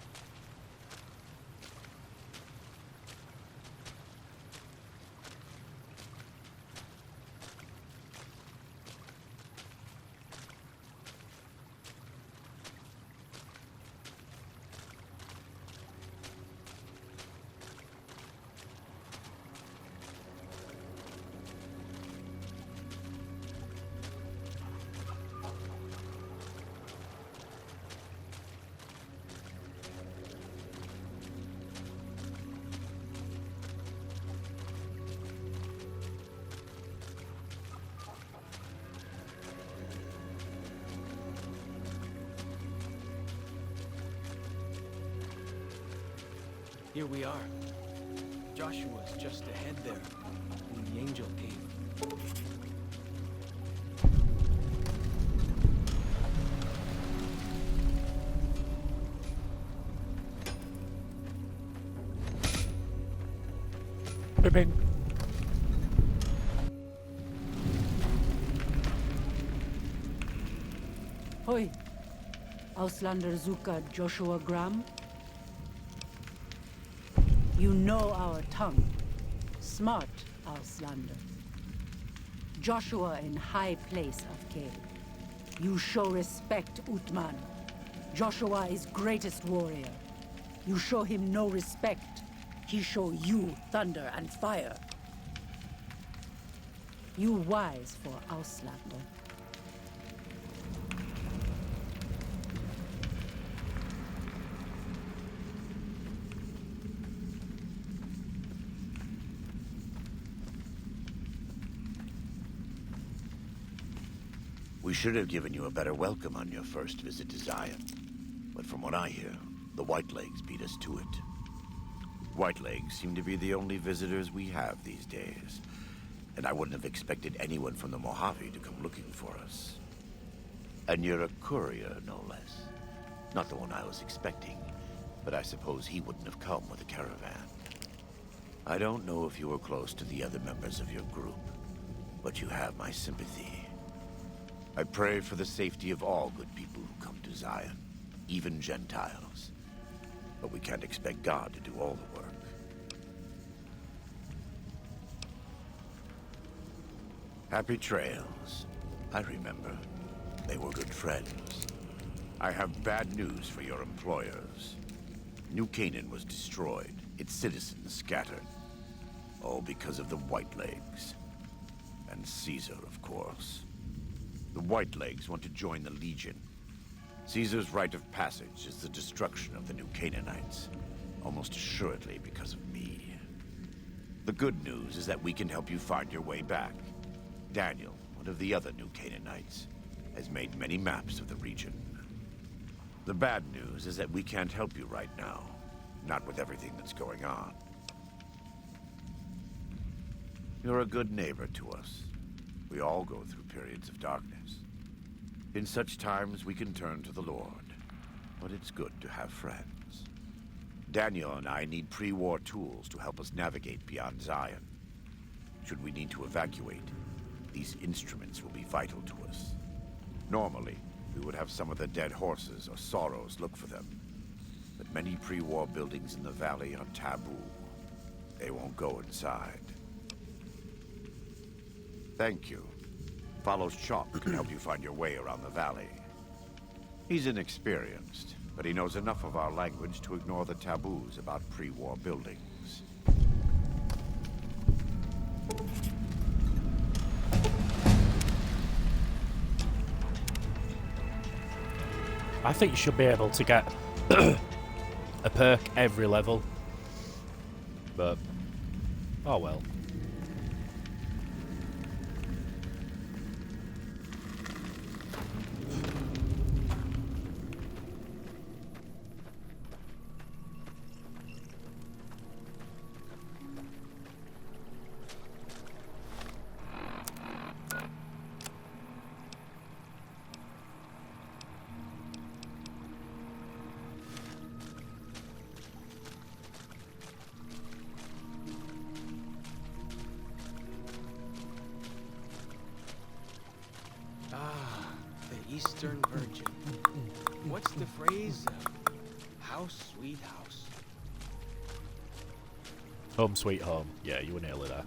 Here we are. Joshua's just ahead there, in the Angel Cave. Bing. Hoi. Auslander Zuka Joshua Graham. You know our tongue. Smart, Auslander. Joshua in high place of Kale. You show respect, Utman. Joshua is greatest warrior. You show him no respect. He show you thunder and fire. You wise for Auslander. We should have given you a better welcome on your first visit to Zion. But from what I hear, the Whitelegs beat us to it. Whitelegs seem to be the only visitors we have these days. And I wouldn't have expected anyone from the Mojave to come looking for us. And you're a courier, no less. Not the one I was expecting, but I suppose he wouldn't have come with a caravan. I don't know if you were close to the other members of your group, but you have my sympathy. I pray for the safety of all good people who come to Zion, even Gentiles. But we can't expect God to do all the work. Happy trails. I remember. They were good friends. I have bad news for your employers. New Canaan was destroyed, its citizens scattered. All because of the Whitelegs. And Caesar, of course. The Whitelegs want to join the Legion. Caesar's rite of passage is the destruction of the New Canaanites, almost assuredly because of me. The good news is that we can help you find your way back. Daniel, one of the other New Canaanites, has made many maps of the region. The bad news is that we can't help you right now, not with everything that's going on. You're a good neighbor to us. We all go through periods of darkness. In such times, we can turn to the Lord. But it's good to have friends. Daniel and I need pre-war tools to help us navigate beyond Zion. Should we need to evacuate, these instruments will be vital to us. Normally, we would have some of the dead horses or sorrows look for them. But many pre-war buildings in the valley are taboo. They won't go inside. Thank you. Follows Chalk can help you find your way around the valley. He's inexperienced, but he knows enough of our language to ignore the taboos about pre-war buildings. I think you should be able to get a perk every level. But, oh well. Eastern Virgin. What's the phrase? House, sweet house. Home sweet home. Yeah, you were nearly there.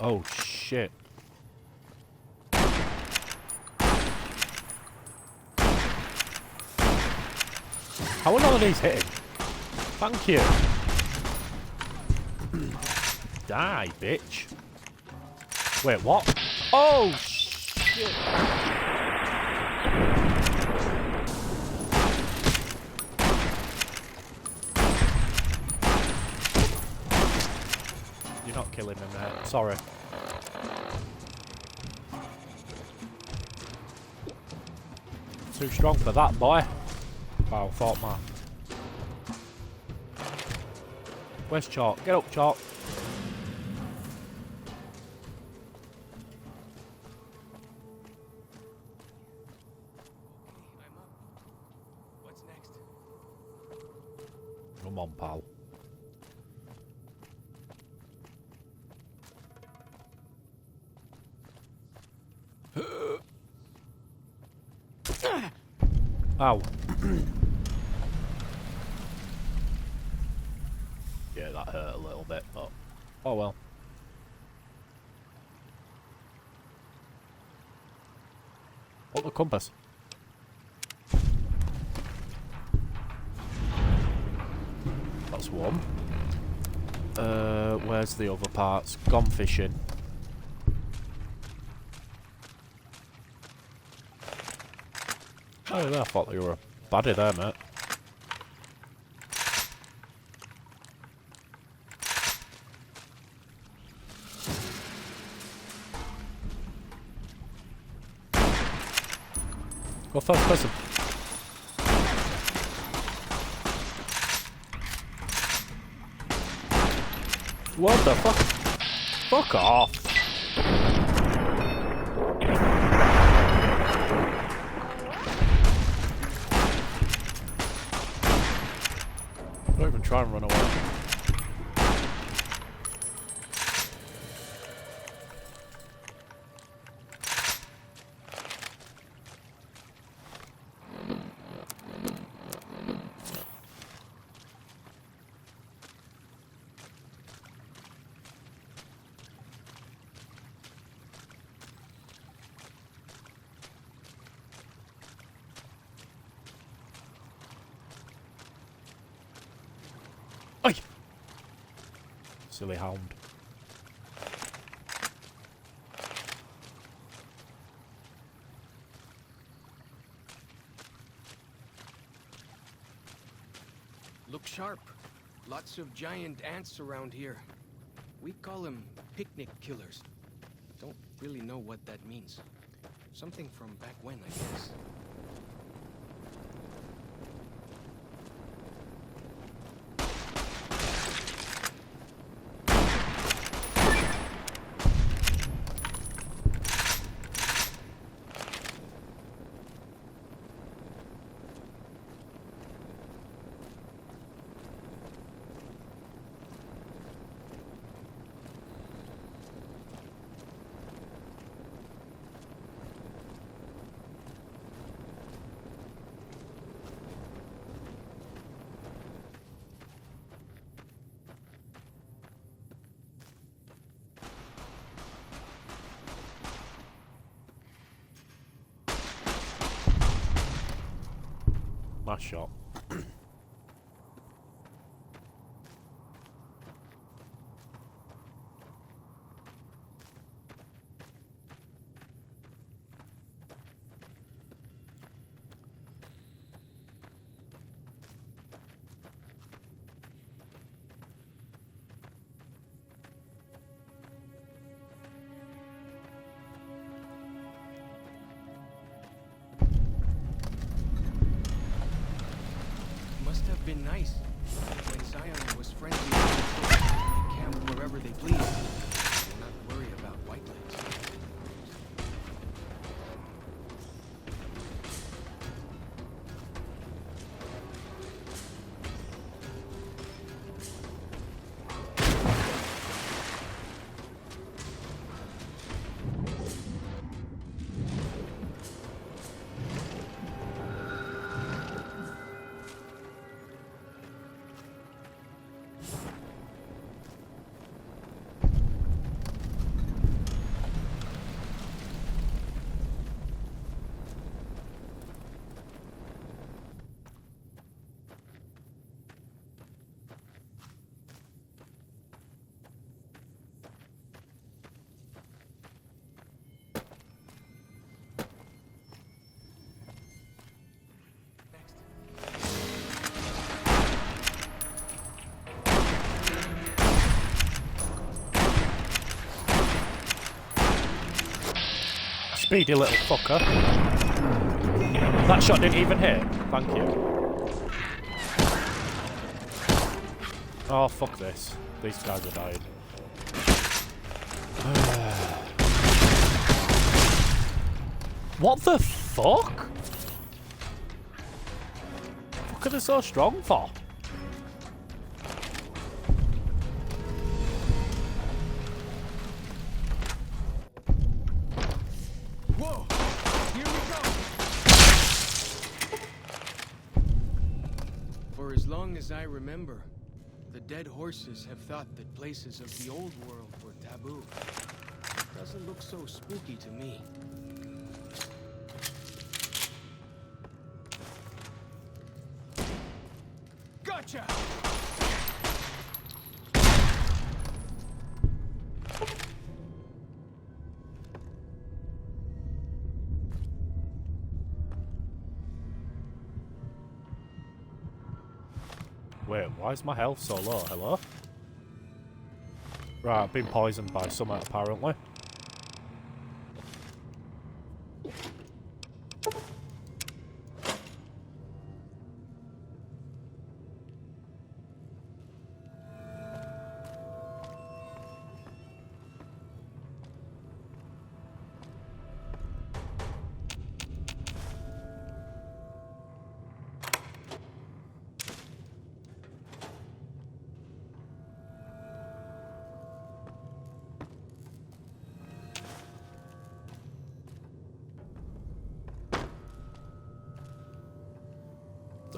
Oh shit. How are none of these hitting? Thank you. Die, bitch. Wait, what? Oh shit. You're not killing me, mate. Sorry. Too strong for that, boy. Wow, thought man. Where's Chalk? Get up, Chalk. What's next? Come on, pal. Ow. Yeah, that hurt a little bit, but oh well. What the compass? That's one. Where's the other parts? Gone fishing. Oh, yeah, I thought you were a baddie there, mate. Go first person. What the fuck? Fuck off. try and run away. Oi! Silly hound. Look sharp. Lots of giant ants around here. We call them picnic killers. Don't really know what that means. Something from back when, I guess. Nice shot. Must have been nice when Zion was friendly with the camp wherever they pleased. And not worry about whitelegs. Speedy little fucker. That shot didn't even hit. Thank you. Oh, fuck this. These guys are dying. What the fuck? What are they so strong for? Whoa! Here we go! For as long as I remember, the dead horses have thought that places of the old world were taboo. Doesn't look so spooky to me. Gotcha! Wait, why is my health so low? Hello? Right, I've been poisoned by something apparently.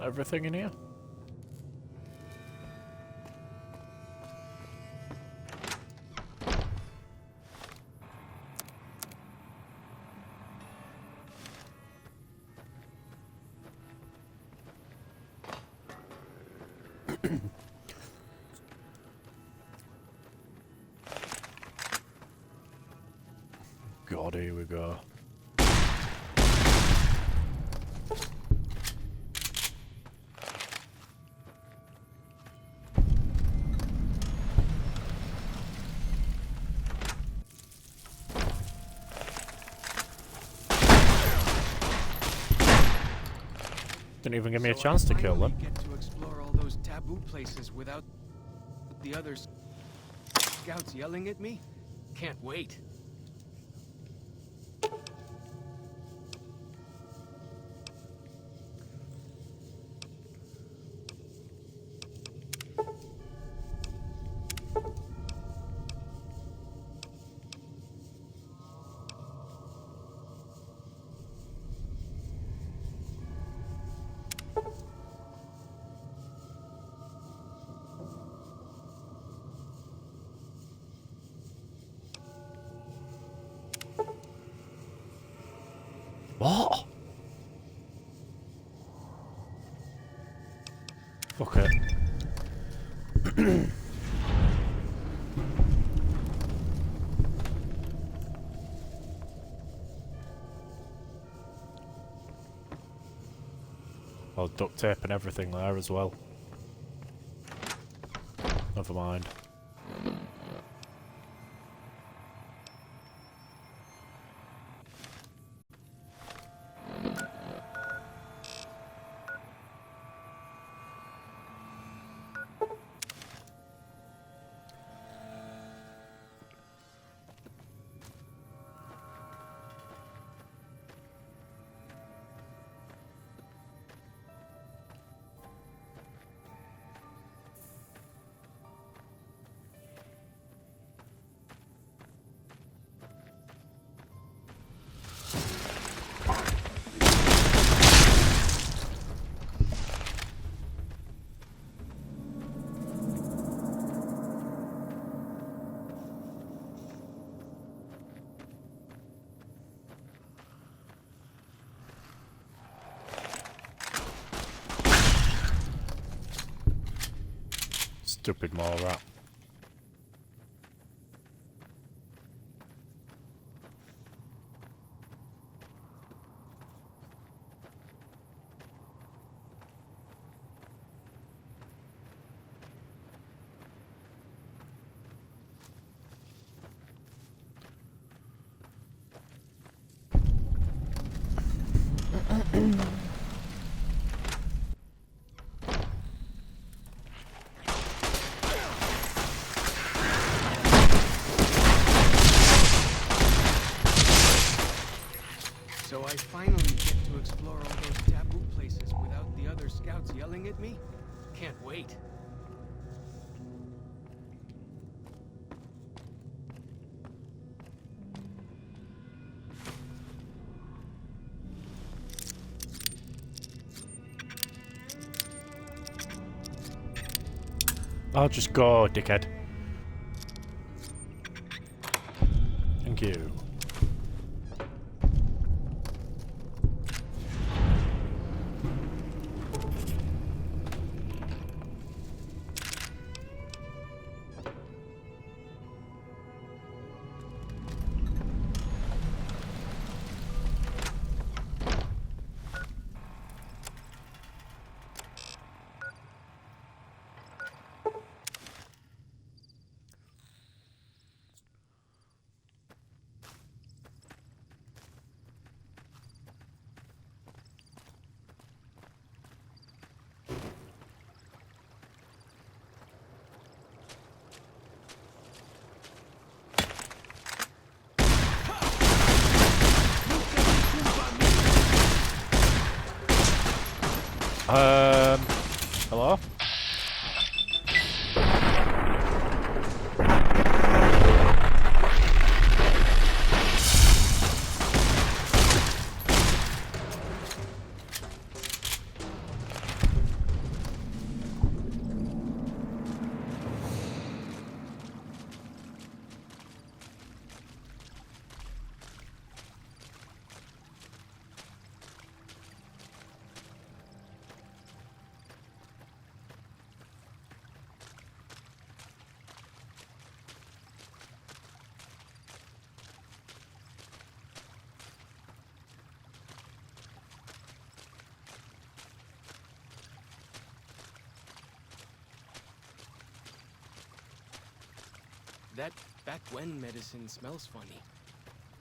that everything in here? God, here we go. Didn't even give me a chance to kill them. Get to explore all those taboo places without the other scouts yelling at me? Can't wait. What? Okay. Oh, duct tape and everything there as well. Never mind. Stupid mole rat. So I finally get to explore all those taboo places without the other scouts yelling at me? Can't wait. I'll just go, dickhead. Thank you. That back when medicine smells funny.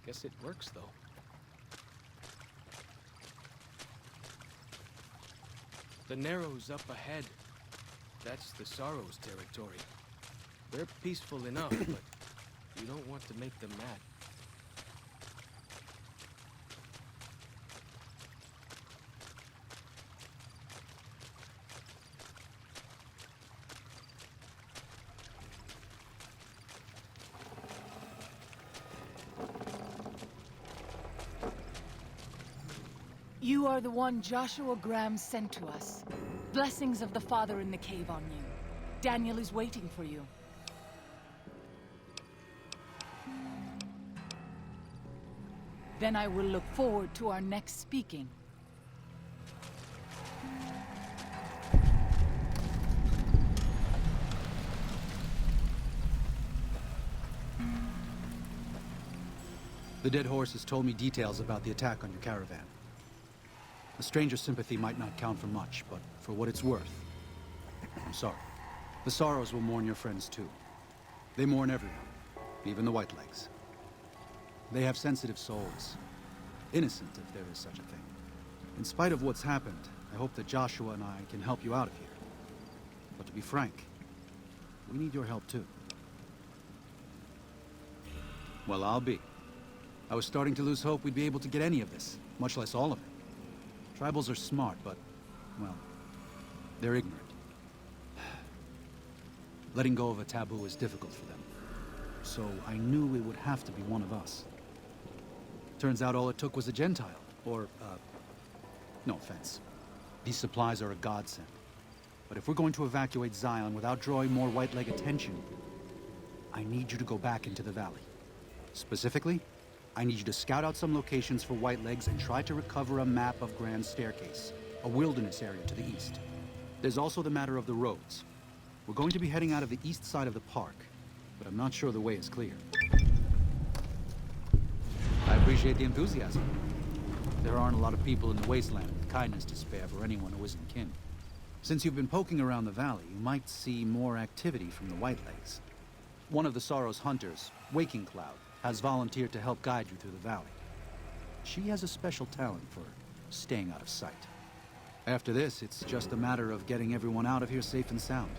Guess it works, though. The Narrows up ahead. That's the Sorrows territory. They're peaceful enough, but you don't want to make them mad. You are the one Joshua Graham sent to us. Blessings of the Father in the cave on you. Daniel is waiting for you. Then I will look forward to our next speaking. The dead horse has told me details about the attack on your caravan. A stranger's sympathy might not count for much, but for what it's worth, I'm sorry. The Sorrows will mourn your friends too. They mourn everyone, even the Whitelegs. They have sensitive souls. Innocent, if there is such a thing. In spite of what's happened, I hope that Joshua and I can help you out of here. But to be frank, we need your help too. Well, I'll be. I was starting to lose hope we'd be able to get any of this, much less all of it. Tribals are smart, but, well, they're ignorant. Letting go of a taboo is difficult for them. So I knew it would have to be one of us. Turns out all it took was a Gentile, or, no offense. These supplies are a godsend. But if we're going to evacuate Zion without drawing more White-Leg attention, I need you to go back into the valley. Specifically, I need you to scout out some locations for Whitelegs and try to recover a map of Grand Staircase, a wilderness area to the east. There's also the matter of the roads. We're going to be heading out of the east side of the park, but I'm not sure the way is clear. I appreciate the enthusiasm. There aren't a lot of people in the wasteland with kindness to spare for anyone who isn't kin. Since you've been poking around the valley, you might see more activity from the Whitelegs. One of the Sorrows hunters, Waking Cloud, has volunteered to help guide you through the valley. She has a special talent for staying out of sight. After this, it's just a matter of getting everyone out of here safe and sound.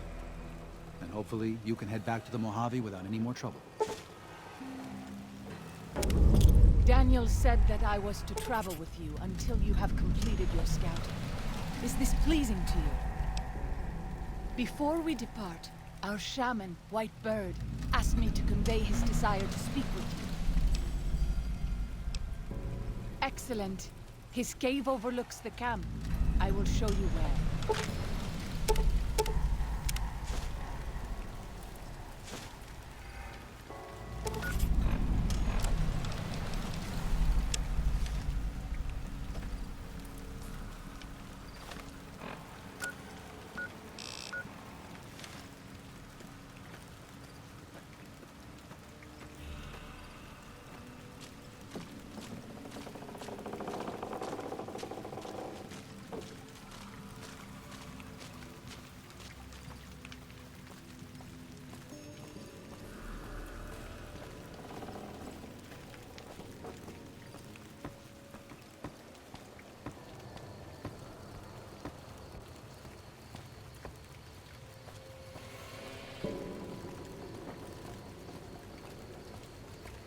And hopefully, you can head back to the Mojave without any more trouble. Daniel said that I was to travel with you until you have completed your scouting. Is this pleasing to you? Before we depart, our shaman, White Bird, asked me to convey his desire to speak with you. Excellent. His cave overlooks the camp. I will show you where.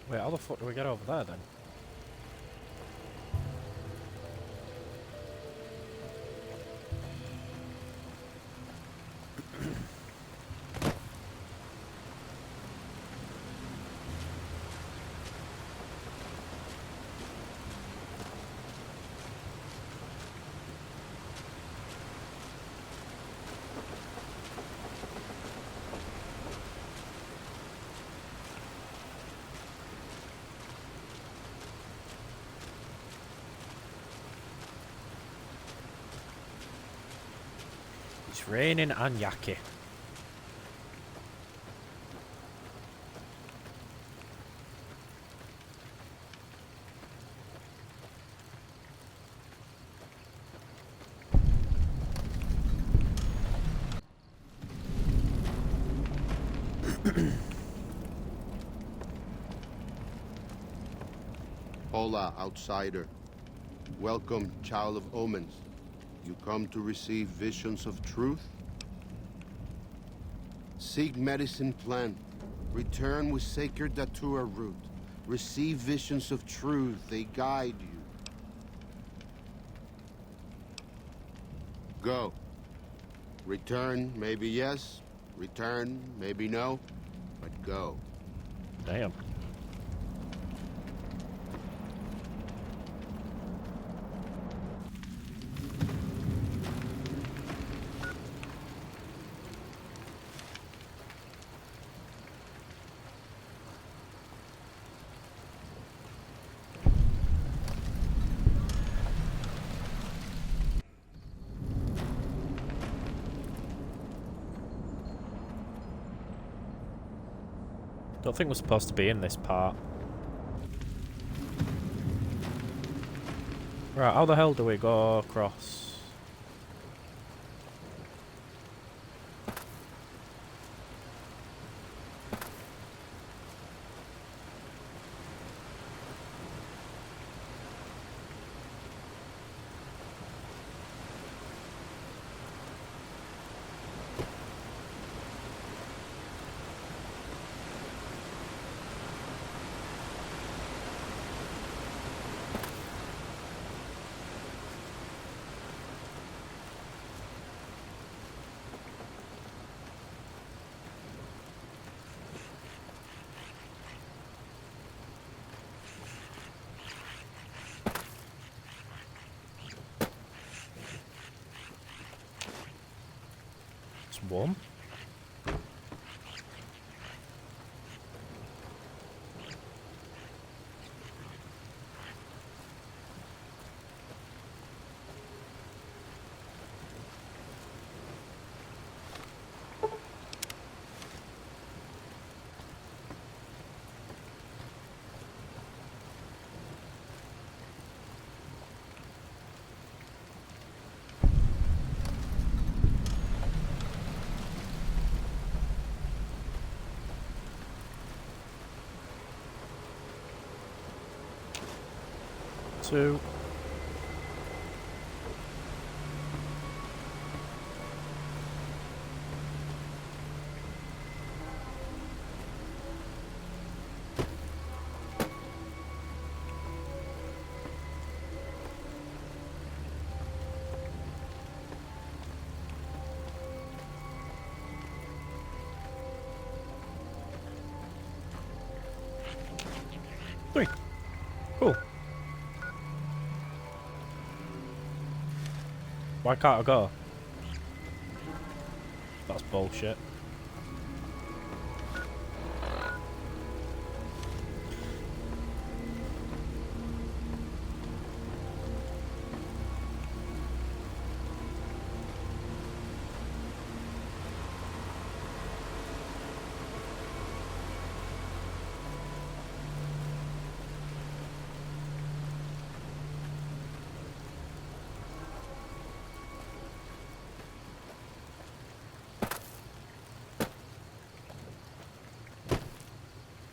Wait, how the fuck do we get over there then? It's raining and yaki. Hola, outsider. Welcome, child of omens. You come to receive visions of truth? Seek medicine plant. Return with sacred datura root. Receive visions of truth. They guide you. Go. Return, maybe yes. Return, maybe no. But go. Damn. Don't think we're supposed to be in this part. Right, how the hell do we go across? It's warm. Two. Three. Cool. Why can't I go? That's bullshit.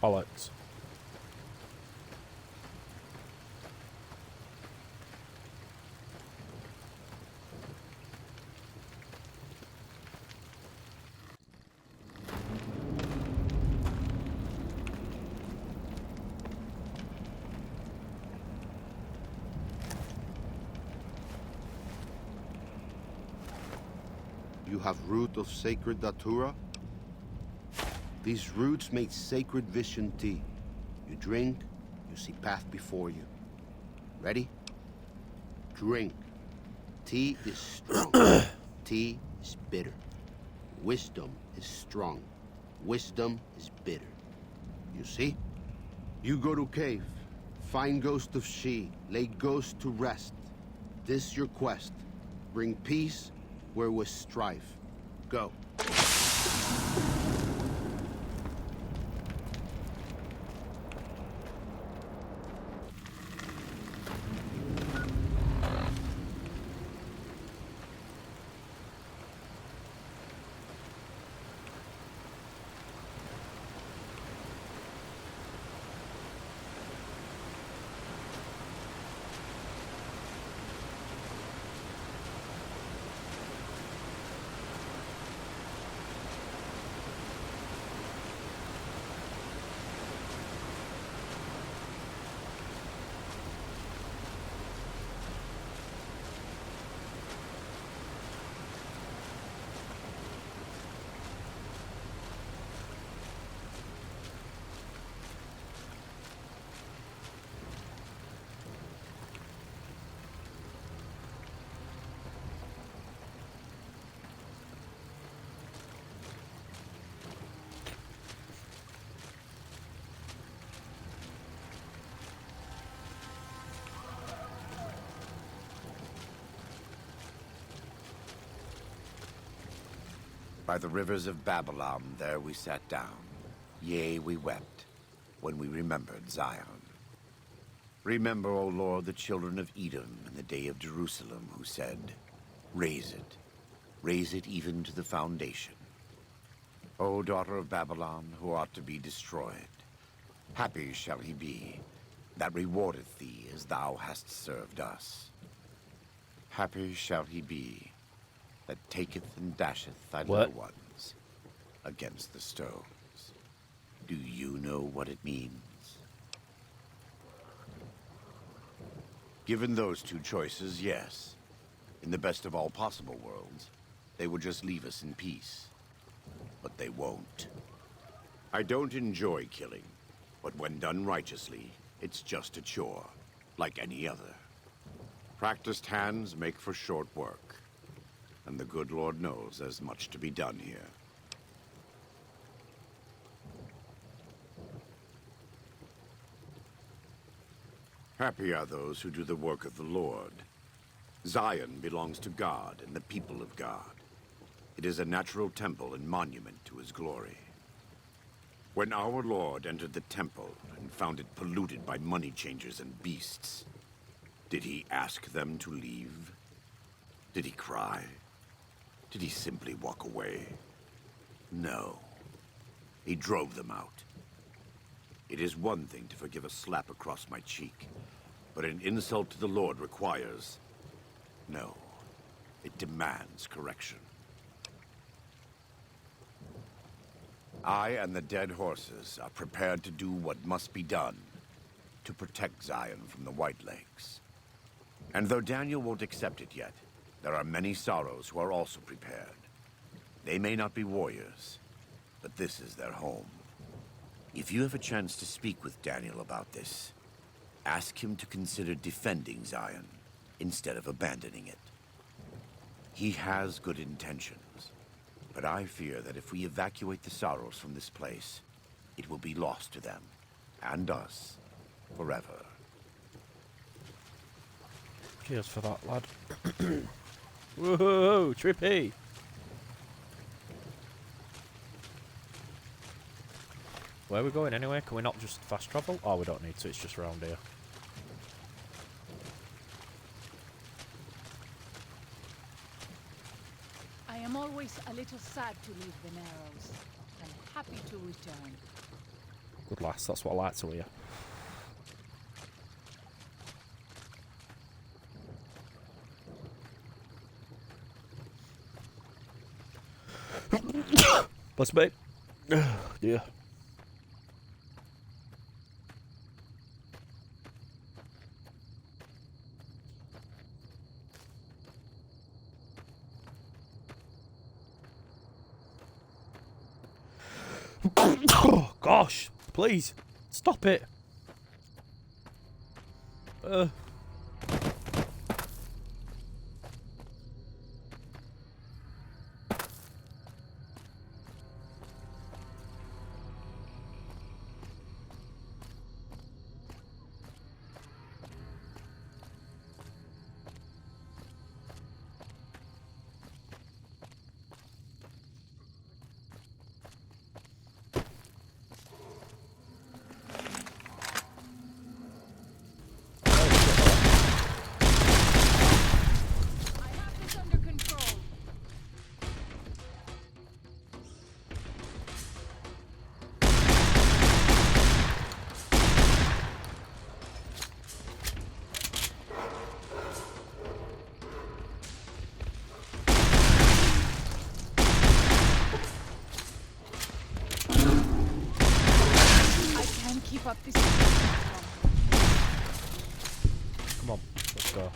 Bollocks. You have root of sacred datura? These roots make sacred vision tea. You drink, you see path before you. Ready? Drink. Tea is strong. Tea is bitter. Wisdom is strong. Wisdom is bitter. You see? You go to cave. Find ghost of she. Lay ghost to rest. This your quest. Bring peace where was strife. Go. By the rivers of Babylon, there we sat down. Yea, we wept, when we remembered Zion. Remember, O Lord, the children of Edom in the day of Jerusalem, who said, raise it even to the foundation. O daughter of Babylon, who ought to be destroyed, happy shall he be that rewardeth thee as thou hast served us. Happy shall he be that taketh and dasheth thy little ones against the stones. Do you know what it means? Given those two choices, yes. In the best of all possible worlds, they would just leave us in peace. But they won't. I don't enjoy killing, but when done righteously, it's just a chore, like any other. Practiced hands make for short work, and the good Lord knows there's much to be done here. Happy are those who do the work of the Lord. Zion belongs to God and the people of God. It is a natural temple and monument to his glory. When our Lord entered the temple and found it polluted by money changers and beasts, did he ask them to leave? Did he cry? Did he simply walk away? No. He drove them out. It is one thing to forgive a slap across my cheek, but an insult to the Lord requires... No. It demands correction. I and the dead horses are prepared to do what must be done to protect Zion from the White Lakes. And though Daniel won't accept it yet, there are many sorrows who are also prepared. They may not be warriors, but this is their home. If you have a chance to speak with Daniel about this, ask him to consider defending Zion instead of abandoning it. He has good intentions, but I fear that if we evacuate the sorrows from this place, it will be lost to them, and us, forever. Cheers for that, lad. Whoa, trippy! Where are we going anyway? Can we not just fast travel? Oh, we don't need to, it's just around here. I am always a little sad to leave the Narrows, and happy to return. Good lass, that's what I like to hear. Bless me. Dear. Oh, gosh, please, stop it. Keep up this. Come on, let's go.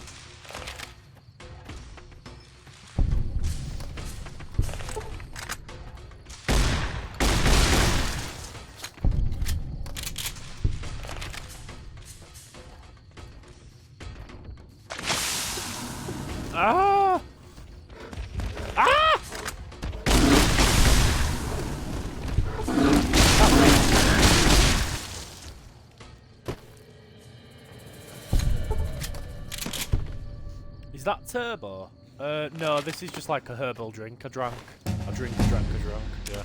Ah! Ah! Is that turbo? No, this is just like a herbal drink I drank. I drank a drunk, yeah.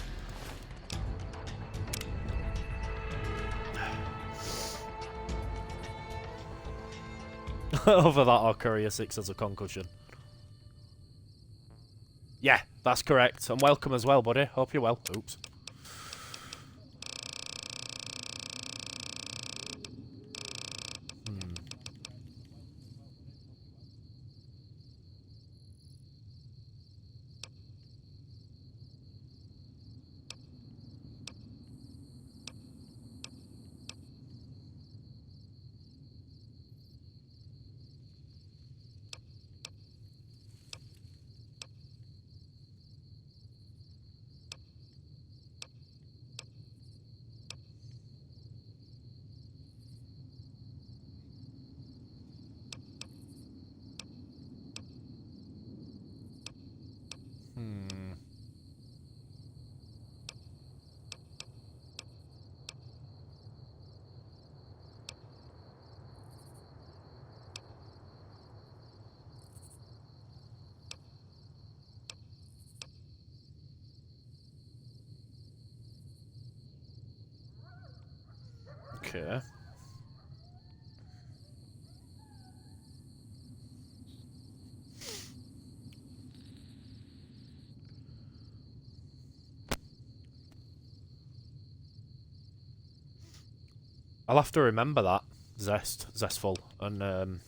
Over that, our Courier 6 has a concussion. Yeah, that's correct. And welcome as well, buddy. Hope you're well. Oops. Okay. I'll have to remember that. Zestful. And,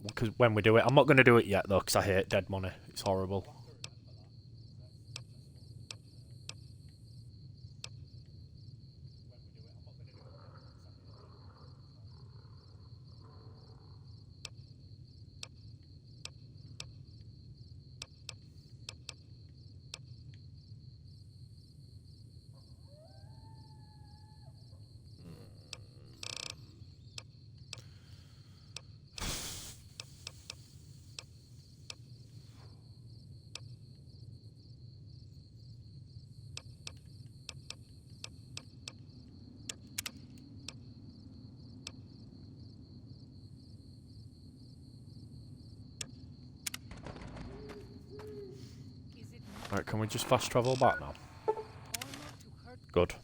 because when we do it, I'm not going to do it yet, though, because I hate dead money. It's horrible. Right, can we just fast travel back now? Good.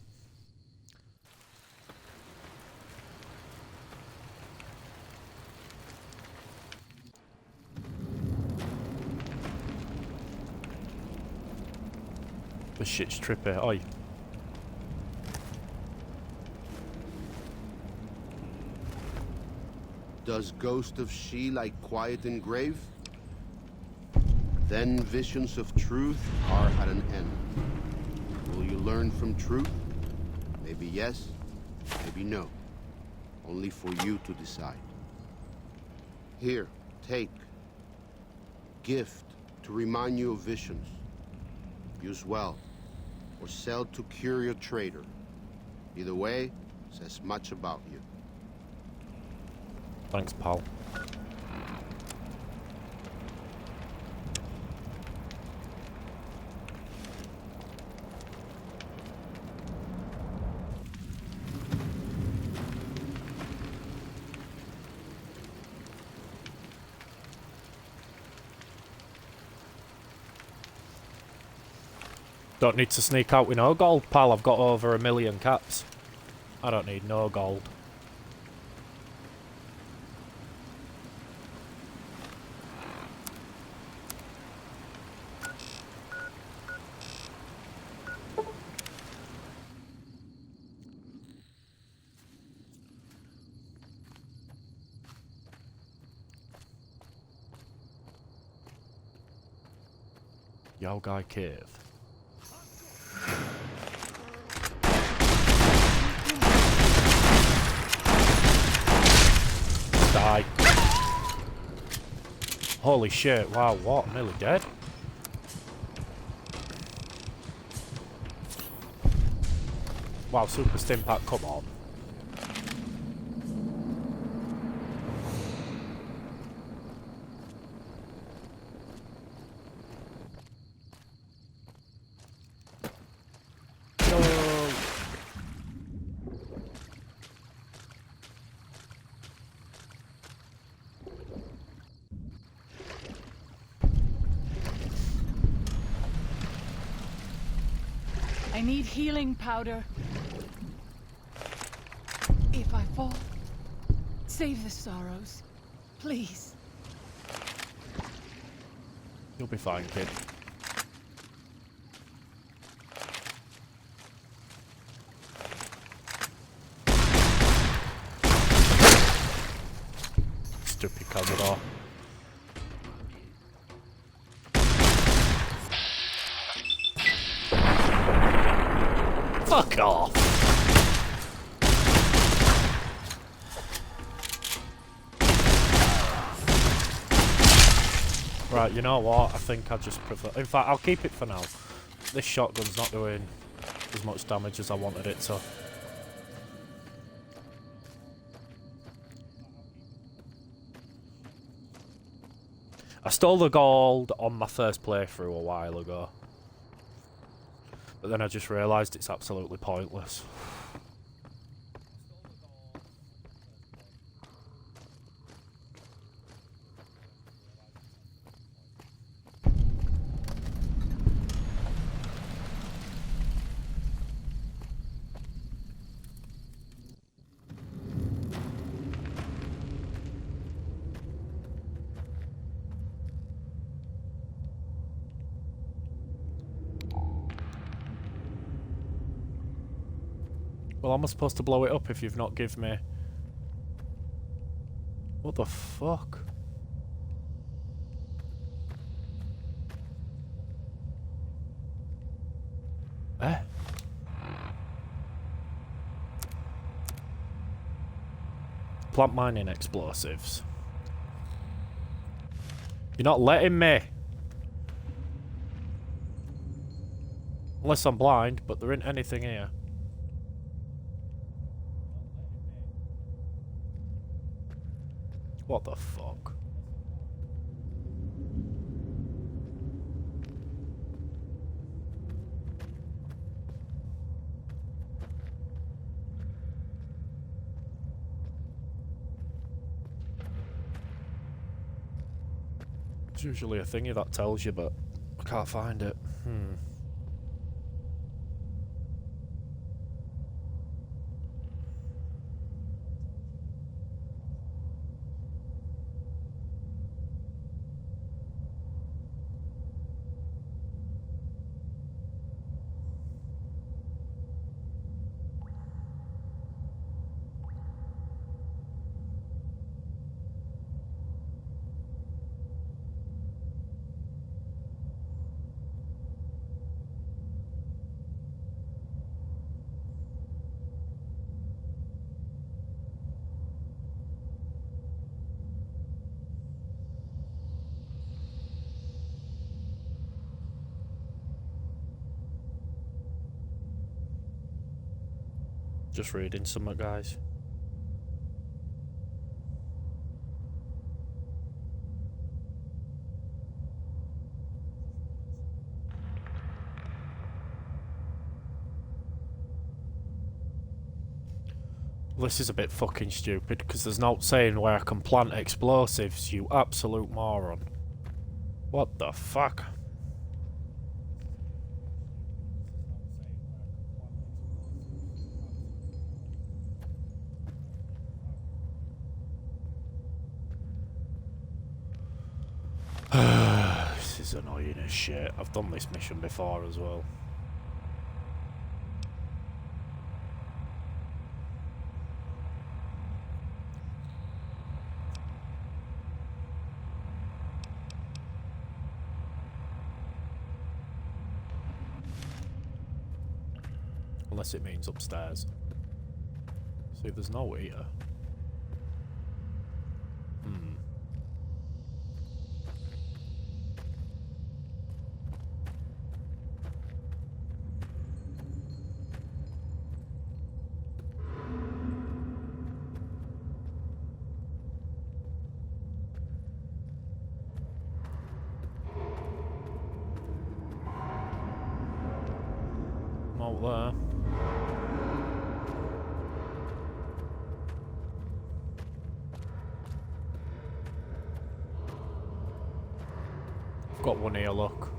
This shit's trippy. Oi. Does Ghost of She like quiet and grave? Then visions of truth are at an end. Will you learn from truth? Maybe yes, maybe no. Only for you to decide. Here, take. Gift to remind you of visions. Use well, or sell to curious trader. Either way, says much about you. Thanks, pal. Don't need to sneak out with no gold, pal. I've got over 1 million caps. I don't need no gold. Yao Gai Cave. Die. Holy shit, wow, what? I'm nearly dead. Wow, Super Stimpak, come on. I need healing powder. If I fall, save the sorrows. Please. You'll be fine, kid. Stupid Cazador. Fuck off! Right, you know what? I think I just prefer... In fact, I'll keep it for now. This shotgun's not doing as much damage as I wanted it to. I stole the gold on my first playthrough a while ago. But then I just realised it's absolutely pointless. Well, am I supposed to blow it up if you've not given me... What the fuck? Eh? Plant mining explosives. You're not letting me. Unless I'm blind, but there ain't anything here. What the fuck? It's usually a thingy that tells you, but I can't find it. Just reading something, guys. This is a bit fucking stupid, because there's no saying where I can plant explosives, you absolute moron. What the fuck? This is annoying as shit. I've done this mission before as well. Unless it means upstairs. See, there's no here. Not there. I've got one here, look.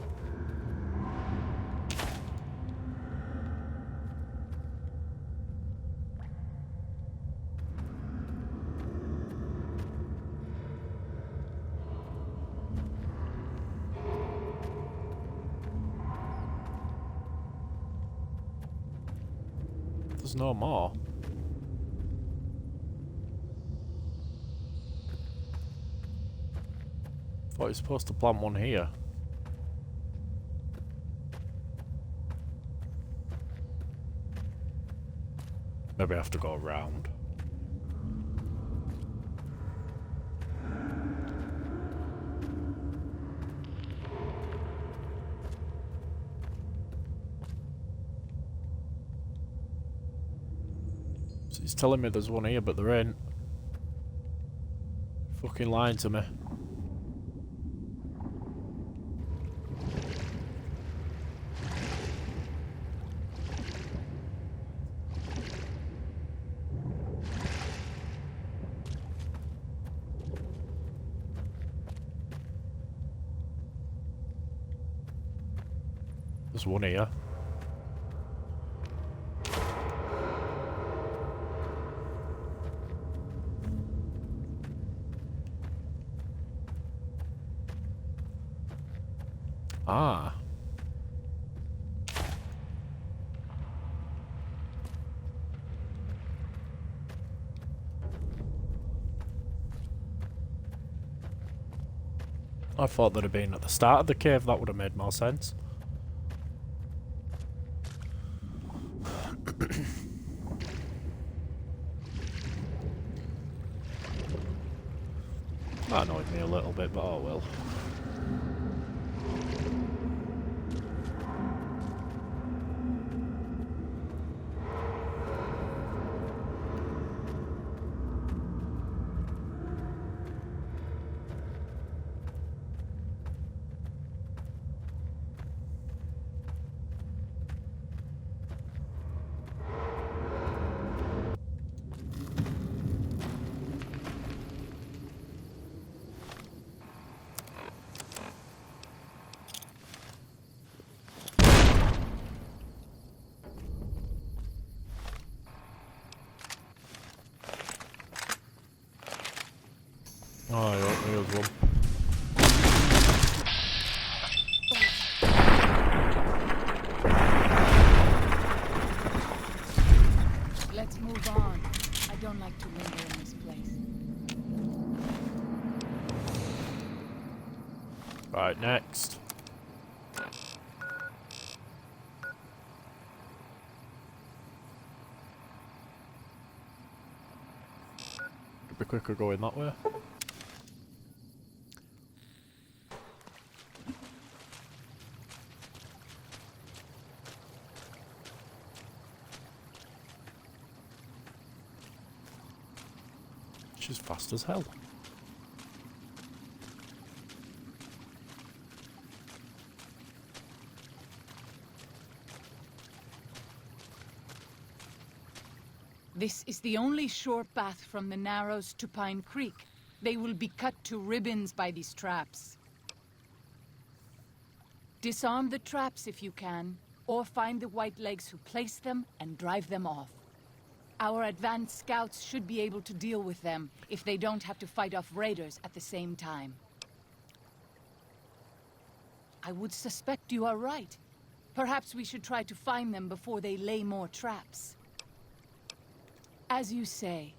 There's no more. Thought you're supposed to plant one here. Maybe I have to go around. So he's telling me there's one here, but there ain't. Fucking lying to me. There's one here. Ah. I thought that'd have been at the start of the cave. That would have made more sense. That annoyed me a little bit, but oh well. Oh, yeah, there's one. Let's move on. I don't like to linger in this place. Right, next. It'd be quicker going that way. She's fast as hell. This is the only short path from the Narrows to Pine Creek. They will be cut to ribbons by these traps. Disarm the traps if you can, or find the Whitelegs who placed them and drive them off. Our advanced scouts should be able to deal with them if they don't have to fight off raiders at the same time. I would suspect you are right. Perhaps we should try to find them before they lay more traps. As you say.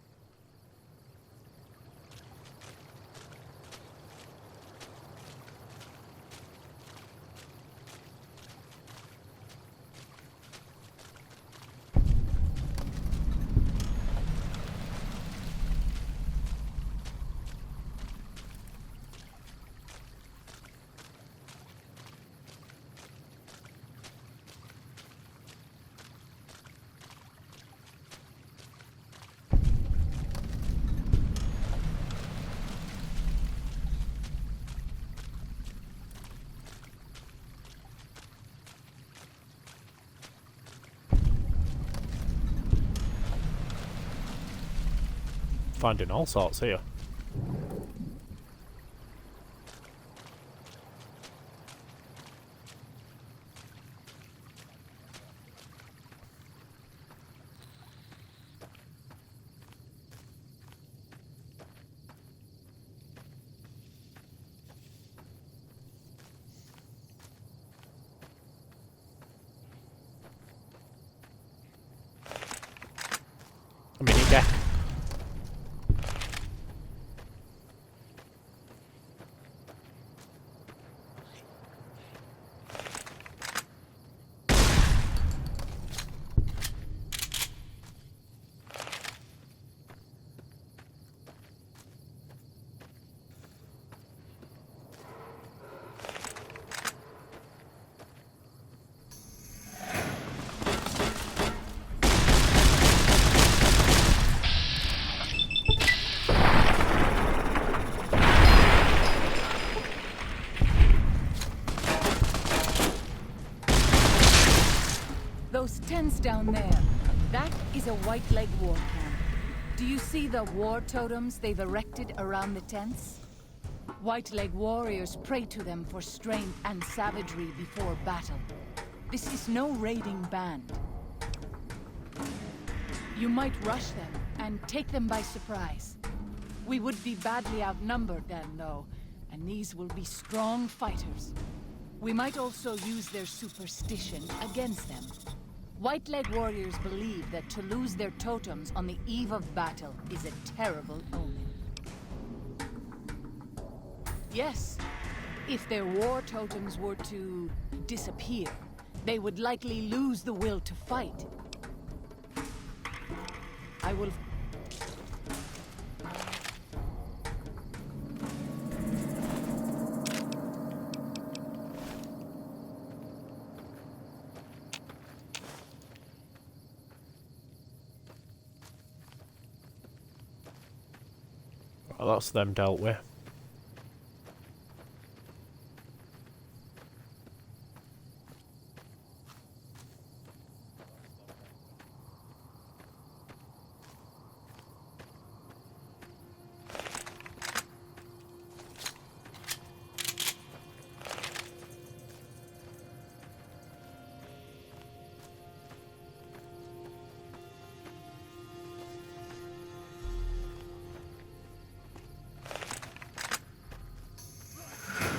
Finding all sorts here. down there. That is a White Leg war camp. Do you see the war totems they've erected around the tents? White Leg warriors pray to them for strength and savagery before battle. This is no raiding band. You might rush them and take them by surprise. We would be badly outnumbered then, though, and these will be strong fighters. We might also use their superstition against them. White Leg warriors believe that to lose their totems on the eve of battle is a terrible omen. Yes, if their war totems were to disappear, they would likely lose the will to fight. I will... Well, that's them dealt with.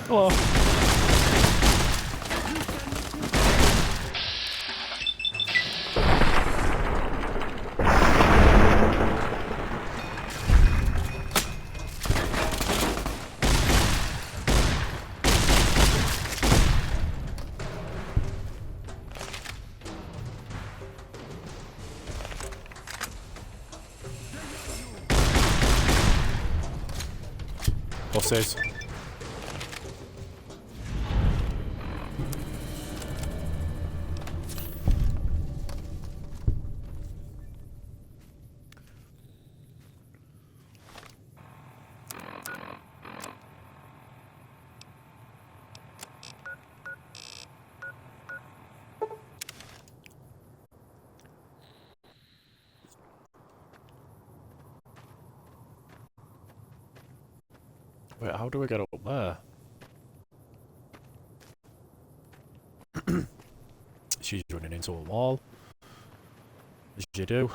Hello. Bosses. Wait, how do we get up there? She's running into a wall. As you do.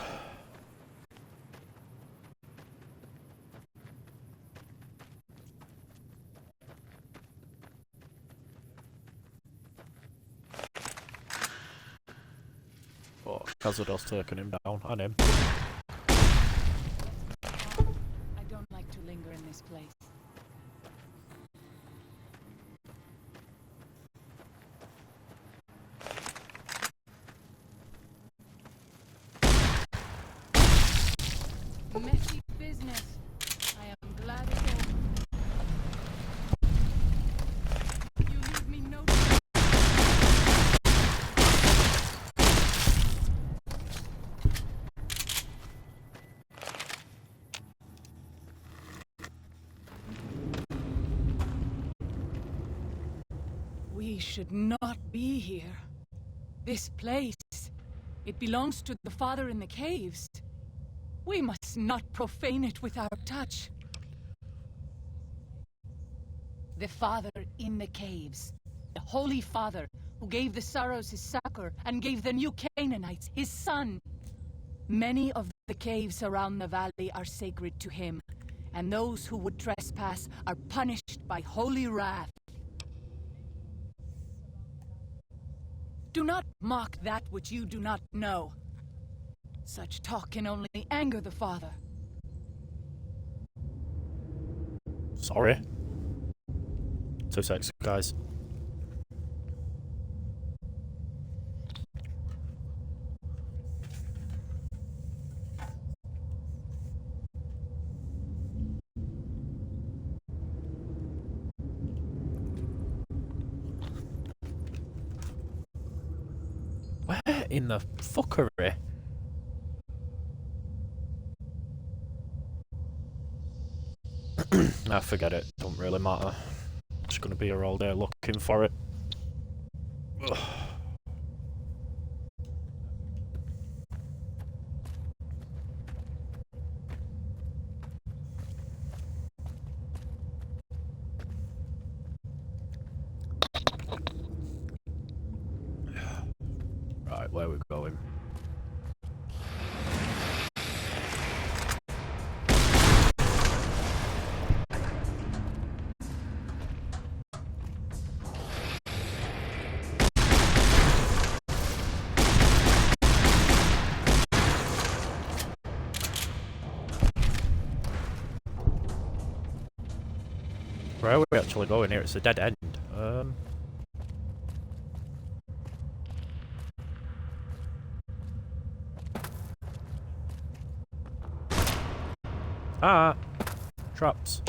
Oh, Cazador's taking him down, and him. I don't like to linger in this place. Messy business. I am glad it's over. You leave me no time. We should not be here. This place, it belongs to the Father in the caves. We must not profane it with our touch. The Father in the caves. The Holy Father who gave the Sorrows his succor and gave the new Canaanites his son. Many of the caves around the valley are sacred to him, and those who would trespass are punished by holy wrath. Do not mock that which you do not know. Such talk can only anger the Father. Sorry. 2 seconds, guys. Where in the fuckery? Nah, forget it. Don't really matter. Just gonna be here all day looking for it. Ugh. where we're going. Where are we actually going here? It's a dead end. Traps.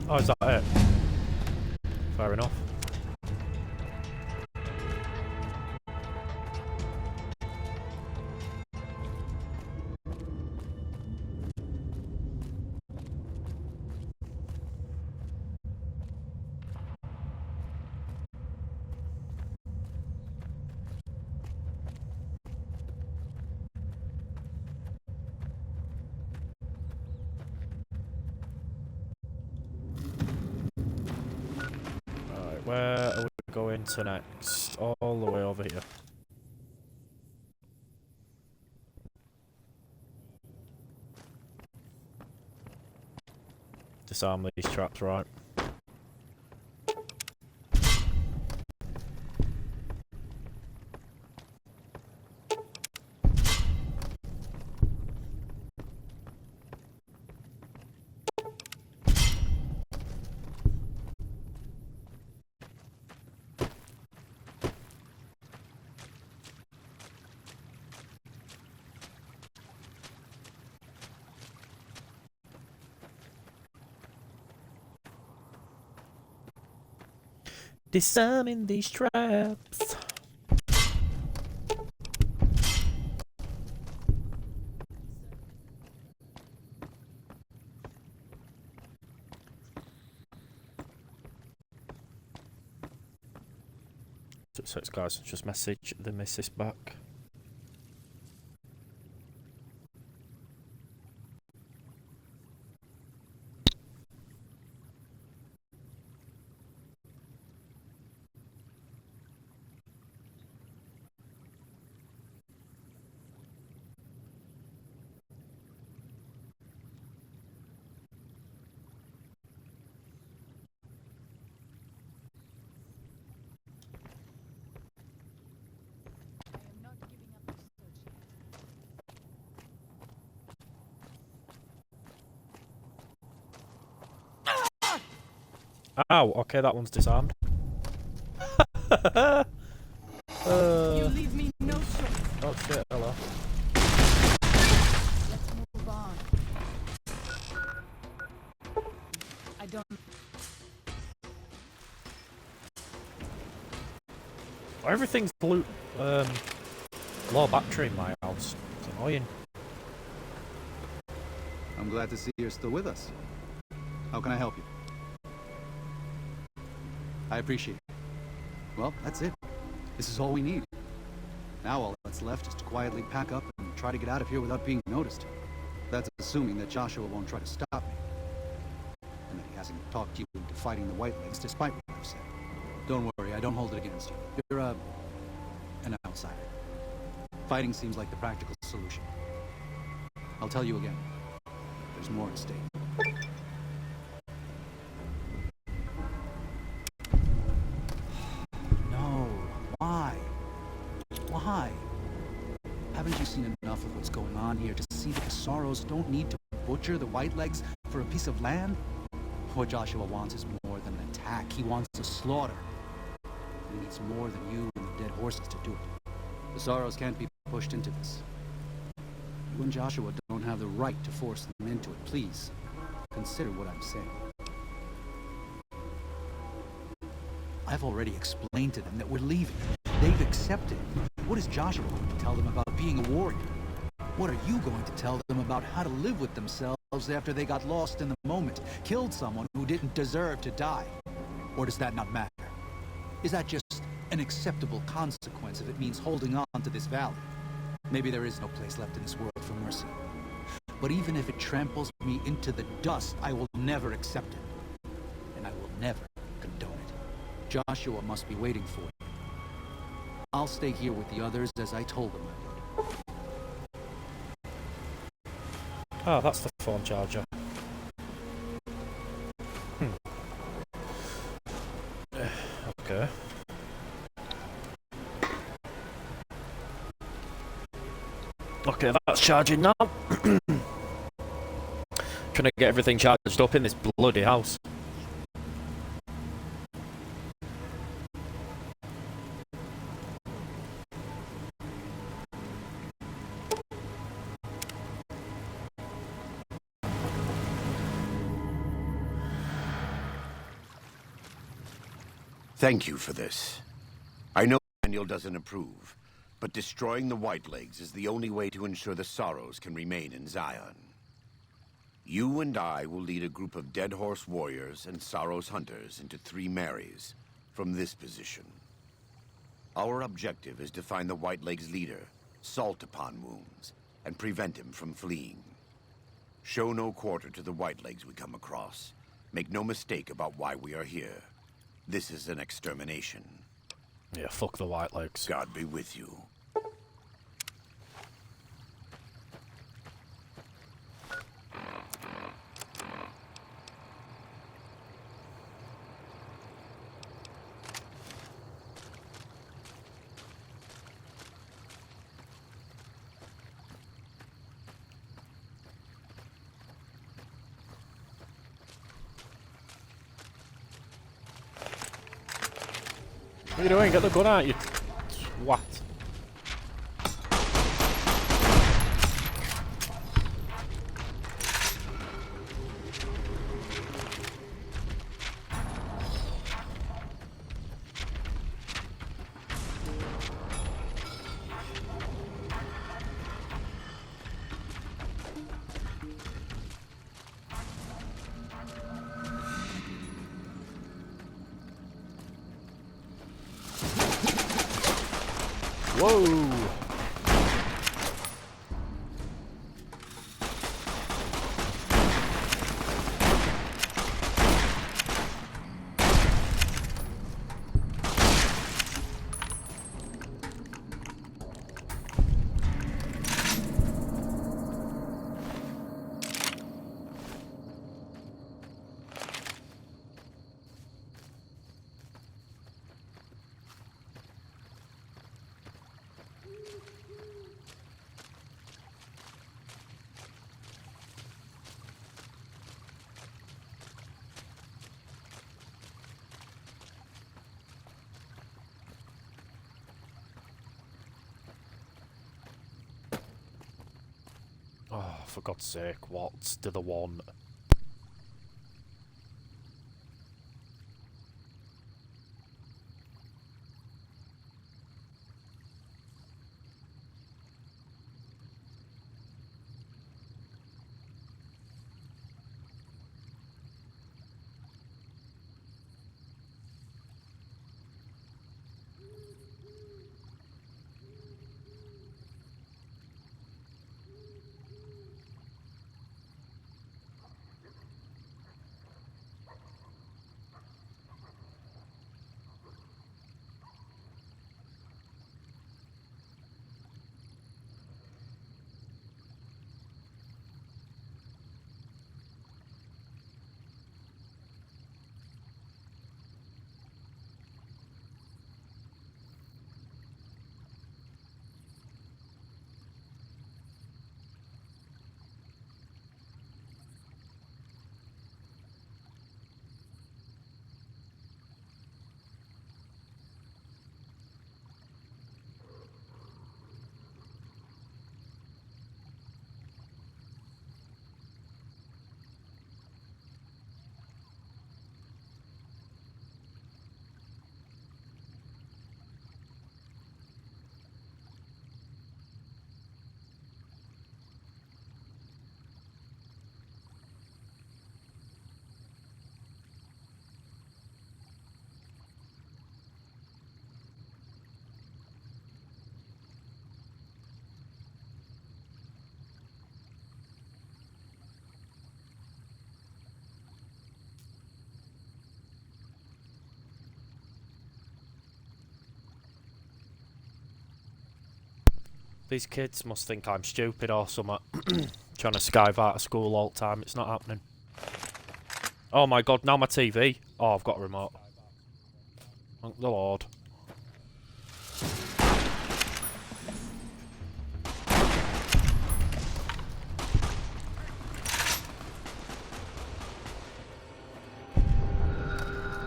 Oh, is that it? Fair enough. Where are we going to next? All the way over here. Disarm these traps, right? Disarming these traps. So it's guys, just message the missus back. Ow, okay, that one's disarmed. You leave me no choice. Oh shit, hello. Let's move on. I don't... Everything's blue, low battery in my house. It's annoying. I'm glad to see you're still with us. How can I help you? I appreciate it. Well, that's it. This is all we need. Now all that's left is to quietly pack up and try to get out of here without being noticed. That's assuming that Joshua won't try to stop me. And that he hasn't talked you into fighting the Whitelegs despite what I've said. Don't worry, I don't hold it against you. You're, an outsider. Fighting seems like the practical solution. I'll tell you again. There's more at stake. Why? Haven't you seen enough of what's going on here to see that the Sorrows don't need to butcher the Whitelegs for a piece of land? What Joshua wants is more than an attack. He wants a slaughter. He needs more than you and the dead horses to do it. The Sorrows can't be pushed into this. You and Joshua don't have the right to force them into it, please. consider what I'm saying. I've already explained to them that we're leaving. They've accepted. What is Joshua going to tell them about being a warrior? What are you going to tell them about how to live with themselves after they got lost in the moment, killed someone who didn't deserve to die? Or does that not matter? Is that just an acceptable consequence if it means holding on to this valley? Maybe there is no place left in this world for mercy. But even if it tramples me into the dust, I will never accept it. And I will never condone it. Joshua must be waiting for it. I'll stay here with the others as I told them I would. Oh, that's the phone charger. Okay. Okay, that's charging now. Trying to get everything charged up in this bloody house. Thank you for this. I know Daniel doesn't approve, but destroying the Whitelegs is the only way to ensure the Sorrows can remain in Zion. You and I will lead a group of Dead Horse warriors and Sorrows hunters into 3 Marys from this position. Our objective is to find the Whitelegs leader, Salt Upon Wounds, and prevent him from fleeing. Show no quarter to the Whitelegs we come across. Make no mistake about why we are here. This is an extermination. Yeah, fuck the Whitelegs. God be with you. What are you doing? Get the gun out, you twat. Whoa! Oh, for God's sake, what do they want? These kids must think I'm stupid or something. Trying to skive out of school all the time. It's not happening. Oh my god, now my TV. Oh, I've got a remote. Thank the Lord.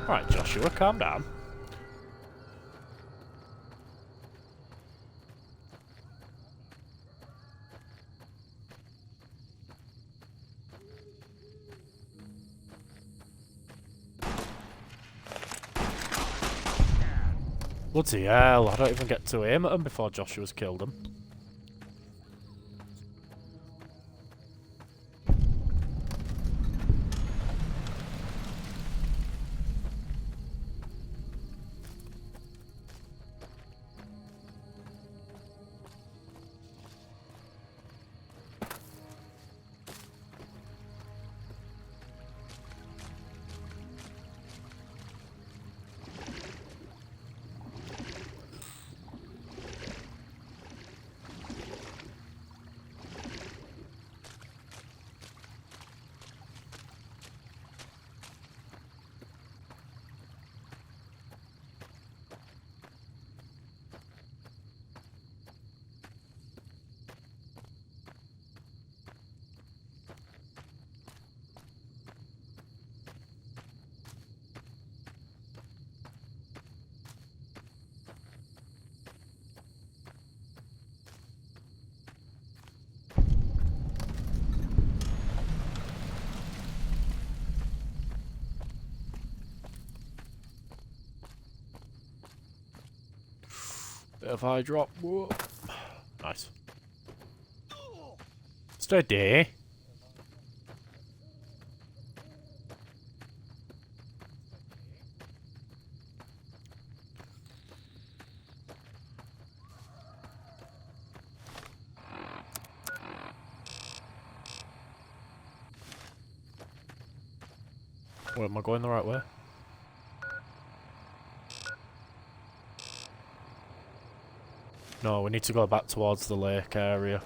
Alright, Joshua, calm down. Bloody hell, I don't even get to aim at him before Joshua's killed him. Bit of eye drop. Whoa. Nice. Steady. Wait, am I going the right way? No, we need to go back towards the lake area.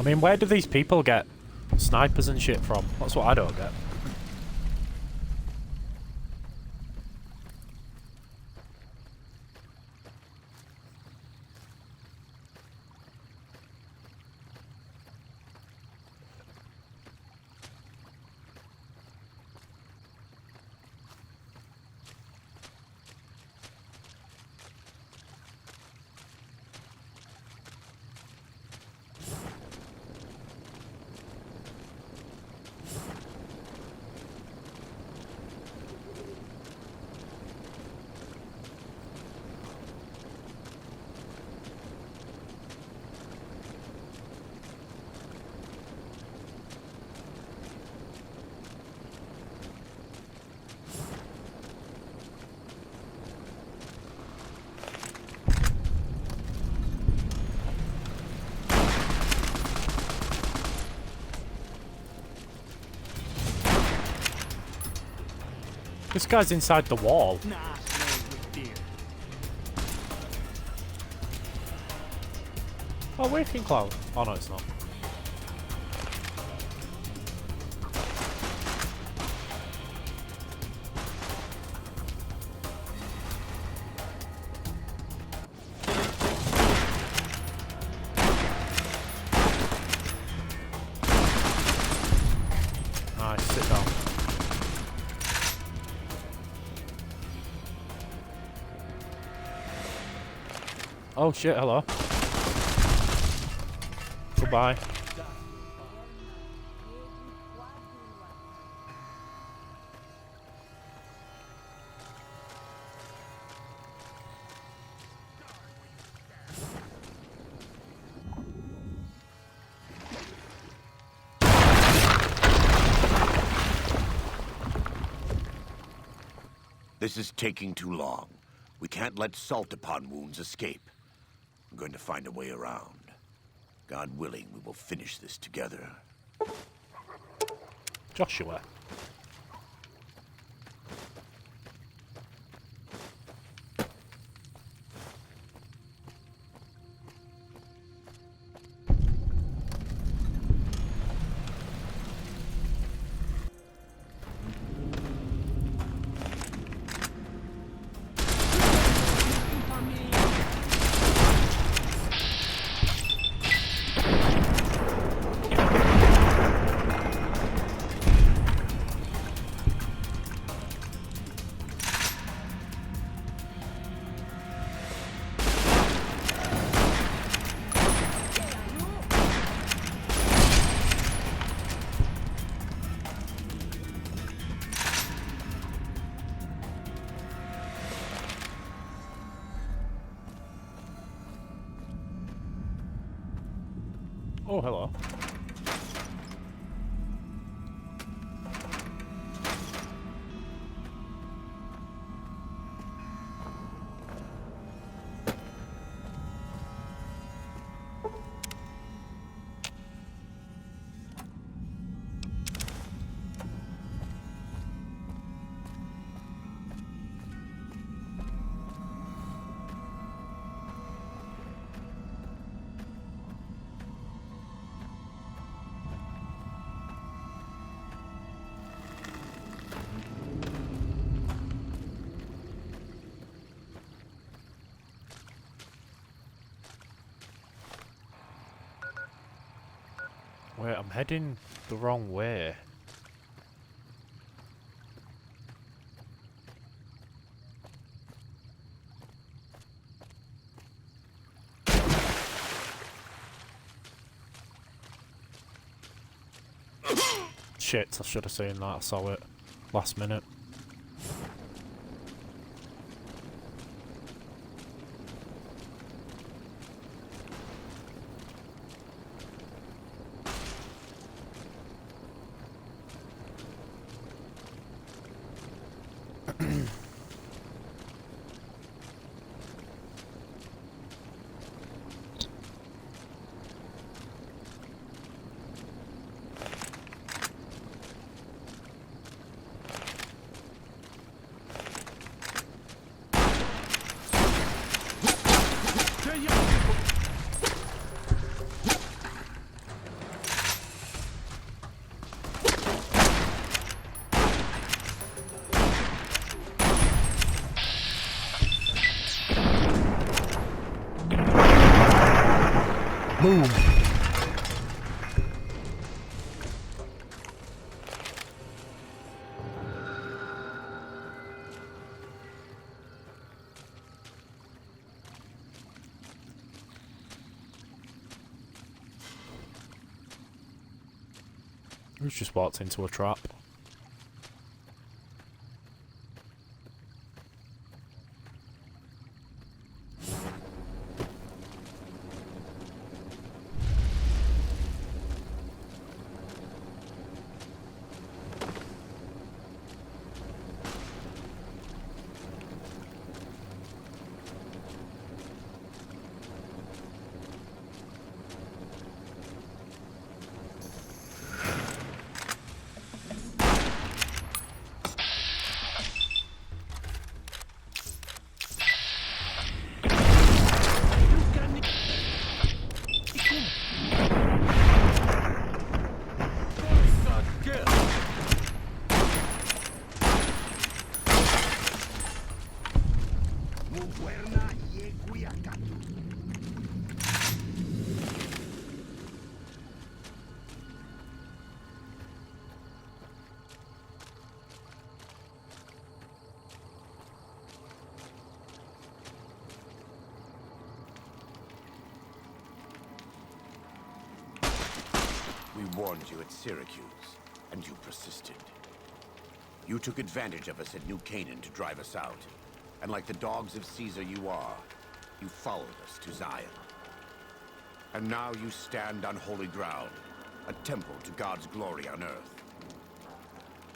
I mean, where do these people get snipers and shit from? That's what I don't get. This guy's inside the wall. Oh, Waking Cloud. Oh no, it's not. Oh shit, hello. Goodbye. This is taking too long. We can't let salt upon wounds escape. I'm going to find a way around. God willing, we will finish this together. Joshua. Oh, hello. Wait, I'm heading the wrong way. Shit, I should have seen that. I saw it last minute. Boom. Who's just walked into a trap? We warned you at Syracuse, and you persisted. You took advantage of us at New Canaan to drive us out. And like the dogs of Caesar you are, you followed us to Zion. And now you stand on holy ground, a temple to God's glory on earth.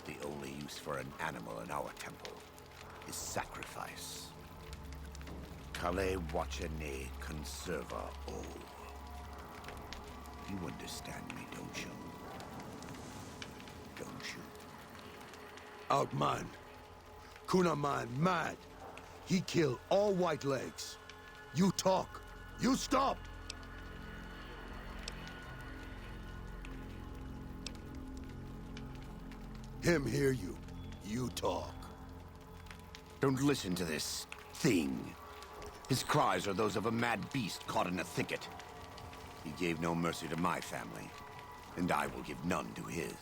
The only use for an animal in our temple is sacrifice. Kale wachane conserva o. You understand me, don't you? Don't you? Outman. Kunaman mad. He kill all white legs. You talk. You stop. Him hear you. You talk. Don't listen to this thing. His cries are those of a mad beast caught in a thicket. He gave no mercy to my family, and I will give none to his.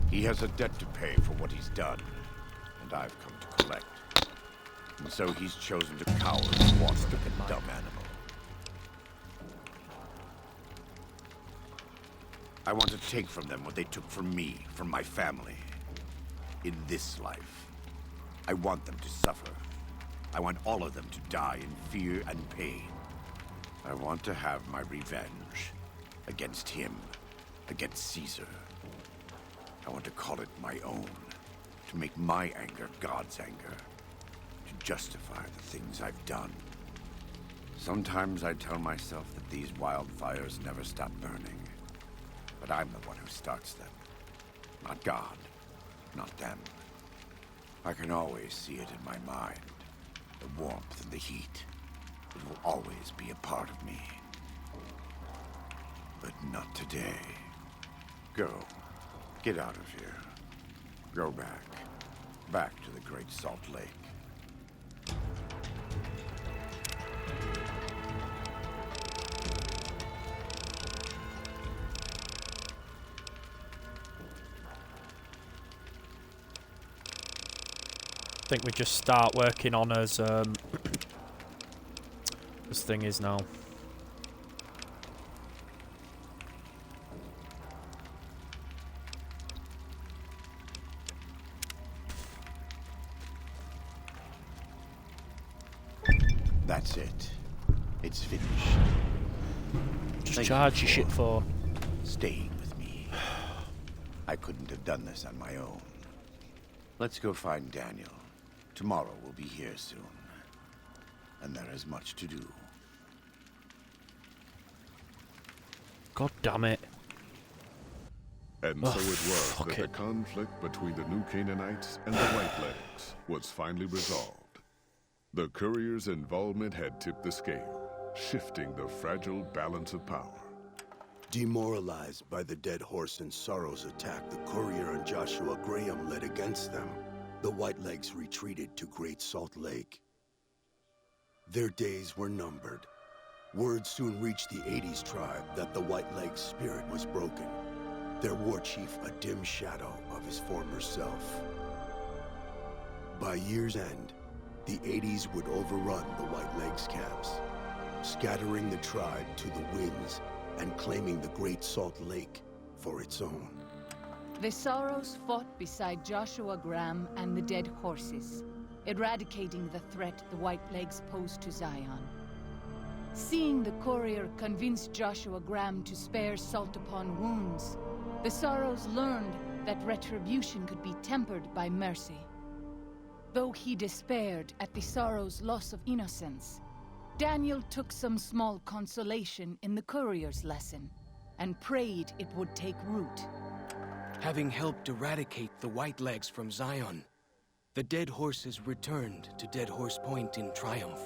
He has a debt to pay for what he's done, and I've come to collect. And so he's chosen to cower and walk like a dumb animal. I want to take from them what they took from me, from my family. In this life, I want them to suffer. I want all of them to die in fear and pain. I want to have my revenge against him, against Caesar. I want to call it my own, to make my anger God's anger, to justify the things I've done. Sometimes I tell myself that these wildfires never stop burning, but I'm the one who starts them, not God, not them. I can always see it in my mind, the warmth and the heat. It will always be a part of me. But not today. Go. Get out of here. Go back. Back to the Great Salt Lake. I think we just start working on as this thing is now. That's it. It's finished. Just charge your shit phone. Staying with me. I couldn't have done this on my own. Let's go find Daniel. Tomorrow we'll be here soon. And there is much to do. God damn it. And so it was that the conflict between the New Canaanites and the Whitelegs was finally resolved. The courier's involvement had tipped the scale, shifting the fragile balance of power. Demoralized by the Dead Horse and Sorrow's attack the courier and Joshua Graham led against them, the Whitelegs retreated to Great Salt Lake. Their days were numbered. Word soon reached the 80s tribe that the Whitelegs' spirit was broken, their war chief a dim shadow of his former self. By year's end, the 80s would overrun the Whitelegs' camps, scattering the tribe to the winds and claiming the Great Salt Lake for its own. The Sorrows fought beside Joshua Graham and the Dead Horses, eradicating the threat the Whitelegs posed to Zion. Seeing the courier convince Joshua Graham to spare salt upon wounds, the Sorrows learned that retribution could be tempered by mercy. Though he despaired at the Sorrows' loss of innocence, Daniel took some small consolation in the courier's lesson, and prayed it would take root. Having helped eradicate the Whitelegs from Zion, the Dead Horses returned to Dead Horse Point in triumph.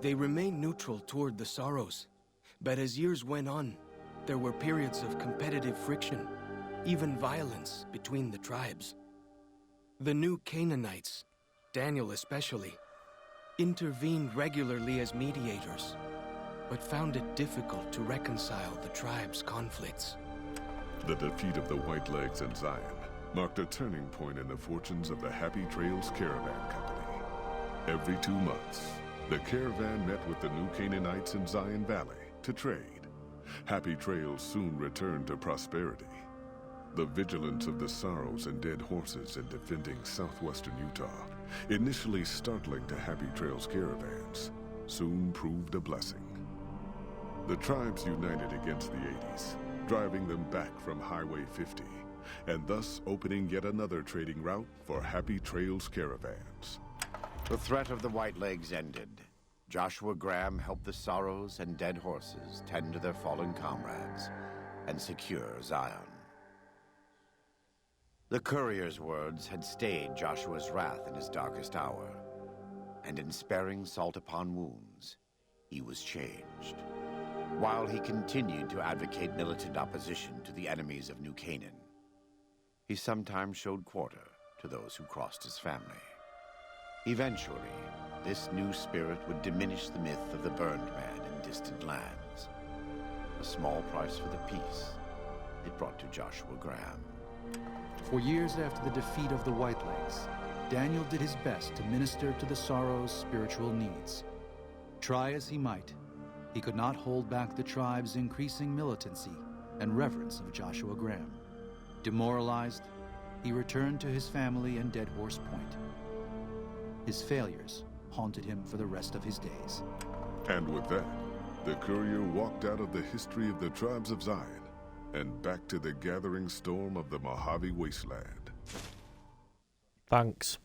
They remained neutral toward the Sorrows, but as years went on, there were periods of competitive friction, even violence between the tribes. The New Canaanites, Daniel especially, intervened regularly as mediators, but found it difficult to reconcile the tribe's conflicts. The defeat of the Whitelegs in Zion marked a turning point in the fortunes of the Happy Trails Caravan Company. Every 2 months, The caravan met with the new Canaanites in Zion Valley to trade. Happy Trails soon returned to prosperity. The vigilance of the Sorrows and Dead Horses in defending southwestern Utah, initially startling to Happy Trails caravans, soon proved a blessing. The tribes united against the 80s, driving them back from Highway 50, and thus opening yet another trading route for Happy Trails caravans. The threat of the Whitelegs ended. Joshua Graham helped the Sorrows and Dead Horses tend to their fallen comrades and secure Zion. The courier's words had stayed Joshua's wrath in his darkest hour, and in sparing salt upon wounds, he was changed. While he continued to advocate militant opposition to the enemies of New Canaan, he sometimes showed quarter to those who crossed his family. Eventually, this new spirit would diminish the myth of the burned man in distant lands. A small price for the peace it brought to Joshua Graham. For years after the defeat of the Whitelegs, Daniel did his best to minister to the Sorrows' spiritual needs. Try as he might, he could not hold back the tribe's increasing militancy and reverence of Joshua Graham. Demoralized, he returned to his family in Dead Horse Point. His failures haunted him for the rest of his days. And with that, the courier walked out of the history of the tribes of Zion and back to the gathering storm of the Mojave Wasteland. Thanks.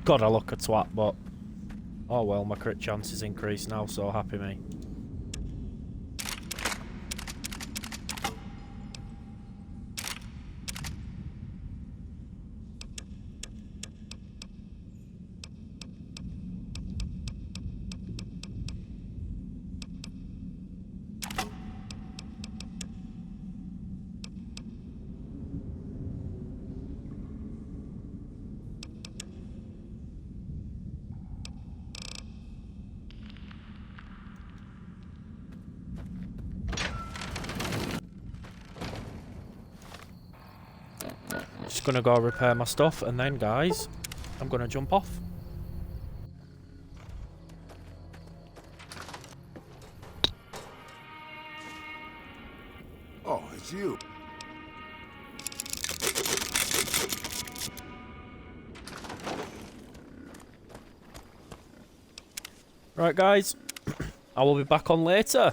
God, I look a twat, but oh well, my crit chance is increased now, so happy me. Just gonna go repair my stuff, and then guys, I'm gonna jump off. Oh, it's you. Right guys, I will be back on later.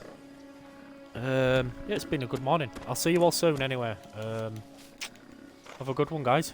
Yeah, it's been a good morning. I'll see you all soon anyway. Have a good one, guys.